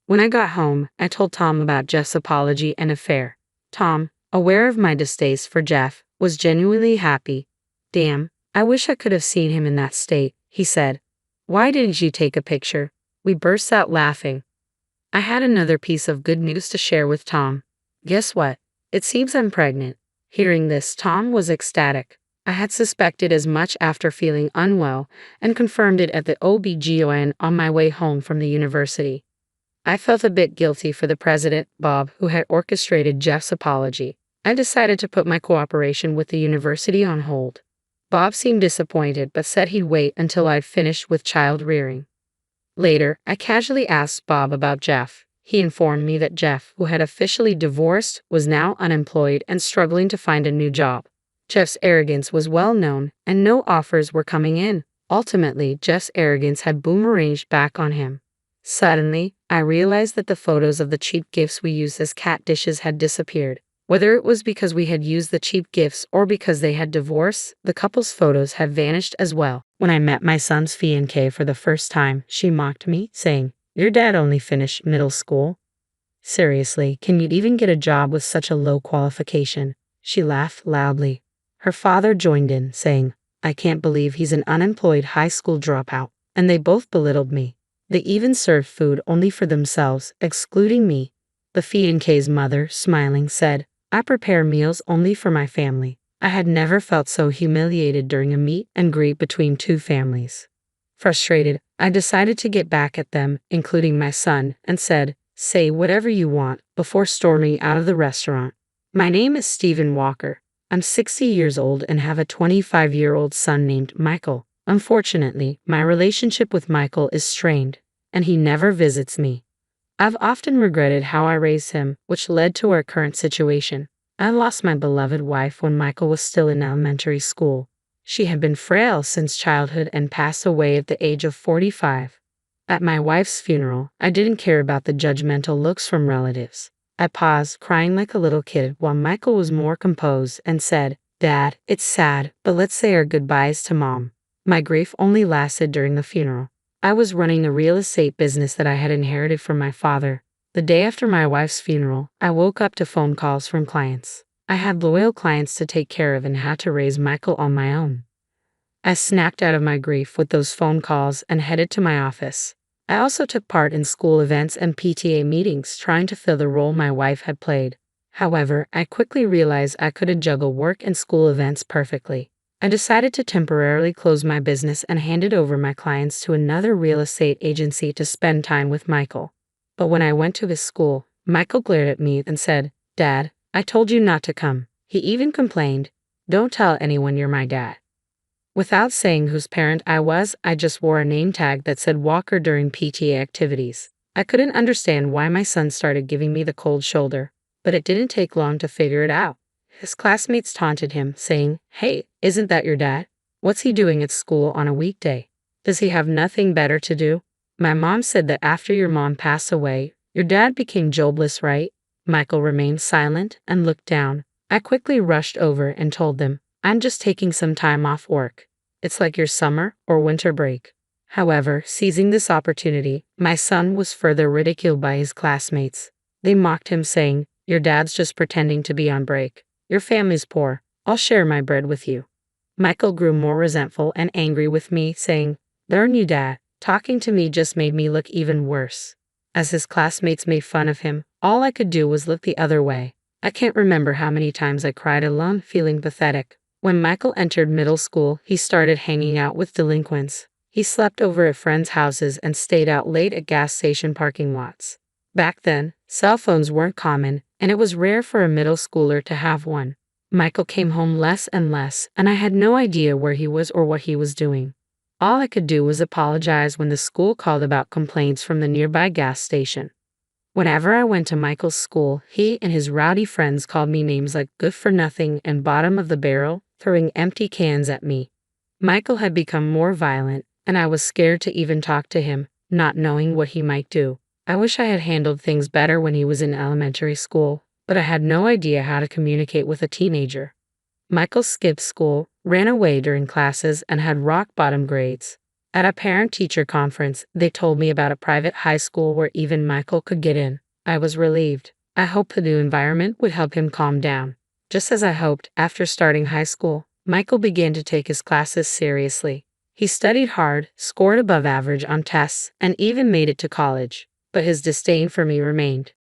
[SPEAKER 3] When I got home, I told Tom about Jeff's apology and affair. Tom, aware of my distaste for Jeff, was genuinely happy. "Damn,
[SPEAKER 2] I wish I could have seen him in that state, he said. Why didn't you take a picture? We burst out laughing. I had another piece of good news to share with Tom. Guess what? It seems I'm pregnant. Hearing this, Tom was ecstatic. I had suspected as much after feeling unwell and confirmed it at the OB/GYN on my way home from the university. I felt a bit guilty for the president, Bob, who had orchestrated Jeff's apology. I decided to put my cooperation with the university on hold. Bob seemed disappointed but said he'd wait until I'd finished with child rearing. Later, I casually asked Bob about Jeff. He informed me that Jeff, who had officially divorced, was now unemployed and struggling to find a new job. Jeff's arrogance was well known, and no offers were coming in. Ultimately, Jeff's arrogance had boomeranged back on him. Suddenly, I realized that the photos of the cheap gifts we used as cat dishes had disappeared. Whether it was because we had used the cheap gifts or because they had divorced, the couple's photos had vanished as well.
[SPEAKER 3] When I met my son's fiancée for the first time, she mocked me, saying, "Your dad only finished middle school. Seriously, can you even get a job with such a low qualification?" She laughed loudly. Her father joined in, saying, "I can't believe he's an unemployed high school dropout," and they both belittled me. They even served food only for themselves, excluding me. The fiancée's mother, smiling, said, "I prepare meals only for my family." I had never felt so humiliated during a meet and greet between two families. Frustrated, I decided to get back at them, including my son, and said, "Say whatever you want," before storming out of the restaurant. My name is Stephen Walker. I'm 60 years old and have a 25-year-old son named Michael. Unfortunately, my relationship with Michael is strained, and he never visits me. I've often regretted how I raised him, which led to our current situation. I lost my beloved wife when Michael was still in elementary school. She had been frail since childhood and passed away at the age of 45. At my wife's funeral, I didn't care about the judgmental looks from relatives. I paused, crying like a little kid, while Michael was more composed and said, "Dad, it's sad, but let's say our goodbyes to Mom." My grief only lasted during the funeral. I was running a real estate business that I had inherited from my father. The day after my wife's funeral, I woke up to phone calls from clients. I had loyal clients to take care of and had to raise Michael on my own. I snapped out of my grief with those phone calls and headed to my office. I also took part in school events and PTA meetings, trying to fill the role my wife had played. However, I quickly realized I couldn't juggle work and school events perfectly. I decided to temporarily close my business and handed over my clients to another real estate agency to spend time with Michael. But when I went to his school, Michael glared at me and said, "Dad, I told you not to come." He even complained, "Don't tell anyone you're my dad." Without saying whose parent I was, I just wore a name tag that said Walker during PTA activities. I couldn't understand why my son started giving me the cold shoulder, but it didn't take long to figure it out. His classmates taunted him, saying, "Hey, isn't that your dad? What's he doing at school on a weekday? Does he have nothing better to do? My mom said that after your mom passed away, your dad became jobless, right?" Michael remained silent and looked down. I quickly rushed over and told them, "I'm just taking some time off work. It's like your summer or winter break." However, seizing this opportunity, my son was further ridiculed by his classmates. They mocked him, saying, "Your dad's just pretending to be on break. Your family's poor. I'll share my bread with you." Michael grew more resentful and angry with me, saying, "Darn you, Dad. Talking to me just made me look even worse." As his classmates made fun of him, all I could do was look the other way. I can't remember how many times I cried alone, feeling pathetic. When Michael entered middle school, he started hanging out with delinquents. He slept over at friends' houses and stayed out late at gas station parking lots. Back then, cell phones weren't common, and it was rare for a middle schooler to have one. Michael came home less and less, and I had no idea where he was or what he was doing. All I could do was apologize when the school called about complaints from the nearby gas station. Whenever I went to Michael's school, he and his rowdy friends called me names like good for nothing and bottom of the barrel, throwing empty cans at me. Michael had become more violent, and I was scared to even talk to him, not knowing what he might do. I wish I had handled things better when he was in elementary school, but I had no idea how to communicate with a teenager. Michael skipped school, ran away during classes, and had rock-bottom grades. At a parent-teacher conference, they told me about a private high school where even Michael could get in. I was relieved. I hoped the new environment would help him calm down. Just as I hoped, after starting high school, Michael began to take his classes seriously. He studied hard, scored above average on tests, and even made it to college. But his disdain for me remained.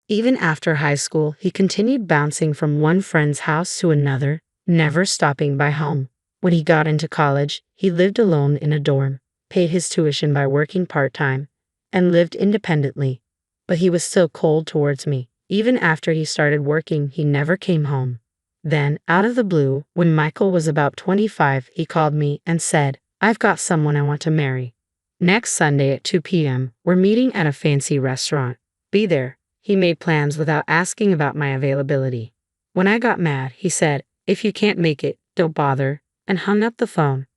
[SPEAKER 3] Even after high school, he continued bouncing from one friend's house to another, never stopping by home. When he got into college, he lived alone in a dorm, paid his tuition by working part-time, and lived independently. But he was still cold towards me. Even after he started working, he never came home. Then, out of the blue, when Michael was about 25, he called me and said, "I've got someone I want to marry. Next Sunday at 2 p.m., we're meeting at a fancy restaurant. Be there." He made plans without asking about my availability. When I got mad, he said, "If you can't make it, don't bother," and hung up the phone.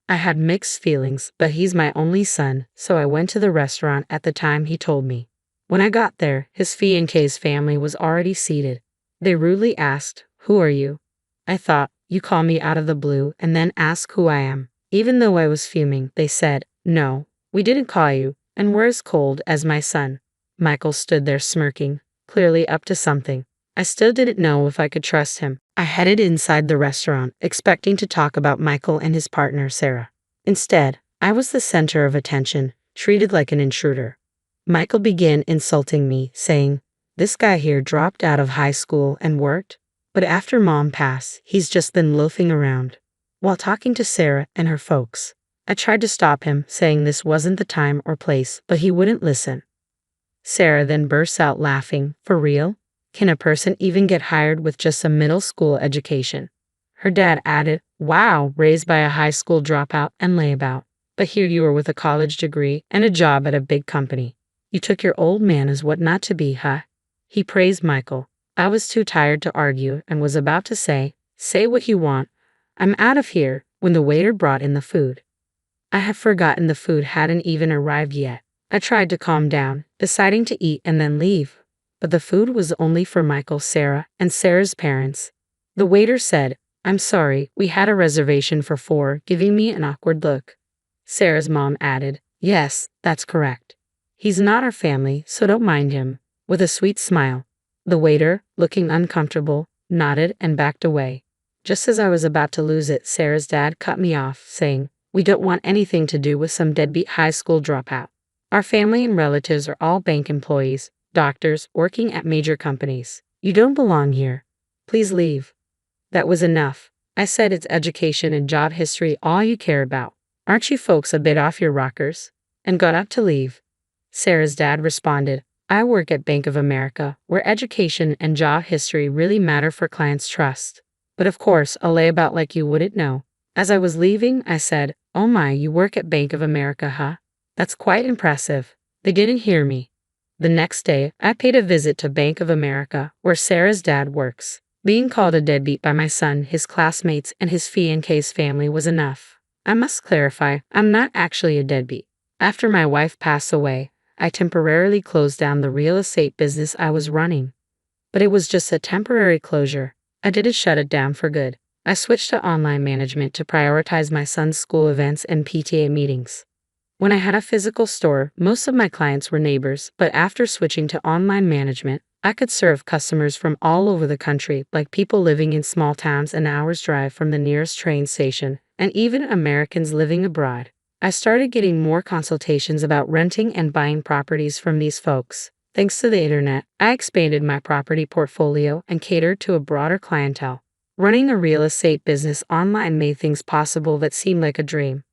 [SPEAKER 3] I had mixed feelings, but he's my only son, so I went to the restaurant at the time he told me. When I got there, his fiancé's family was already seated. They rudely asked, "Who are you?" I thought, "You call me out of the blue and then ask who I am." Even though I was fuming, they said, "No, we didn't call you, and we're as cold as my son." Michael stood there smirking, clearly up to something. I still didn't know if I could trust him. I headed inside the restaurant, expecting to talk about Michael and his partner, Sarah. Instead, I was the center of attention, treated like an intruder. Michael began insulting me, saying, "This guy here dropped out of high school and worked, but after Mom passed, he's just been loafing around," while talking to Sarah and her folks. I tried to stop him, saying this wasn't the time or place, but he wouldn't listen. Sarah then bursts out laughing. "For real? Can a person even get hired with just a middle school education?" Her dad added, "Wow, raised by a high school dropout and layabout. But here you are with a college degree and a job at a big company. You took your old man as what not to be, huh?" He praised Michael. I was too tired to argue and was about to say what you want. I'm out of here," when the waiter brought in the food. I had forgotten the food hadn't even arrived yet. I tried to calm down, deciding to eat and then leave. But the food was only for Michael, Sarah, and Sarah's parents. The waiter said, "I'm sorry, we had a reservation for 4, giving me an awkward look." Sarah's mom added, "Yes, that's correct. He's not our family, so don't mind him," with a sweet smile. The waiter, looking uncomfortable, nodded and backed away. Just as I was about to lose it, Sarah's dad cut me off, saying, "We don't want anything to do with some deadbeat high school dropout. Our family and relatives are all bank employees, doctors, working at major companies. You don't belong here. Please leave." That was enough. I said, "It's education and job history all you care about. Aren't you folks a bit off your rockers?" and got up to leave. Sarah's dad responded, "I work at Bank of America, where education and job history really matter for clients' trust. But of course, a layabout like you wouldn't know." As I was leaving, I said, "Oh my, you work at Bank of America, huh? That's quite impressive." They didn't hear me. The next day, I paid a visit to Bank of America, where Sarah's dad works. Being called a deadbeat by my son, his classmates, and his fiancé's family was enough. I must clarify, I'm not actually a deadbeat. After my wife passed away, I temporarily closed down the real estate business I was running. But it was just a temporary closure. I didn't shut it down for good. I switched to online management to prioritize my son's school events and PTA meetings. When I had a physical store, most of my clients were neighbors, but after switching to online management, I could serve customers from all over the country, like people living in small towns an hour's drive from the nearest train station, and even Americans living abroad. I started getting more consultations about renting and buying properties from these folks. Thanks to the internet, I expanded my property portfolio and catered to a broader clientele. Running a real estate business online made things possible that seemed like a dream.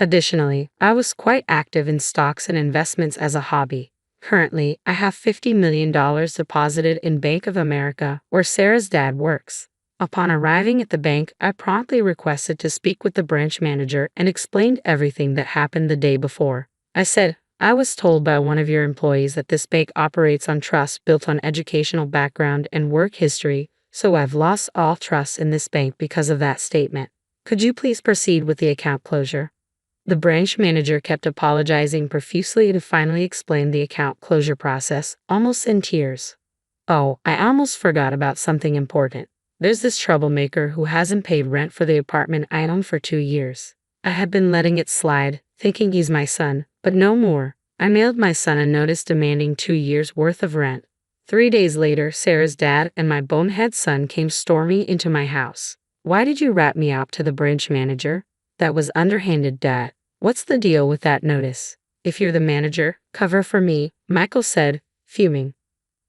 [SPEAKER 3] Additionally, I was quite active in stocks and investments as a hobby. Currently, I have $50 million deposited in Bank of America, where Sarah's dad works. Upon arriving at the bank, I promptly requested to speak with the branch manager and explained everything that happened the day before. I said, "I was told by one of your employees that this bank operates on trust built on educational background and work history, so I've lost all trust in this bank because of that statement. Could you please proceed with the account closure?" The branch manager kept apologizing profusely and finally explained the account closure process, almost in tears. "Oh, I almost forgot about something important. There's this troublemaker who hasn't paid rent for the apartment I own for 2 years. I had been letting it slide, thinking he's my son, but no more. I mailed my son a notice demanding 2 years' worth of rent. 3 days later, Sarah's dad and my bonehead son came storming into my house. Why did you rat me out to the branch manager? That was underhanded, Dad. What's the deal with that notice? If you're the manager, cover for me, Michael said, fuming.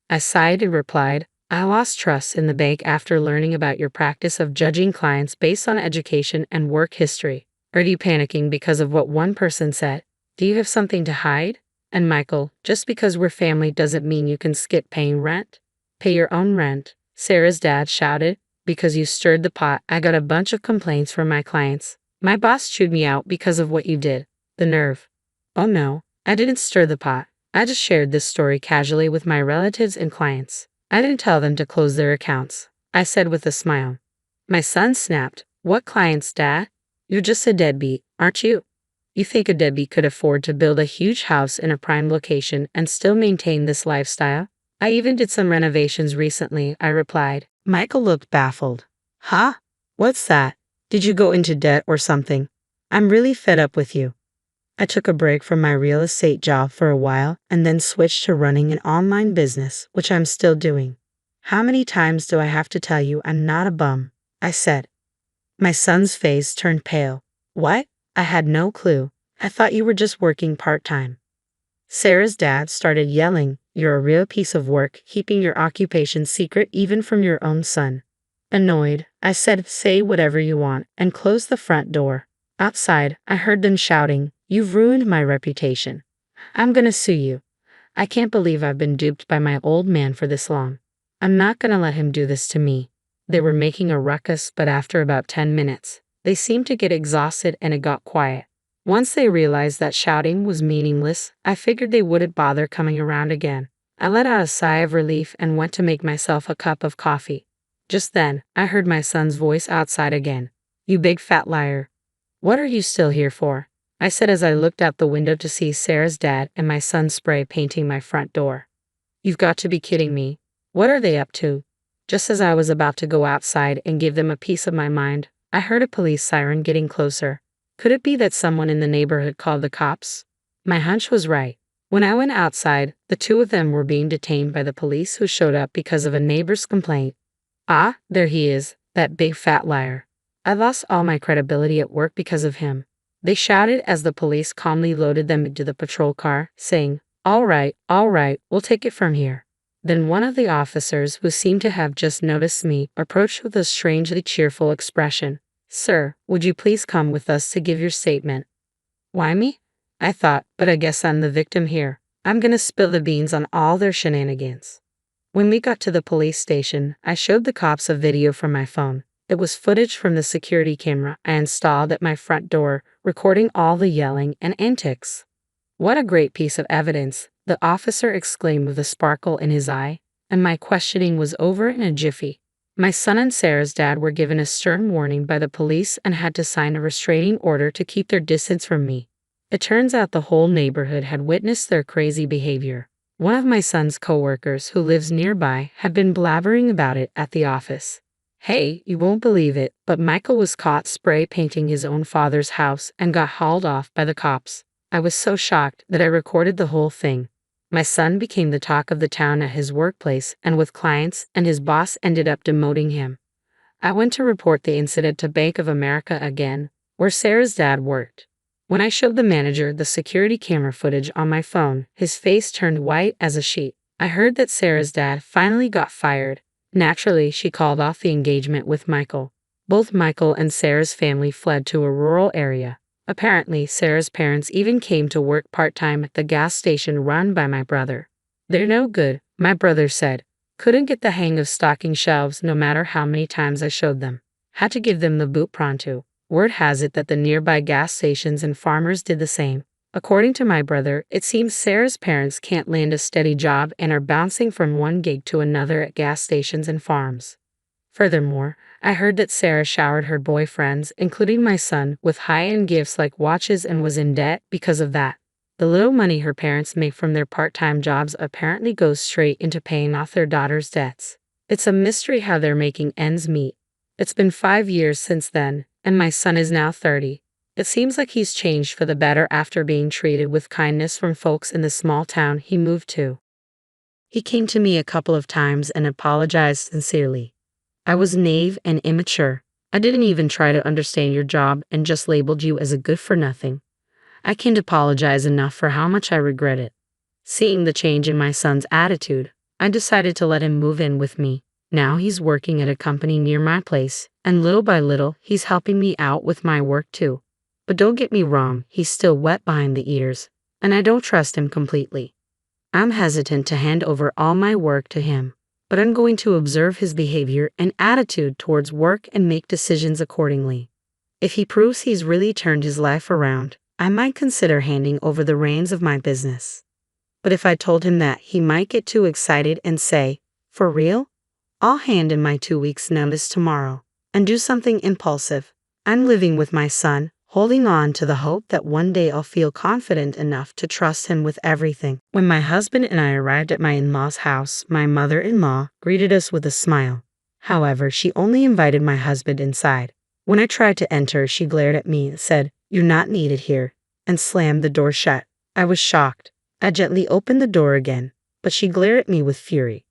[SPEAKER 3] I sighed and replied, I lost trust in the bank after learning about your practice of judging clients based on education and work history. Are you panicking because of what one person said? Do you have something to hide? And Michael, just because we're family doesn't mean you can skip paying rent. Pay your own rent, Sarah's dad shouted. Because you stirred the pot, I got a bunch of complaints from my clients. My boss chewed me out because of what you did. The nerve. Oh no, I didn't stir the pot. I just shared this story casually with my relatives and clients. I didn't tell them to close their accounts, I said with a smile. My son snapped. What clients, Dad? You're just a deadbeat, aren't you? You think a deadbeat could afford to build a huge house in a prime location and still maintain this lifestyle? I even did some renovations recently, I replied. Michael looked baffled. Huh? What's that? Did you go into debt or something? I'm really fed up with you. I took a break from my real estate job for a while and then switched to running an online business, which I'm still doing. How many times do I have to tell you I'm not a bum? I said. My son's face turned pale. What? I had no clue. I thought you were just working part-time. Sarah's dad started yelling, You're a real piece of work, keeping your occupation secret even from your own son. Annoyed, I said, Say whatever you want, and closed the front door. Outside, I heard them shouting, You've ruined my reputation. I'm gonna sue you. I can't believe I've been duped by my old man for this long. I'm not gonna let him do this to me. They were making a ruckus, but after about 10 minutes, they seemed to get exhausted and it got quiet. Once they realized that shouting was meaningless, I figured they wouldn't bother coming around again. I let out a sigh of relief and went to make myself a cup of coffee. Just then, I heard my son's voice outside again. You big fat liar. What are you still here for? I said as I looked out the window to see Sarah's dad and my son spray painting my front door. You've got to be kidding me. What are they up to? Just as I was about to go outside and give them a piece of my mind, I heard a police siren getting closer. Could it be that someone in the neighborhood called the cops? My hunch was right. When I went outside, the two of them were being detained by the police who showed up because of a neighbor's complaint. Ah, there he is, that big fat liar. I lost all my credibility at work because of him. They shouted as the police calmly loaded them into the patrol car, saying, all right, we'll take it from here. Then one of the officers, who seemed to have just noticed me, approached with a strangely cheerful expression. Sir, would you please come with us to give your statement? Why me? I thought, but I guess I'm the victim here. I'm gonna spill the beans on all their shenanigans. When we got to the police station, I showed the cops a video from my phone. It was footage from the security camera I installed at my front door, recording all the yelling and antics. What a great piece of evidence, the officer exclaimed with a sparkle in his eye, and my questioning was over in a jiffy. My son and Sarah's dad were given a stern warning by the police and had to sign a restraining order to keep their distance from me. It turns out the whole neighborhood had witnessed their crazy behavior. One of my son's coworkers, who lives nearby, had been blabbering about it at the office. Hey, you won't believe it, but Michael was caught spray painting his own father's house and got hauled off by the cops. I was so shocked that I recorded the whole thing. My son became the talk of the town at his workplace and with clients, and his boss ended up demoting him. I went to report the incident to Bank of America again, where Sarah's dad worked. When I showed the manager the security camera footage on my phone, his face turned white as a sheet. I heard that Sarah's dad finally got fired. Naturally, she called off the engagement with Michael. Both Michael and Sarah's family fled to a rural area. Apparently, Sarah's parents even came to work part-time at the gas station run by my brother. They're no good, my brother said. Couldn't get the hang of stocking shelves no matter how many times I showed them. Had to give them the boot pronto. Word has it that the nearby gas stations and farmers did the same. According to my brother, it seems Sarah's parents can't land a steady job and are bouncing from one gig to another at gas stations and farms. Furthermore, I heard that Sarah showered her boyfriends, including my son, with high-end gifts like watches and was in debt because of that. The little money her parents make from their part-time jobs apparently goes straight into paying off their daughter's debts. It's a mystery how they're making ends meet. It's been 5 years since then, and my son is now 30. It seems like he's changed for the better after being treated with kindness from folks in the small town he moved to. He came to me a couple of times and apologized sincerely. I was naive and immature.
[SPEAKER 2] I didn't even try to understand your job and just labeled you as a good for nothing. I can't apologize enough for how much I regret it. Seeing the change in my son's attitude, I decided to let him move in with me. Now he's working at a company near my place, and little by little, he's helping me out with my work too. But don't get me wrong, he's still wet behind the ears, and I don't trust him completely. I'm hesitant to hand over all my work to him, but I'm going to observe his behavior and attitude towards work and make decisions accordingly. If he proves he's really turned his life around, I might consider handing over the reins of my business. But if I told him that, he might get too excited and say, "For real? I'll hand in my 2 weeks' notice tomorrow," and do something impulsive. I'm living with my son, holding on to the hope that one day I'll feel confident enough to trust him with everything. When my husband and I arrived at my in-laws' house, my mother-in-law greeted us with a smile. However, she only invited my husband inside. When I tried to enter, she glared at me and said, "You're not needed here," and slammed the door shut. I was shocked. I gently opened the door again, but she glared at me with fury.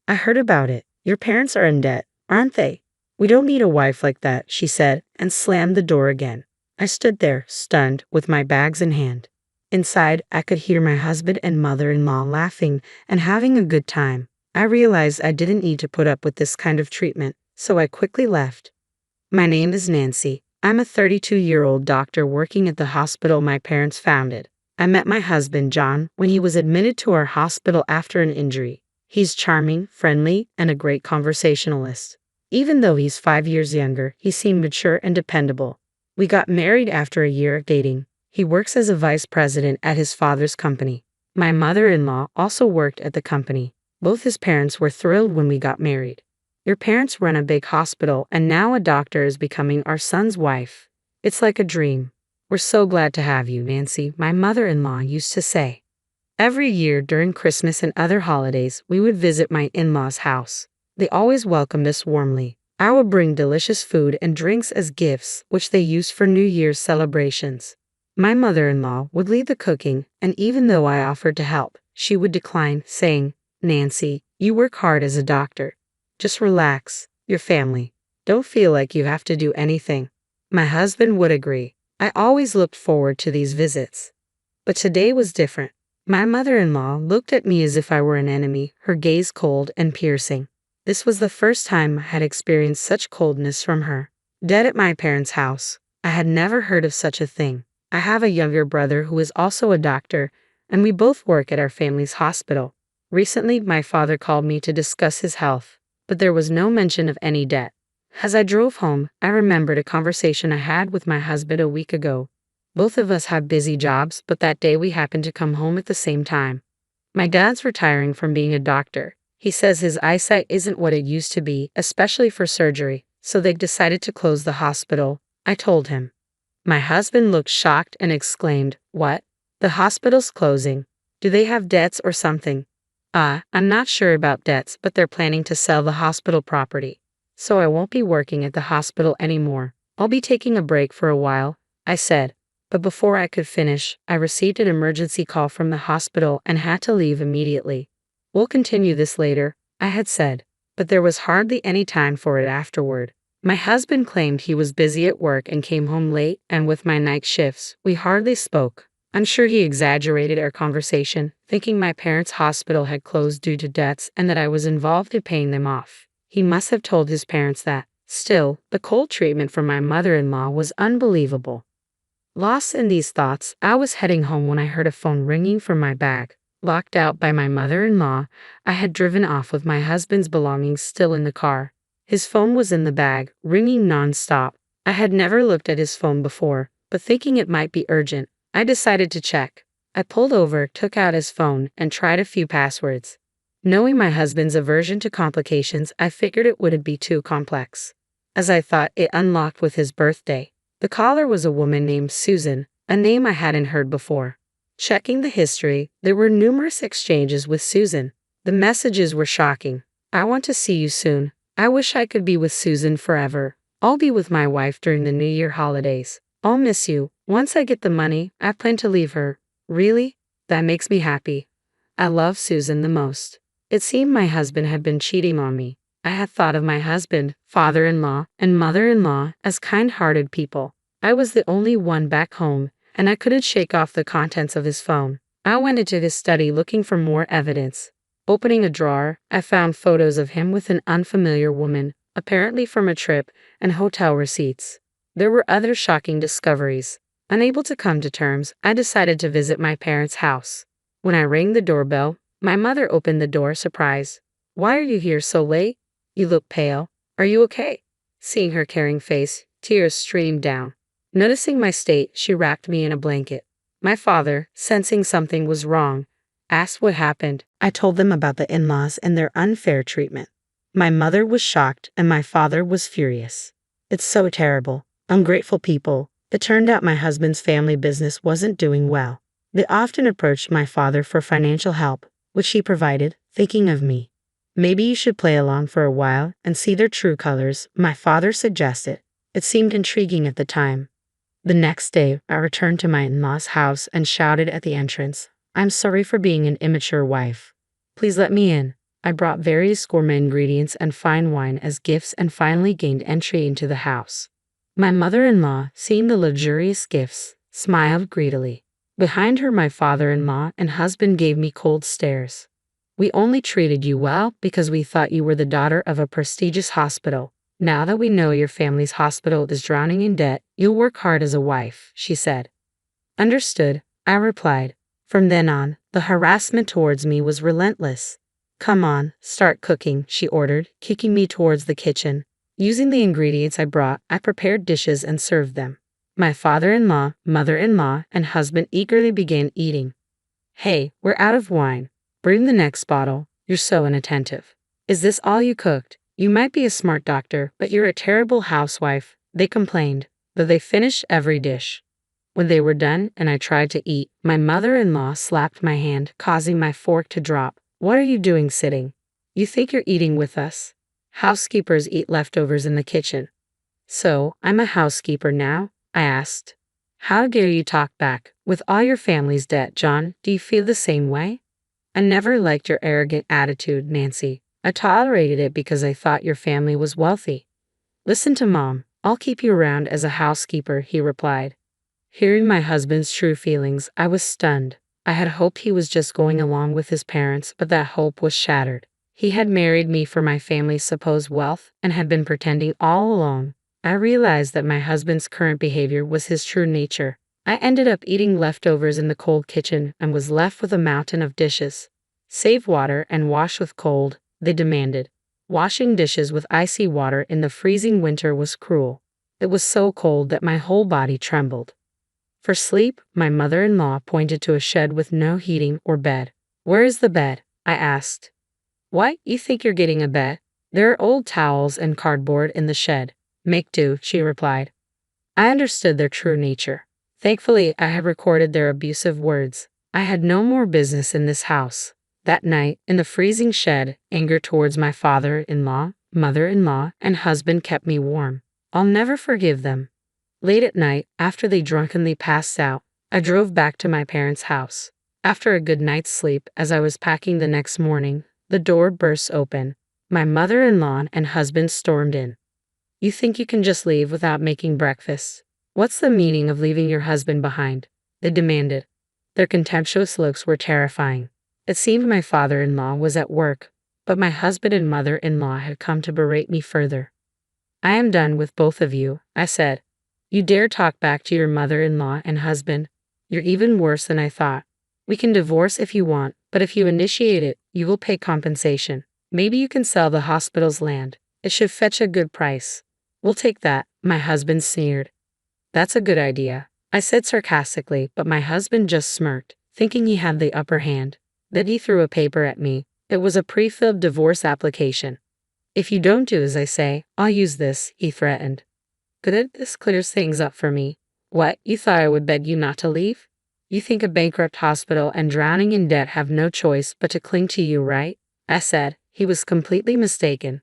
[SPEAKER 2] "I heard about it. Your parents are in debt, aren't they? We don't need a wife like that," she said, and slammed the door again. I stood there, stunned, with my bags in hand. Inside, I could hear my husband and mother-in-law laughing and having a good time. I realized I didn't need to put up with this kind of treatment, so I quickly left. My name is Nancy. I'm a 32-year-old doctor working at the hospital my parents founded. I met my husband, John, when he was admitted to our hospital after an injury. He's charming, friendly, and a great conversationalist. Even though he's 5 years younger, he seemed mature and dependable. We got married after a year of dating. He works as a vice president at his father's company. My mother-in-law also worked at the company. Both his parents were thrilled when we got married. Your parents run a big hospital, and now a doctor is becoming our son's wife. It's like a dream. We're so glad to have you, Nancy, my mother-in-law used to say. Every year during Christmas and other holidays, we would visit my in-laws' house. They always welcomed us warmly. I would bring delicious food and drinks as gifts, which they used for New Year's celebrations. My mother-in-law would lead the cooking, and even though I offered to help, she would decline, saying, "Nancy, you work hard as a doctor. Just relax. Your family. Don't feel like you have to do anything." My husband would agree. I always looked forward to these visits. But today was different. My mother-in-law looked at me as if I were an enemy, her gaze cold and piercing. This was the first time I had experienced such coldness from her. Dead at my parents' house. I had never heard of such a thing. I have a younger brother who is also a doctor, and we both work at our family's hospital. Recently, my father called me to discuss his health, but there was no mention of any debt. As I drove home, I remembered a conversation I had with my husband a week ago. Both of us have busy jobs, but that day we happened to come home at the same time. My dad's retiring from being a doctor. He says his eyesight isn't what it used to be, especially for surgery, so they've decided to close the hospital, I told him. My husband looked shocked and exclaimed, "What? The hospital's closing? Do they have debts or something?" I'm not sure about debts, but they're planning to sell the hospital property. So I won't be working at the hospital anymore. I'll be taking a break for a while, I said. But before I could finish, I received an emergency call from the hospital and had to leave immediately. "We'll continue this later," I had said, but there was hardly any time for it afterward. My husband claimed he was busy at work and came home late, and with my night shifts, we hardly spoke. I'm sure he exaggerated our conversation, thinking my parents' hospital had closed due to debts and that I was involved in paying them off. He must have told his parents that. Still, the cold treatment from my mother-in-law was unbelievable. Lost in these thoughts, I was heading home when I heard a phone ringing from my bag. Locked out by my mother-in-law, I had driven off with my husband's belongings still in the car. His phone was in the bag, ringing non-stop. I had never looked at his phone before, but thinking it might be urgent, I decided to check. I pulled over, took out his phone, and tried a few passwords. Knowing my husband's aversion to complications, I figured it wouldn't be too complex. As I thought, it unlocked with his birthday. The caller was a woman named Susan, a name I hadn't heard before. Checking the history, there were numerous exchanges with Susan. The messages were shocking. "I want to see you soon. I wish I could be with Susan forever. I'll be with my wife during the New Year holidays. I'll miss you. Once I get the money, I plan to leave her. Really? That makes me happy. I love Susan the most." It seemed my husband had been cheating on me. I had thought of my husband, father-in-law, and mother-in-law as kind-hearted people. I was the only one back home, and I couldn't shake off the contents of his phone. I went into his study looking for more evidence. Opening a drawer, I found photos of him with an unfamiliar woman, apparently from a trip, and hotel receipts. There were other shocking discoveries. Unable to come to terms, I decided to visit my parents' house. When I rang the doorbell, my mother opened the door, surprised. "Why are you here so late? You look pale. Are you okay?" Seeing her caring face, tears streamed down. Noticing my state, she wrapped me in a blanket. My father, sensing something was wrong, asked what happened.
[SPEAKER 3] I told them about the in-laws and their unfair treatment. My mother was shocked and my father was furious. "It's so terrible. Ungrateful people." It turned out my husband's family business wasn't doing well. They often approached my father for financial help, which he provided, thinking of me. "Maybe you should play along for a while and see their true colors," my father suggested. It seemed intriguing at the time. The next day, I returned to my in-laws' house and shouted at the entrance, "I'm sorry for being an immature wife. Please let me in." I brought various gourmet ingredients and fine wine as gifts and finally gained entry into the house. My mother-in-law, seeing the luxurious gifts, smiled greedily. Behind her, my father-in-law and husband gave me cold stares. "We only treated you well because we thought you were the daughter of a prestigious hospital. Now that we know your family's hospital is drowning in debt, you'll work hard as a wife," she said. "Understood," I replied. From then on, the harassment towards me was relentless. "Come on, start cooking," she ordered, kicking me towards the kitchen. Using the ingredients I brought, I prepared dishes and served them. My father-in-law, mother-in-law, and husband eagerly began eating. "Hey, we're out of wine. Bring the next bottle. You're so inattentive. Is this all you cooked? You might be a smart doctor, but you're a terrible housewife," they complained, though they finished every dish. When they were done and I tried to eat, my mother-in-law slapped my hand, causing my fork to drop. "What are you doing sitting? You think you're eating with us? Housekeepers eat leftovers in the kitchen." "So, I'm a housekeeper now?" I asked. "How dare you talk back? With all your family's debt, John, do you feel the same way?" "I never liked your arrogant attitude, Nancy. I tolerated it because I thought your family was wealthy." "Listen to Mom. I'll keep you around as a housekeeper," he replied. Hearing my husband's true feelings, I was stunned. I had hoped he was just going along with his parents, but that hope was shattered. He had married me for my family's supposed wealth and had been pretending all along. I realized that my husband's current behavior was his true nature. I ended up eating leftovers in the cold kitchen and was left with a mountain of dishes. "Save water and wash with cold," they demanded. Washing dishes with icy water in the freezing winter was cruel. It was so cold that my whole body trembled. For sleep, my mother-in-law pointed to a shed with no heating or bed. "Where is the bed?" I asked. "What, you think you're getting a bed? There are old towels and cardboard in the shed. Make do," she replied. I understood their true nature. Thankfully, I had recorded their abusive words. I had no more business in this house. That night, in the freezing shed, anger towards my father-in-law, mother-in-law, and husband kept me warm. I'll never forgive them. Late at night, after they drunkenly passed out, I drove back to my parents' house. After a good night's sleep, as I was packing the next morning, the door burst open. My mother-in-law and husband stormed in. "You think you can just leave without making breakfast? What's the meaning of leaving your husband behind?" they demanded. Their contemptuous looks were terrifying. It seemed my father-in-law was at work, but my husband and mother-in-law had come to berate me further. "I am done with both of you," I said. "You dare talk back to your mother-in-law and husband? You're even worse than I thought. We can divorce if you want, but if you initiate it, you will pay compensation. Maybe you can sell the hospital's land. It should fetch a good price." "We'll take that," my husband sneered. "That's a good idea," I said sarcastically, but my husband just smirked, thinking he had the upper hand. Then he threw a paper at me. It was a pre-filled divorce application. "If you don't do as I say, I'll use this," he threatened. "Good, this clears things up for me. What, you thought I would beg you not to leave? You think a bankrupt hospital and drowning in debt have no choice but to cling to you, right?" I said. He was completely mistaken.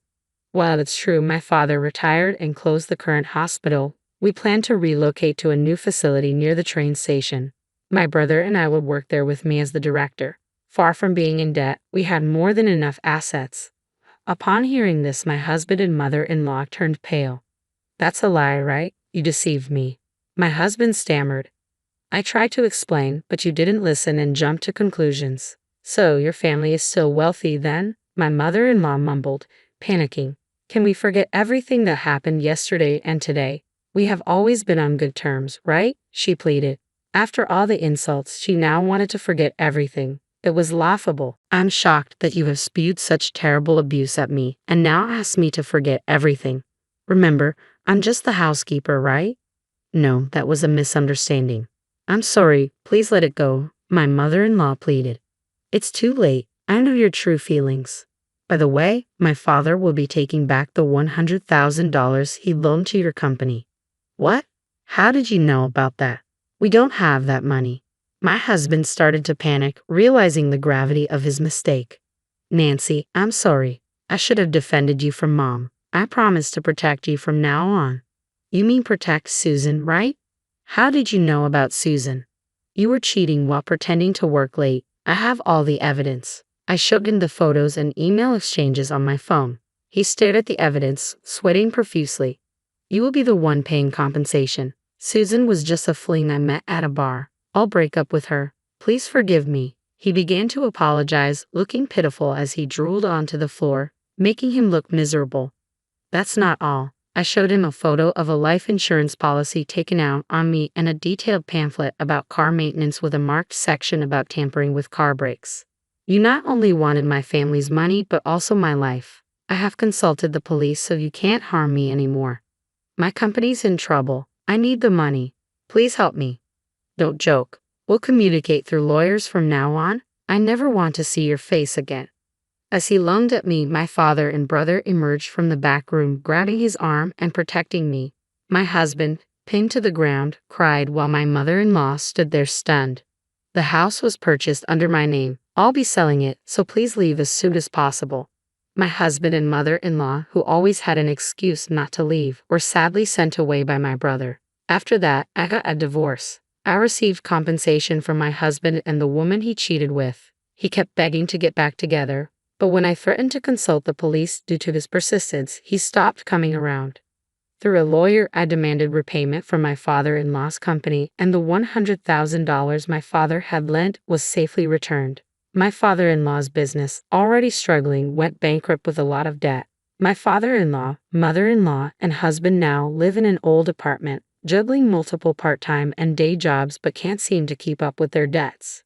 [SPEAKER 3] While it's true my father retired and closed the current hospital, we plan to relocate to a new facility near the train station. My brother and I would work there with me as the director. Far from being in debt, we had more than enough assets. Upon hearing this, my husband and mother-in-law turned pale. That's a lie, right? You deceived me. My husband stammered. I tried to explain, but you didn't listen and jumped to conclusions. So, your family is still wealthy then? My mother-in-law mumbled, panicking. Can we forget everything that happened yesterday and today? We have always been on good terms, right? She pleaded. After all the insults, she now wanted to forget everything. It was laughable. I'm shocked that you have spewed such terrible abuse at me and now ask me to forget everything. Remember, I'm just the housekeeper, right? No, that was a misunderstanding. I'm sorry, please let it go, my mother-in-law pleaded. It's too late. I know your true feelings. By the way, my father will be taking back the $100,000 he loaned to your company. What? How did you know about that? We don't have that money. My husband started to panic, realizing the gravity of his mistake. Nancy, I'm sorry. I should have defended you from Mom. I promise to protect you from now on. You mean protect Susan, right? How did you know about Susan? You were cheating while pretending to work late. I have all the evidence. I showed him the photos and email exchanges on my phone. He stared at the evidence, sweating profusely. You will be the one paying compensation. Susan was just a fling I met at a bar. I'll break up with her. Please forgive me. He began to apologize, looking pitiful as he drooled onto the floor, making him look miserable. That's not all. I showed him a photo of a life insurance policy taken out on me and a detailed pamphlet about car maintenance with a marked section about tampering with car brakes. You not only wanted my family's money but also my life. I have consulted the police so you can't harm me anymore. My company's in trouble. I need the money. Please help me. Don't joke. We'll communicate through lawyers from now on. I never want to see your face again. As he lunged at me, my father and brother emerged from the back room, grabbing his arm and protecting me. My husband, pinned to the ground, cried while my mother-in-law stood there stunned. The house was purchased under my name. I'll be selling it, so please leave as soon as possible. My husband and mother-in-law, who always had an excuse not to leave, were sadly sent away by my brother. After that, I got a divorce. I received compensation from my husband and the woman he cheated with. He kept begging to get back together, but when I threatened to consult the police due to his persistence, he stopped coming around. Through a lawyer, I demanded repayment from my father-in-law's company, and the $100,000 my father had lent was safely returned. My father-in-law's business, already struggling, went bankrupt with a lot of debt. My father-in-law, mother-in-law, and husband now live in an old apartment, juggling multiple part-time and day jobs but can't seem to keep up with their debts.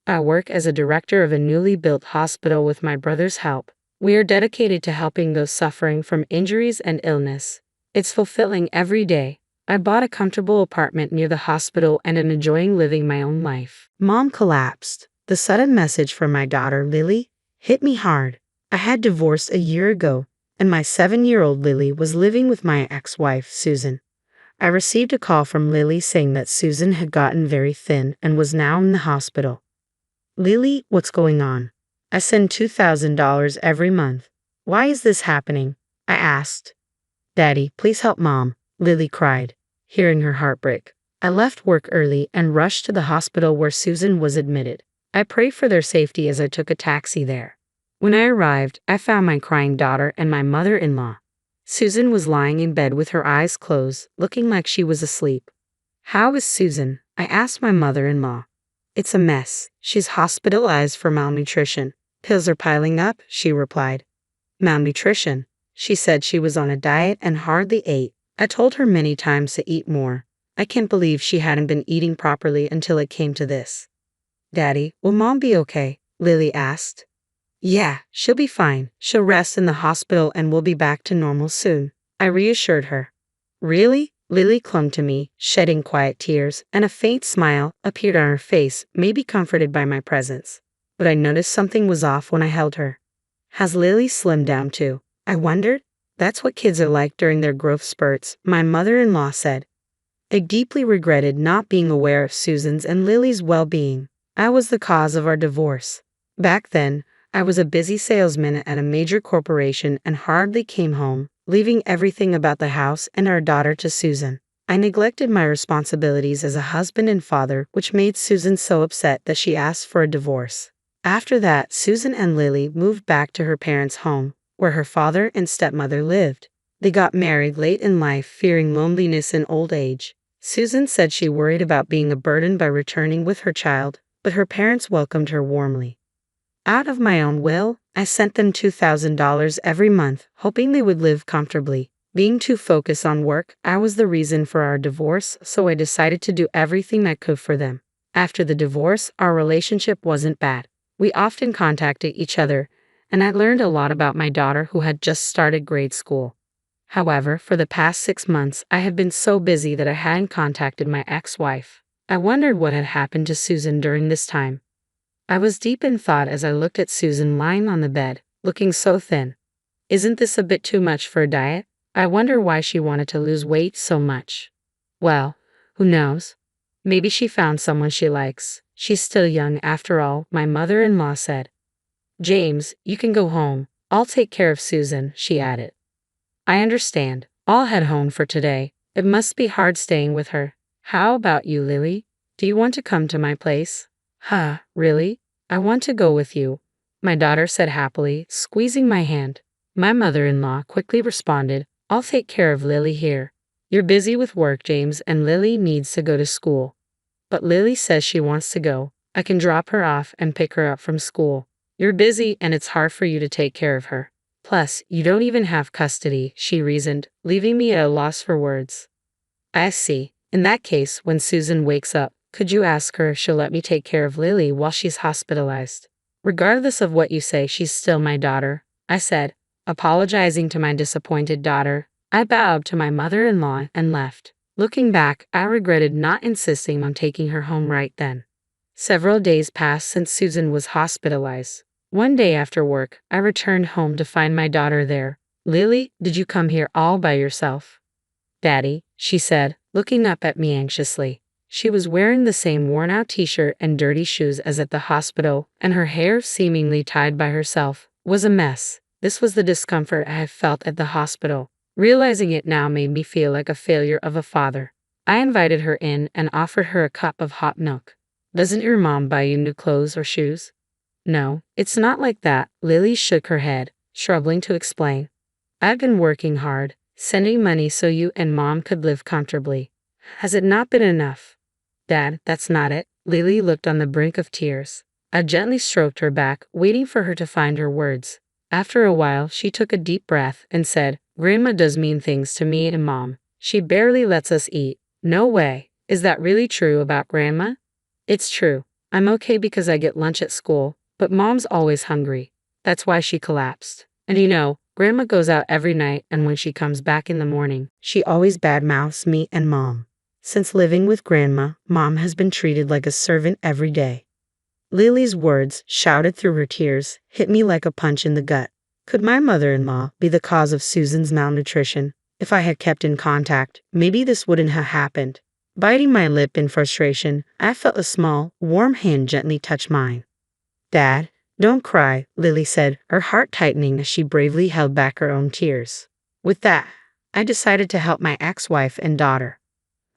[SPEAKER 3] I work as a director of a newly built hospital with my brother's help. We are dedicated to helping those suffering from injuries and illness. It's fulfilling every day. I bought a comfortable apartment near the hospital and am enjoying living my own life.
[SPEAKER 2] Mom collapsed. The sudden message from my daughter, Lily, hit me hard. I had divorced a year ago, and my 7-year-old Lily was living with my ex-wife, Susan. I received a call from Lily saying that Susan had gotten very thin and was now in the hospital. Lily, what's going on? I send $2,000 every month. Why is this happening? I asked. Daddy, please help Mom, Lily cried, hearing her heart break. I left work early and rushed to the hospital where Susan was admitted. I prayed for their safety as I took a taxi there. When I arrived, I found my crying daughter and my mother-in-law. Susan was lying in bed with her eyes closed, looking like she was asleep. How is Susan? I asked my mother-in-law. It's a mess. She's hospitalized for malnutrition. Pills are piling up, she replied. Malnutrition? She said she was on a diet and hardly ate. I told her many times to eat more. I can't believe she hadn't been eating properly until it came to this. Daddy, will Mom be okay? Lily asked. Yeah, she'll be fine. She'll rest in the hospital and we'll be back to normal soon, I reassured her. Really? Lily clung to me, shedding quiet tears, and a faint smile appeared on her face, maybe comforted by my presence. But I noticed something was off when I held her. Has Lily slimmed down too? I wondered. That's what kids are like during their growth spurts, my mother-in-law said. I deeply regretted not being aware of Susan's and Lily's well-being. I was the cause of our divorce. Back then, I was a busy salesman at a major corporation and hardly came home, leaving everything about the house and our daughter to Susan. I neglected my responsibilities as a husband and father, which made Susan so upset that she asked for a divorce. After that, Susan and Lily moved back to her parents' home.
[SPEAKER 3] where her father and stepmother lived. They got married late in life, fearing loneliness in old age. Susan said she worried about being a burden by returning with her child, but her parents welcomed her warmly. Out of my own will, I sent them $2,000 every month, hoping they would live comfortably. Being too focused on work, I was the reason for our divorce, so I decided to do everything I could for them. After the divorce, our relationship wasn't bad. We often contacted each other, and I learned a lot about my daughter who had just started grade school. However, for the past 6 months, I have been so busy that I hadn't contacted my ex-wife. I wondered what had happened to Susan during this time. I was deep in thought as I looked at Susan lying on the bed, looking so thin. Isn't this a bit too much for a diet? I wonder why she wanted to lose weight so much. Well, who knows? Maybe she found someone she likes. She's still young after all, my mother-in-law said. James, you can go home. I'll take care of Susan, she added. I understand. I'll head home for today. It must be hard staying with her. How about you, Lily? Do you want to come to my place? Huh, really? I want to go with you, my daughter said happily, squeezing my hand. My mother-in-law quickly responded, I'll take care of Lily here. You're busy with work, James, and Lily needs to go to school. But Lily says she wants to go. I can drop her off and pick her up from school. You're busy and it's hard for you to take care of her. Plus, you don't even have custody, she reasoned, leaving me at a loss for words. I see. In that case, when Susan wakes up, could you ask her if she'll let me take care of Lily while she's hospitalized? Regardless of what you say, she's still my daughter, I said, apologizing to my disappointed daughter. I bowed to my mother-in-law and left. Looking back, I regretted not insisting on taking her home right then. Several days passed since Susan was hospitalized. One day after work, I returned home to find my daughter there. Lily, did you come here all by yourself? Daddy, she said, looking up at me anxiously. She was wearing the same worn-out t-shirt and dirty shoes as at the hospital, and her hair, seemingly tied by herself, was a mess. This was the discomfort I had felt at the hospital. Realizing it now made me feel like a failure of a father. I invited her in and offered her a cup of hot milk. Doesn't your mom buy you new clothes or shoes? No, it's not like that, Lily shook her head, struggling to explain. I've been working hard, sending money so you and Mom could live comfortably. Has it not been enough? Dad, that's not it. Lily looked on the brink of tears. I gently stroked her back, waiting for her to find her words. After a while, she took a deep breath and said, Grandma does mean things to me and Mom. She barely lets us eat. No way. Is that really true about Grandma? It's true. I'm okay because I get lunch at school, but Mom's always hungry. That's why she collapsed. And you know, Grandma goes out every night, and when she comes back in the morning, she always badmouths me and Mom. Since living with Grandma, Mom has been treated like a servant every day. Lily's words, shouted through her tears, hit me like a punch in the gut. Could my mother-in-law be the cause of Susan's malnutrition? If I had kept in contact, maybe this wouldn't have happened. Biting my lip in frustration, I felt a small, warm hand gently touch mine. Dad, don't cry, Lily said, her heart tightening as she bravely held back her own tears. With that, I decided to help my ex-wife and daughter.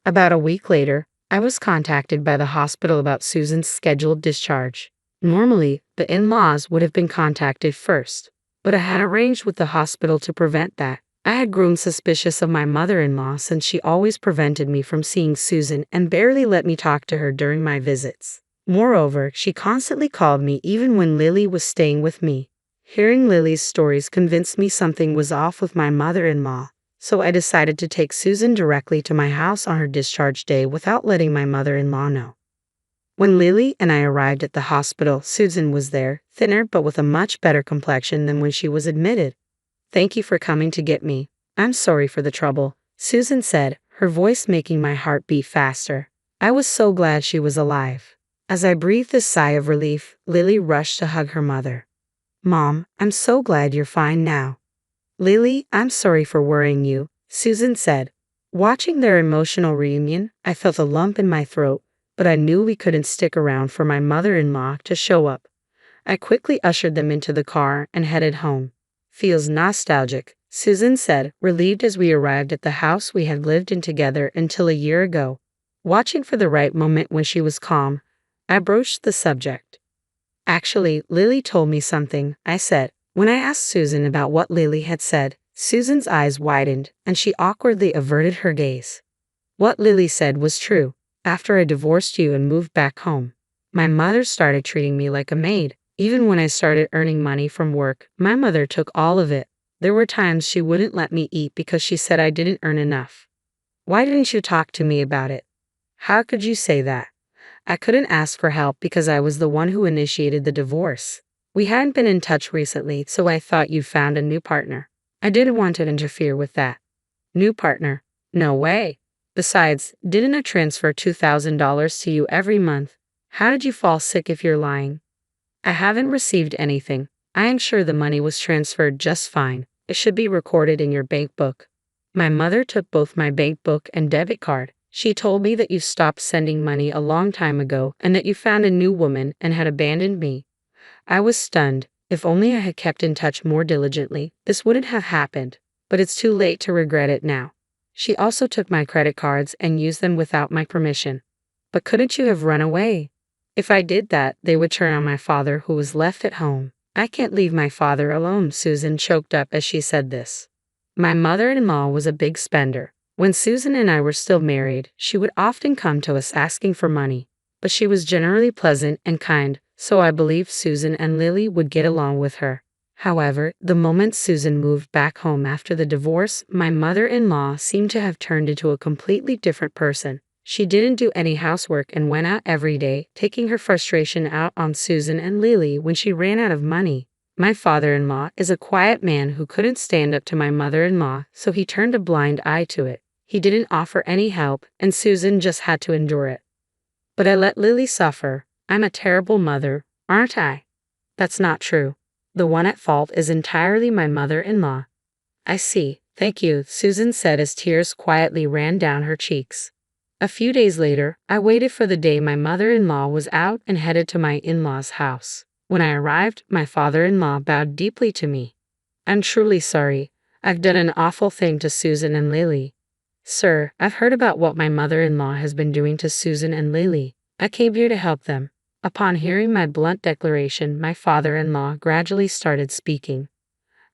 [SPEAKER 3] About a week later, I was contacted by the hospital about Susan's scheduled discharge. Normally, the in-laws would have been contacted first, but I had arranged with the hospital to prevent that. I had grown suspicious of my mother-in-law since she always prevented me from seeing Susan and barely let me talk to her during my visits. Moreover, she constantly called me even when Lily was staying with me. Hearing Lily's stories convinced me something was off with my mother-in-law, so I decided to take Susan directly to my house on her discharge day without letting my mother-in-law know. When Lily and I arrived at the hospital, Susan was there, thinner but with a much better complexion than when she was admitted. Thank you for coming to get me. I'm sorry for the trouble, Susan said, her voice making my heart beat faster. I was so glad she was alive. As I breathed a sigh of relief, Lily rushed to hug her mother. Mom, I'm so glad you're fine now. Lily, I'm sorry for worrying you, Susan said. Watching their emotional reunion, I felt a lump in my throat, but I knew we couldn't stick around for my mother-in-law to show up. I quickly ushered them into the car and headed home. Feels nostalgic, Susan said, relieved as we arrived at the house we had lived in together until a year ago. Watching for the right moment when she was calm, I broached the subject. Actually, Lily told me something, I said.
[SPEAKER 2] When I asked Susan about what Lily had said, Susan's eyes widened and she awkwardly averted her gaze. What Lily said was true. After I divorced you and moved back home, my mother started treating me like a maid. Even when I started earning money from work, my mother took all of it. There were times she wouldn't let me eat because she said I didn't earn enough. Why didn't you talk to me about it? How could you say that? I couldn't ask for help because I was the one who initiated the divorce. We hadn't been in touch recently, so I thought you found a new partner. I didn't want to interfere with that. New partner? No way. Besides, didn't I transfer $2,000 to you every month? How did you fall sick if you're lying? I haven't received anything. I am sure the money was transferred just fine. It should be recorded in your bank book. My mother took both my bank book and debit card. She told me that you stopped sending money a long time ago and that you found a new woman and had abandoned me. I was stunned. If only I had kept in touch more diligently, this wouldn't have happened. But it's too late to regret it now. She also took my credit cards and used them without my permission. But couldn't you have run away? If I did that, they would turn on my father who was left at home. I can't leave my father alone, Susan choked up as she said this. My mother-in-law was a big spender. When Susan and I were still married, she would often come to us asking for money. But she was generally pleasant and kind, so I believed Susan and Lily would get along with her. However, the moment Susan moved back home after the divorce, my mother-in-law seemed to have turned into a completely different person. She didn't do any housework and went out every day, taking her frustration out on Susan and Lily when she ran out of money. My father-in-law is a quiet man who couldn't stand up to my mother-in-law, so he turned a blind eye to it. He didn't offer any help, and Susan just had to endure it. But I let Lily suffer. I'm a terrible mother, aren't I? That's not true. The one at fault is entirely my mother-in-law. I see, thank you, Susan said as tears quietly ran down her cheeks. A few days later, I waited for the day my mother-in-law was out and headed to my in-law's house. When I arrived, my father-in-law bowed deeply to me. I'm truly sorry. I've done an awful thing to Susan and Lily. Sir, I've heard about what my mother-in-law has been doing to Susan and Lily. I came here to help them. Upon hearing my blunt declaration, my father-in-law gradually started speaking.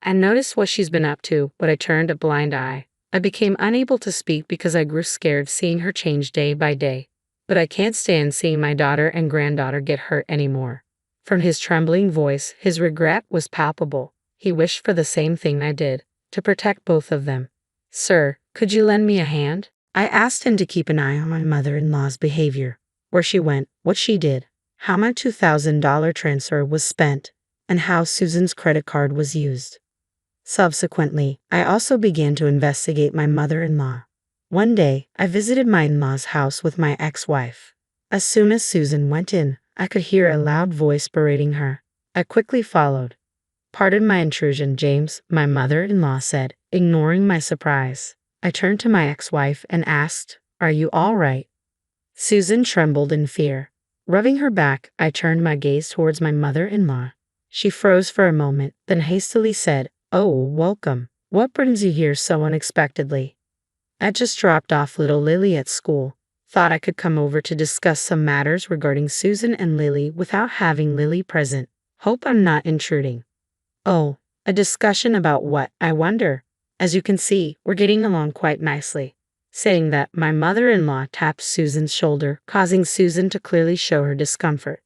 [SPEAKER 2] I noticed what she's been up to, but I turned a blind eye. I became unable to speak because I grew scared seeing her change day by day. But I can't stand seeing my daughter and granddaughter get hurt anymore. From his trembling voice, his regret was palpable. He wished for the same thing I did, to protect both of them. Sir, could you lend me a hand? I asked him to keep an eye on my mother-in-law's behavior, where she went, what she did, how my $2,000 transfer was spent, and how Susan's credit card was used. Subsequently, I also began to investigate my mother-in-law. One day, I visited my in-law's house with my ex-wife. As soon as Susan went in, I could hear a loud voice berating her. I quickly followed. Pardon my intrusion, James, my mother-in-law said, ignoring my surprise. I turned to my ex-wife and asked, Are you all right? Susan trembled in fear. Rubbing her back, I turned my gaze towards my mother-in-law. She froze for a moment, then hastily said, Oh, welcome. What brings you here so unexpectedly? I just dropped off little Lily at school. Thought I could come over to discuss some matters regarding Susan and Lily without having Lily present. Hope I'm not intruding. Oh, a discussion about what, I wonder? As you can see, we're getting along quite nicely. Saying that, my mother-in-law tapped Susan's shoulder, causing Susan to clearly show her discomfort.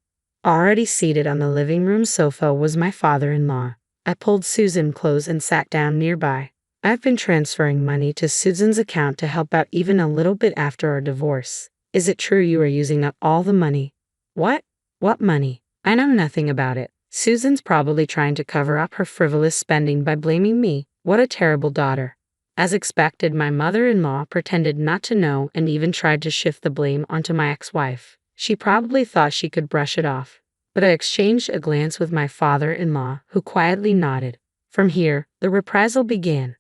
[SPEAKER 2] Already seated on the living room sofa was my father-in-law. I pulled Susan close and sat down nearby. I've been transferring money to Susan's account to help out even a little bit after our divorce. Is it true you are using up all the money? What? What money? I know nothing about it. Susan's probably trying to cover up her frivolous spending by blaming me. What a terrible daughter. As expected, my mother-in-law pretended not to know and even tried to shift the blame onto my ex-wife. She probably thought she could brush it off. But I exchanged a glance with my father-in-law, who quietly nodded. From here, the reprisal began.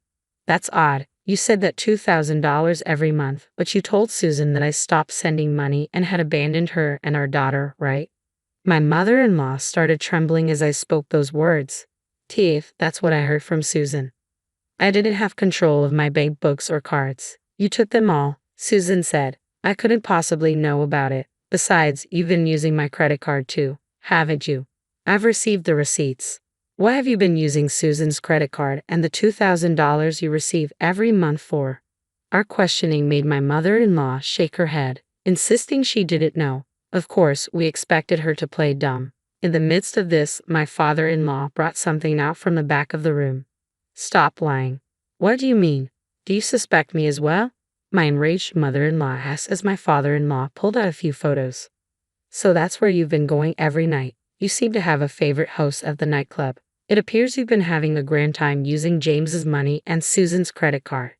[SPEAKER 2] That's odd. You said that $2,000 every month, but you told Susan that I stopped sending money and had abandoned her and our daughter, right? My mother-in-law started trembling as I spoke those words. Teeth, that's what I heard from Susan. I didn't have control of my bank books or cards. You took them all, Susan said. I couldn't possibly know about it. Besides, you've been using my credit card too, haven't you? I've received the receipts.
[SPEAKER 3] What have you been using Susan's credit card and the $2,000 you receive every month for? Our questioning made my mother-in-law shake her head, insisting she didn't know. Of course, we expected her to play dumb. In the midst of this, my father-in-law brought something out from the back of the room. Stop lying. What do you mean? Do you suspect me as well? My enraged mother-in-law asked as my father-in-law pulled out a few photos. So that's where you've been going every night. You seem to have a favorite host at the nightclub. It appears you've been having a grand time using James's money and Susan's credit card.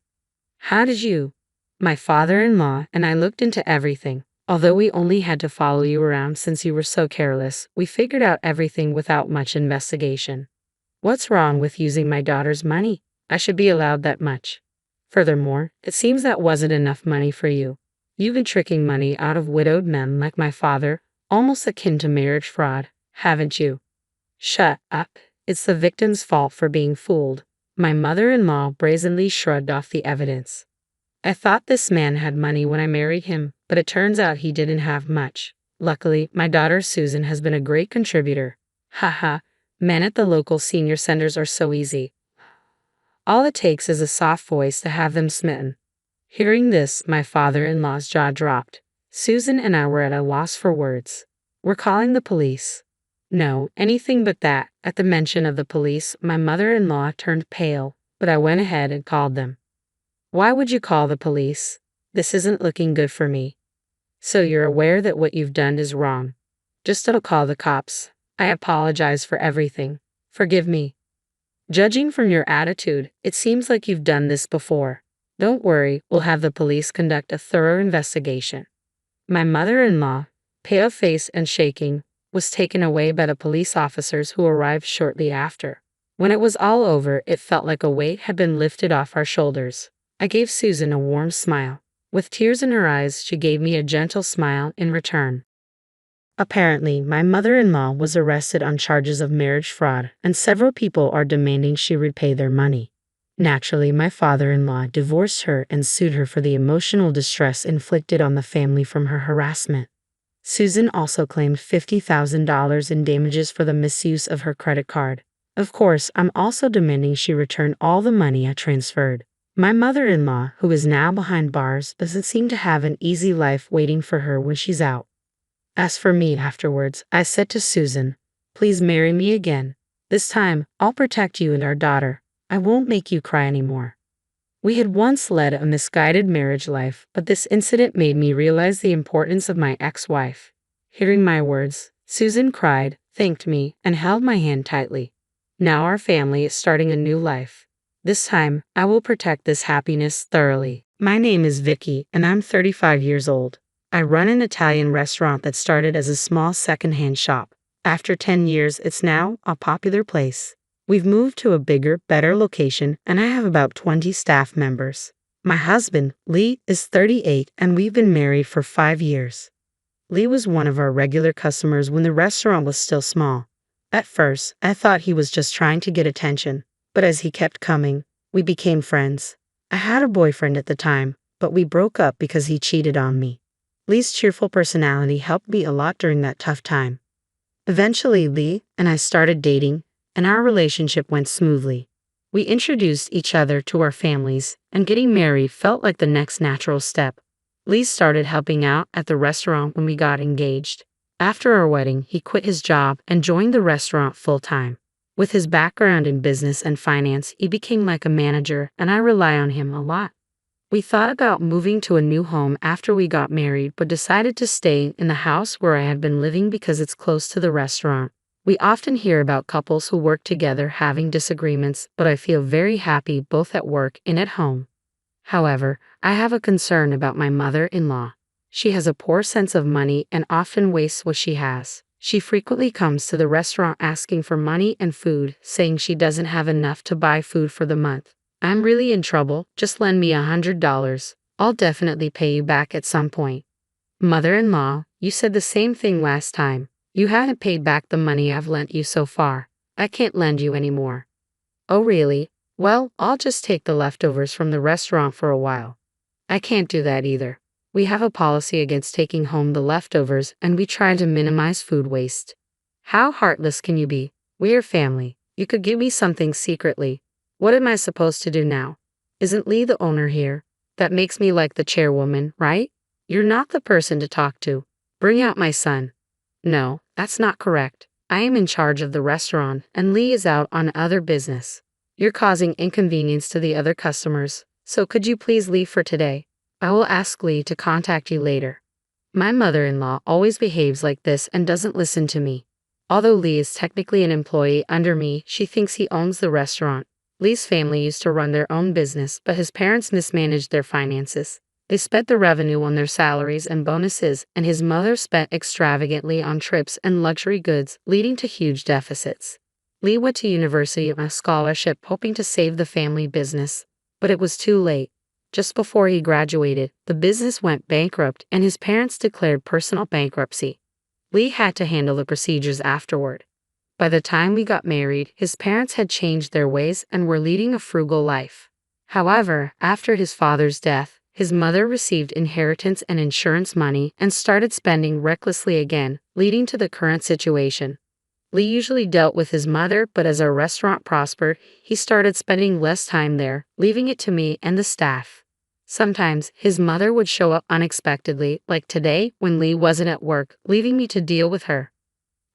[SPEAKER 3] How did you? My father-in-law and I looked into everything. Although we only had to follow you around since you were so careless, we figured out everything without much investigation. What's wrong with using my daughter's money? I should be allowed that much. Furthermore, it seems that wasn't enough money for you. You've been tricking money out of widowed men like my father, almost akin to marriage fraud, haven't you? Shut up. It's the victim's fault for being fooled. My mother-in-law brazenly shrugged off the evidence. I thought this man had money when I married him, but it turns out he didn't have much. Luckily, my daughter Susan has been a great contributor. Haha, men at the local senior centers are so easy. All it takes is a soft voice to have them smitten. Hearing this, my father-in-law's jaw dropped. Susan and I were at a loss for words. We're calling the police. No, anything but that. At the mention of the police, my mother-in-law turned pale, but I went ahead and called them. Why would you call the police? This isn't looking good for me. So you're aware that what you've done is wrong. Just don't call the cops. I apologize for everything. Forgive me. Judging from your attitude, it seems like you've done this before. Don't worry, we'll have the police conduct a thorough investigation. My mother-in-law, pale-faced and shaking, was taken away by the police officers who arrived shortly after. When it was all over, it felt like a weight had been lifted off our shoulders. I gave Susan a warm smile. With tears in her eyes, she gave me a gentle smile in return. Apparently, my mother-in-law was arrested on charges of marriage fraud, and several people are demanding she repay their money. Naturally, my father-in-law divorced her and sued her for the emotional distress inflicted on the family from her harassment. Susan also claimed $50,000 in damages for the misuse of her credit card. Of course, I'm also demanding she return all the money I transferred. My mother-in-law, who is now behind bars, doesn't seem to have an easy life waiting for her when she's out. As for me afterwards, I said to Susan, please marry me again. This time, I'll protect you and our daughter. I won't make you cry anymore. We had once led a misguided marriage life, but this incident made me realize the importance of my ex-wife. Hearing my words, Susan cried, thanked me, and held my hand tightly. Now our family is starting a new life. This time, I will protect this happiness thoroughly. My name is Vicky, and I'm 35 years old. I run an Italian restaurant that started as a small secondhand shop. After 10 years, it's now a popular place. We've moved to a bigger, better location, and I have about 20 staff members. My husband, Lee, is 38, and we've been married for 5 years. Lee was one of our regular customers when the restaurant was still small. At first, I thought he was just trying to get attention, but as he kept coming, we became friends. I had a boyfriend at the time, but we broke up because he cheated on me. Lee's cheerful personality helped me a lot during that tough time. Eventually, Lee and I started dating, and our relationship went smoothly. We introduced each other to our families, and getting married felt like the next natural step. Lee started helping out at the restaurant when we got engaged. After our wedding, he quit his job and joined the restaurant full-time. With his background in business and finance, he became like a manager, and I rely on him a lot. We thought about moving to a new home after we got married, but decided to stay in the house where I had been living because it's close to the restaurant. We often hear about couples who work together having disagreements, but I feel very happy both at work and at home. However, I have a concern about my mother-in-law. She has a poor sense of money and often wastes what she has. She frequently comes to the restaurant asking for money and food, saying she doesn't have enough to buy food for the month. I'm really in trouble, just lend me $100. I'll definitely pay you back at some point. Mother-in-law, you said the same thing last time. You haven't paid back the money I've lent you so far. I can't lend you anymore. Oh really? Well, I'll just take the leftovers from the restaurant for a while. I can't do that either. We have a policy against taking home the leftovers, and we try to minimize food waste. How heartless can you be? We're family.
[SPEAKER 2] You could give me something secretly. What am I supposed to do now? Isn't Lee the owner here? That makes me like the chairwoman, right? You're not the person to talk to. Bring out my son. No, that's not correct. I am in charge of the restaurant, and Lee is out on other business. You're causing inconvenience to the other customers, so could you please leave for today? I will ask Lee to contact you later. My mother-in-law always behaves like this and doesn't listen to me. Although Lee is technically an employee under me, she thinks he owns the restaurant. Lee's family used to run their own business, but his parents mismanaged their finances. They spent the revenue on their salaries and bonuses, and his mother spent extravagantly on trips and luxury goods, leading to huge deficits. Lee went to university on a scholarship hoping to save the family business, but it was too late. Just before he graduated, the business went bankrupt and his parents declared personal bankruptcy. Lee had to handle the procedures afterward. By the time we got married, his parents had changed their ways and were leading a frugal life. However, after his father's death, his mother received inheritance and insurance money and started spending recklessly again, leading to the current situation. Lee usually dealt with his mother, but as our restaurant prospered, he started spending less time there, leaving it to me and the staff. Sometimes, his mother would show up unexpectedly, like today when Lee wasn't at work, leaving me to deal with her.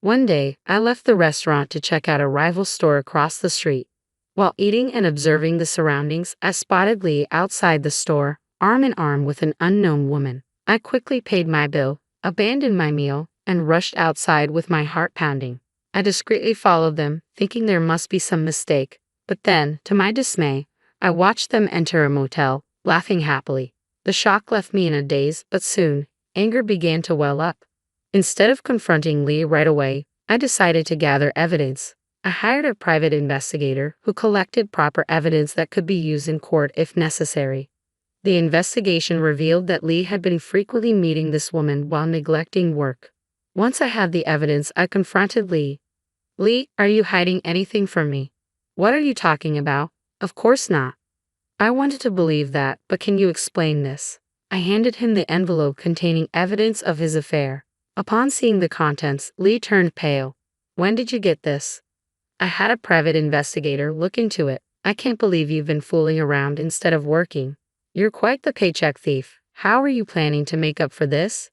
[SPEAKER 2] One day, I left the restaurant to check out a rival store across the street. While eating and observing the surroundings, I spotted Lee outside the store, arm in arm with an unknown woman. I quickly paid my bill, abandoned my meal, and rushed outside with my heart pounding. I discreetly followed them, thinking there must be some mistake, but then, to my dismay, I watched them enter a motel, laughing happily. The shock left me in a daze, but soon, anger began to well up. Instead of confronting Lee right away, I decided to gather evidence. I hired a private investigator who collected proper evidence that could be used in court if necessary. The investigation revealed that Lee had been frequently meeting this woman while neglecting work. Once I had the evidence, I confronted Lee. Lee, are you hiding anything from me? What are you talking about? Of course not. I wanted to believe that, but can you explain this? I handed him the envelope containing evidence of his affair. Upon seeing the contents, Lee turned pale. When did you get this? I had a private investigator look into it. I can't believe you've been fooling around instead of working. You're quite the paycheck thief. How are you planning to make up for this?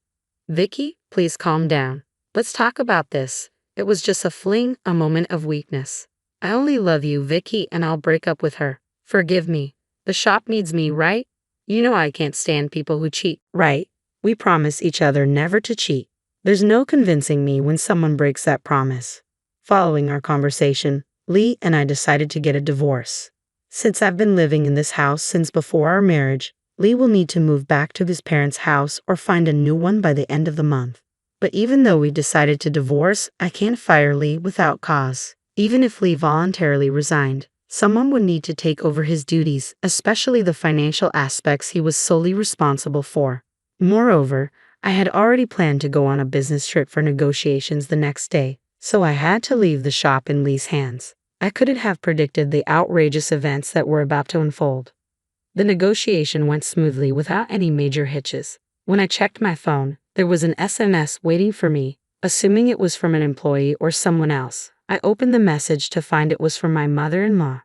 [SPEAKER 2] Vicky, please calm down. Let's talk about this. It was just a fling, a moment of weakness. I only love you, Vicky, and I'll break up with her. Forgive me. The shop needs me, right? You know I can't stand people who cheat.
[SPEAKER 3] Right. We promise each other never to cheat. There's no convincing me when someone breaks that promise. Following our conversation, Lee and I decided to get a divorce. Since I've been living in this house since before our marriage, Lee will need to move back to his parents' house or find a new one by the end of the month. But even though we decided to divorce, I can't fire Lee without cause. Even if Lee voluntarily resigned, someone would need to take over his duties, especially the financial aspects he was solely responsible for. Moreover, I had already planned to go on a business trip for negotiations the next day, so I had to leave the shop in Lee's hands. I couldn't have predicted the outrageous events that were about to unfold. The negotiation went smoothly without any major hitches. When I checked my phone, there was an SMS waiting for me. Assuming it was from an employee or someone else, I opened the message to find it was from my mother-in-law.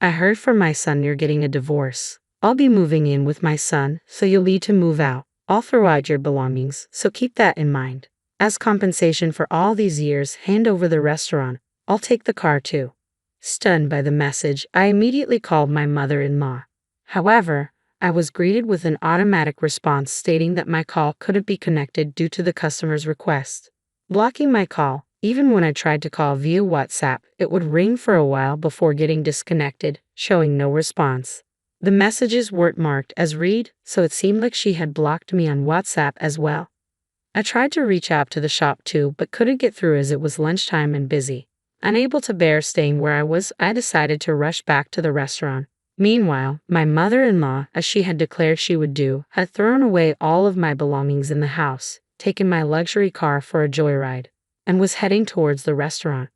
[SPEAKER 3] I heard from my son you're getting a divorce. I'll be moving in with my son, so you'll need to move out. I'll throw out your belongings, so keep that in mind. As compensation for all these years, hand over the restaurant. I'll take the car too. Stunned by the message, I immediately called my mother-in-law. However, I was greeted with an automatic response stating that my call couldn't be connected due to the customer's request. Blocking my call, even when I tried to call via WhatsApp, it would ring for a while before getting disconnected, showing no response. The messages weren't marked as read, so it seemed like she had blocked me on WhatsApp as well. I tried to reach out to the shop too, but couldn't get through as it was lunchtime and busy. Unable to bear staying where I was, I decided to rush back to the restaurant. Meanwhile, my mother-in-law, as she had declared she would do, had thrown away all of my belongings in the house, taken my luxury car for a joyride, and was heading towards the restaurant.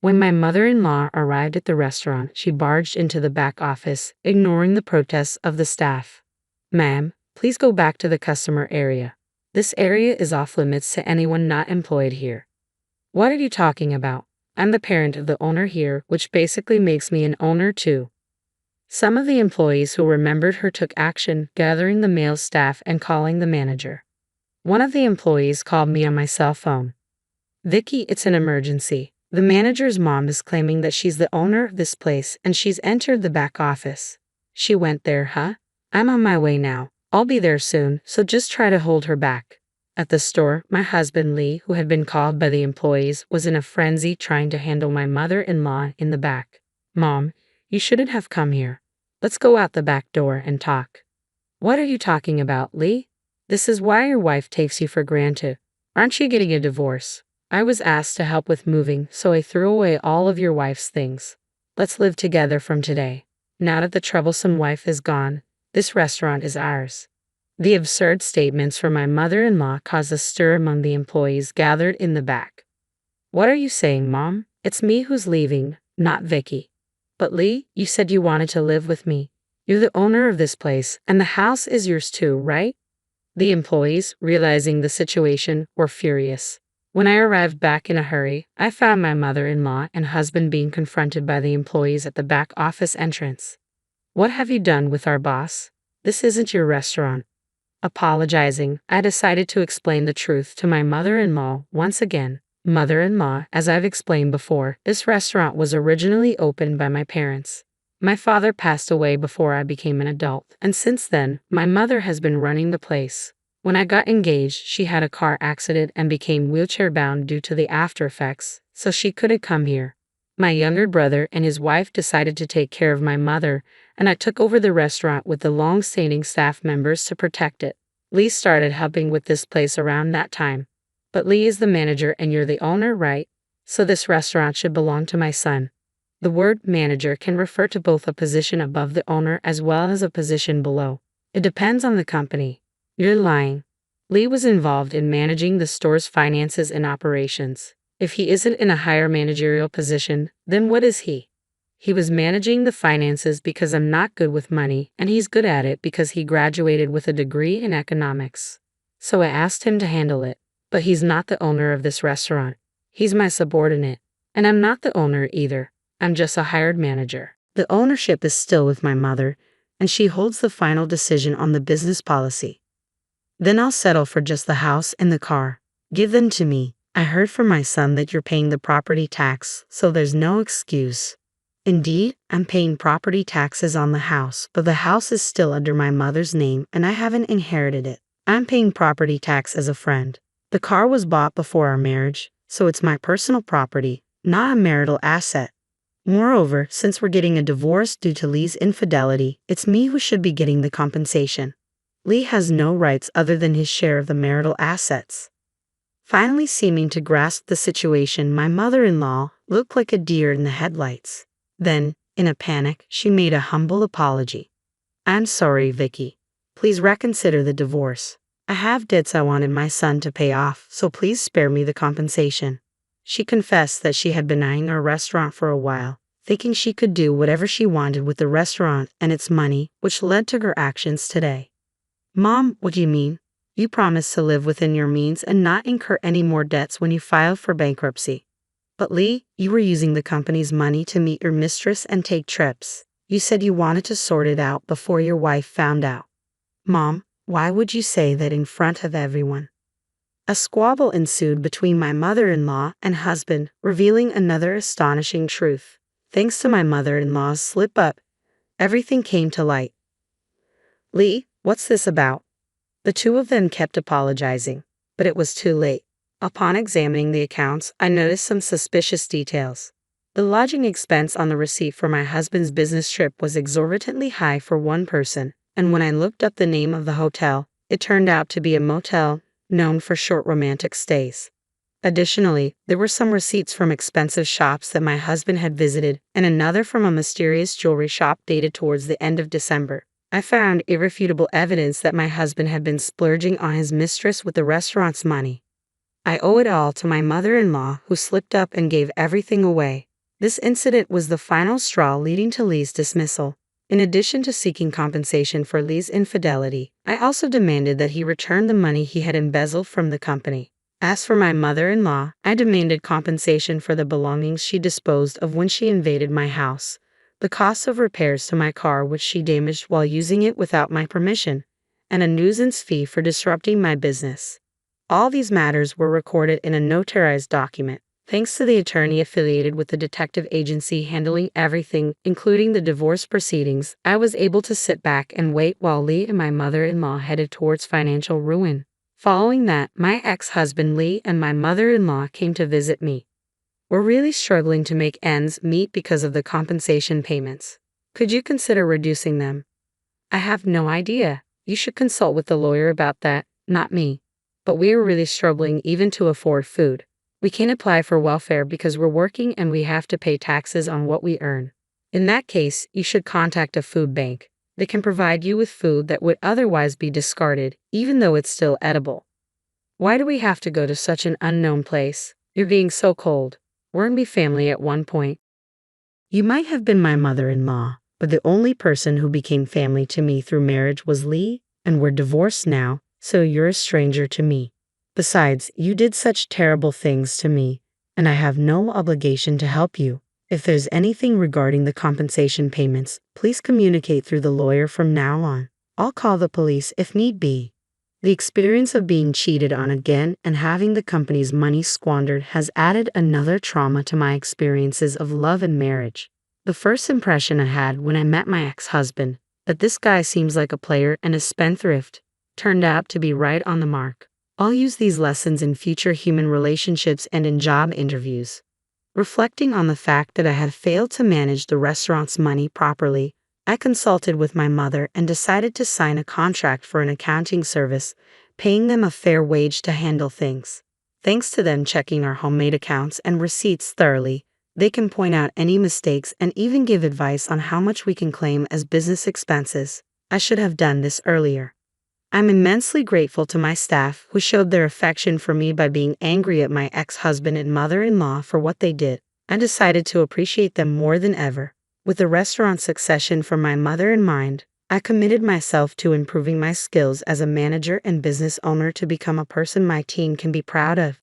[SPEAKER 3] When my mother-in-law arrived at the restaurant, she barged into the back office, ignoring the protests of the staff. Ma'am, please go back to the customer area. This area is off limits to anyone not employed here. What are you talking about? I'm the parent of the owner here, which basically makes me an owner too. Some of the employees who remembered her took action, gathering the male staff and calling the manager. One of the employees called me on my cell phone. Vicky, it's an emergency. The manager's mom is claiming that she's the owner of this place and she's entered the back office. She went there, huh? I'm on my way now. I'll be there soon, so just try to hold her back. At the store, my husband Lee, who had been called by the employees, was in a frenzy trying to handle my mother-in-law in the back. Mom, you shouldn't have come here. Let's go out the back door and talk. What are you talking about, Lee? This is why your wife takes you for granted. Aren't you getting a divorce? I was asked to help with moving, so I threw away all of your wife's things. Let's live together from today. Now that the troublesome wife is gone, this restaurant is ours. The absurd statements from my mother-in-law caused a stir among the employees gathered in the back. What are you saying, Mom? It's me who's leaving, not Vicky. But Lee, you said you wanted to live with me. You're the owner of this place, and the house is yours too, right? The employees, realizing the situation, were furious. When I arrived back in a hurry, I found my mother-in-law and husband being confronted by the employees at the back office entrance. What have you done with our boss? This isn't your restaurant. Apologizing, I decided to explain the truth to my mother-in-law once again. Mother-in-law, as I've explained before, this restaurant was originally opened by my parents. My father passed away before I became an adult, and since then, my mother has been running the place. When I got engaged, she had a car accident and became wheelchair-bound due to the after effects, so she couldn't come here. My younger brother and his wife decided to take care of my mother, and I took over the restaurant with the long-standing staff members to protect it. Lee started helping with this place around that time. But Lee is the manager and you're the owner, right? So this restaurant should belong to my son. The word manager can refer to both a position above the owner as well as a position below. It depends on the company. You're lying. Lee was involved in managing the store's finances and operations. If he isn't in a higher managerial position, then what is he? He was managing the finances because I'm not good with money, and he's good at it because he graduated with a degree in economics. So I asked him to handle it. But he's not the owner of this restaurant. He's my subordinate. And I'm not the owner either. I'm just a hired manager. The ownership is still with my mother, and she holds the final decision on the business policy. Then I'll settle for just the house and the car. Give them to me. I heard from my son that you're paying the property tax, so there's no excuse. Indeed, I'm paying property taxes on the house, but the house is still under my mother's name and I haven't inherited it. I'm paying property tax as a friend. The car was bought before our marriage, so it's my personal property, not a marital asset. Moreover, since we're getting a divorce due to Lee's infidelity, it's me who should be getting the compensation. Lee has no rights other than his share of the marital assets. Finally seeming to grasp the situation, my mother-in-law looked like a deer in the headlights. Then, in a panic, she made a humble apology. I'm sorry, Vicky. Please reconsider the divorce. I have debts I wanted my son to pay off, so please spare me the compensation. She confessed that she had been eyeing our restaurant for a while, thinking she could do whatever she wanted with the restaurant and its money, which led to her actions today. Mom, what do you mean? You promised to live within your means and not incur any more debts when you filed for bankruptcy. But Lee, you were using the company's money to meet your mistress and take trips. You said you wanted to sort it out before your wife found out. Mom, why would you say that in front of everyone? A squabble ensued between my mother-in-law and husband, revealing another astonishing truth. Thanks to my mother-in-law's slip-up, everything came to light. Lee, what's this about? The two of them kept apologizing, but it was too late. Upon examining the accounts, I noticed some suspicious details. The lodging expense on the receipt for my husband's business trip was exorbitantly high for one person, and when I looked up the name of the hotel, it turned out to be a motel known for short romantic stays. Additionally, there were some receipts from expensive shops that my husband had visited and another from a mysterious jewelry shop dated towards the end of December. I found irrefutable evidence that my husband had been splurging on his mistress with the restaurant's money. I owe it all to my mother-in-law who slipped up and gave everything away. This incident was the final straw leading to Lee's dismissal. In addition to seeking compensation for Lee's infidelity, I also demanded that he return the money he had embezzled from the company.
[SPEAKER 2] As for my mother-in-law, I demanded compensation for the belongings she disposed of when she invaded my house, the cost of repairs to my car which she damaged while using it without my permission, and a nuisance fee for disrupting my business. All these matters were recorded in a notarized document. Thanks to the attorney affiliated with the detective agency handling everything, including the divorce proceedings, I was able to sit back and wait while Lee and my mother-in-law headed towards financial ruin. Following that, my ex-husband Lee and my mother-in-law came to visit me. We're really struggling to make ends meet because of the compensation payments. Could you consider reducing them? I have no idea. You should consult with the lawyer about that, not me. But we are really struggling even to afford food. We can't apply for welfare because we're working and we have to pay taxes on what we earn. In that case, you should contact a food bank. They can provide you with food that would otherwise be discarded, even though it's still edible. Why do we have to go to such an unknown place? You're being so cold. Weren't we family at one point?
[SPEAKER 3] You might have been my mother-in-law, but the only person who became family to me through marriage was Lee, and we're divorced now, so you're a stranger to me. Besides, you did such terrible things to me, and I have no obligation to help you. If there's anything regarding the compensation payments, please communicate through the lawyer from now on. I'll call the police if need be. The experience of being cheated on again and having the company's money squandered has added another trauma to my experiences of love and marriage. The first impression I had when I met my ex-husband, that this guy seems like a player and a spendthrift, turned out to be right on the mark. I'll use these lessons in future human relationships and in job interviews. Reflecting on the fact that I had failed to manage the restaurant's money properly, I consulted with my mother and decided to sign a contract for an accounting service, paying them a fair wage to handle things. Thanks to them checking our homemade accounts and receipts thoroughly, they can point out any mistakes and even give advice on how much we can claim as business expenses. I should have done this earlier. I'm immensely grateful to my staff who showed their affection for me by being angry at my ex-husband and mother-in-law for what they did. I decided to appreciate them more than ever. With the restaurant succession for my mother in mind, I committed myself to improving my skills as a manager and business owner to become a person my team can be proud of.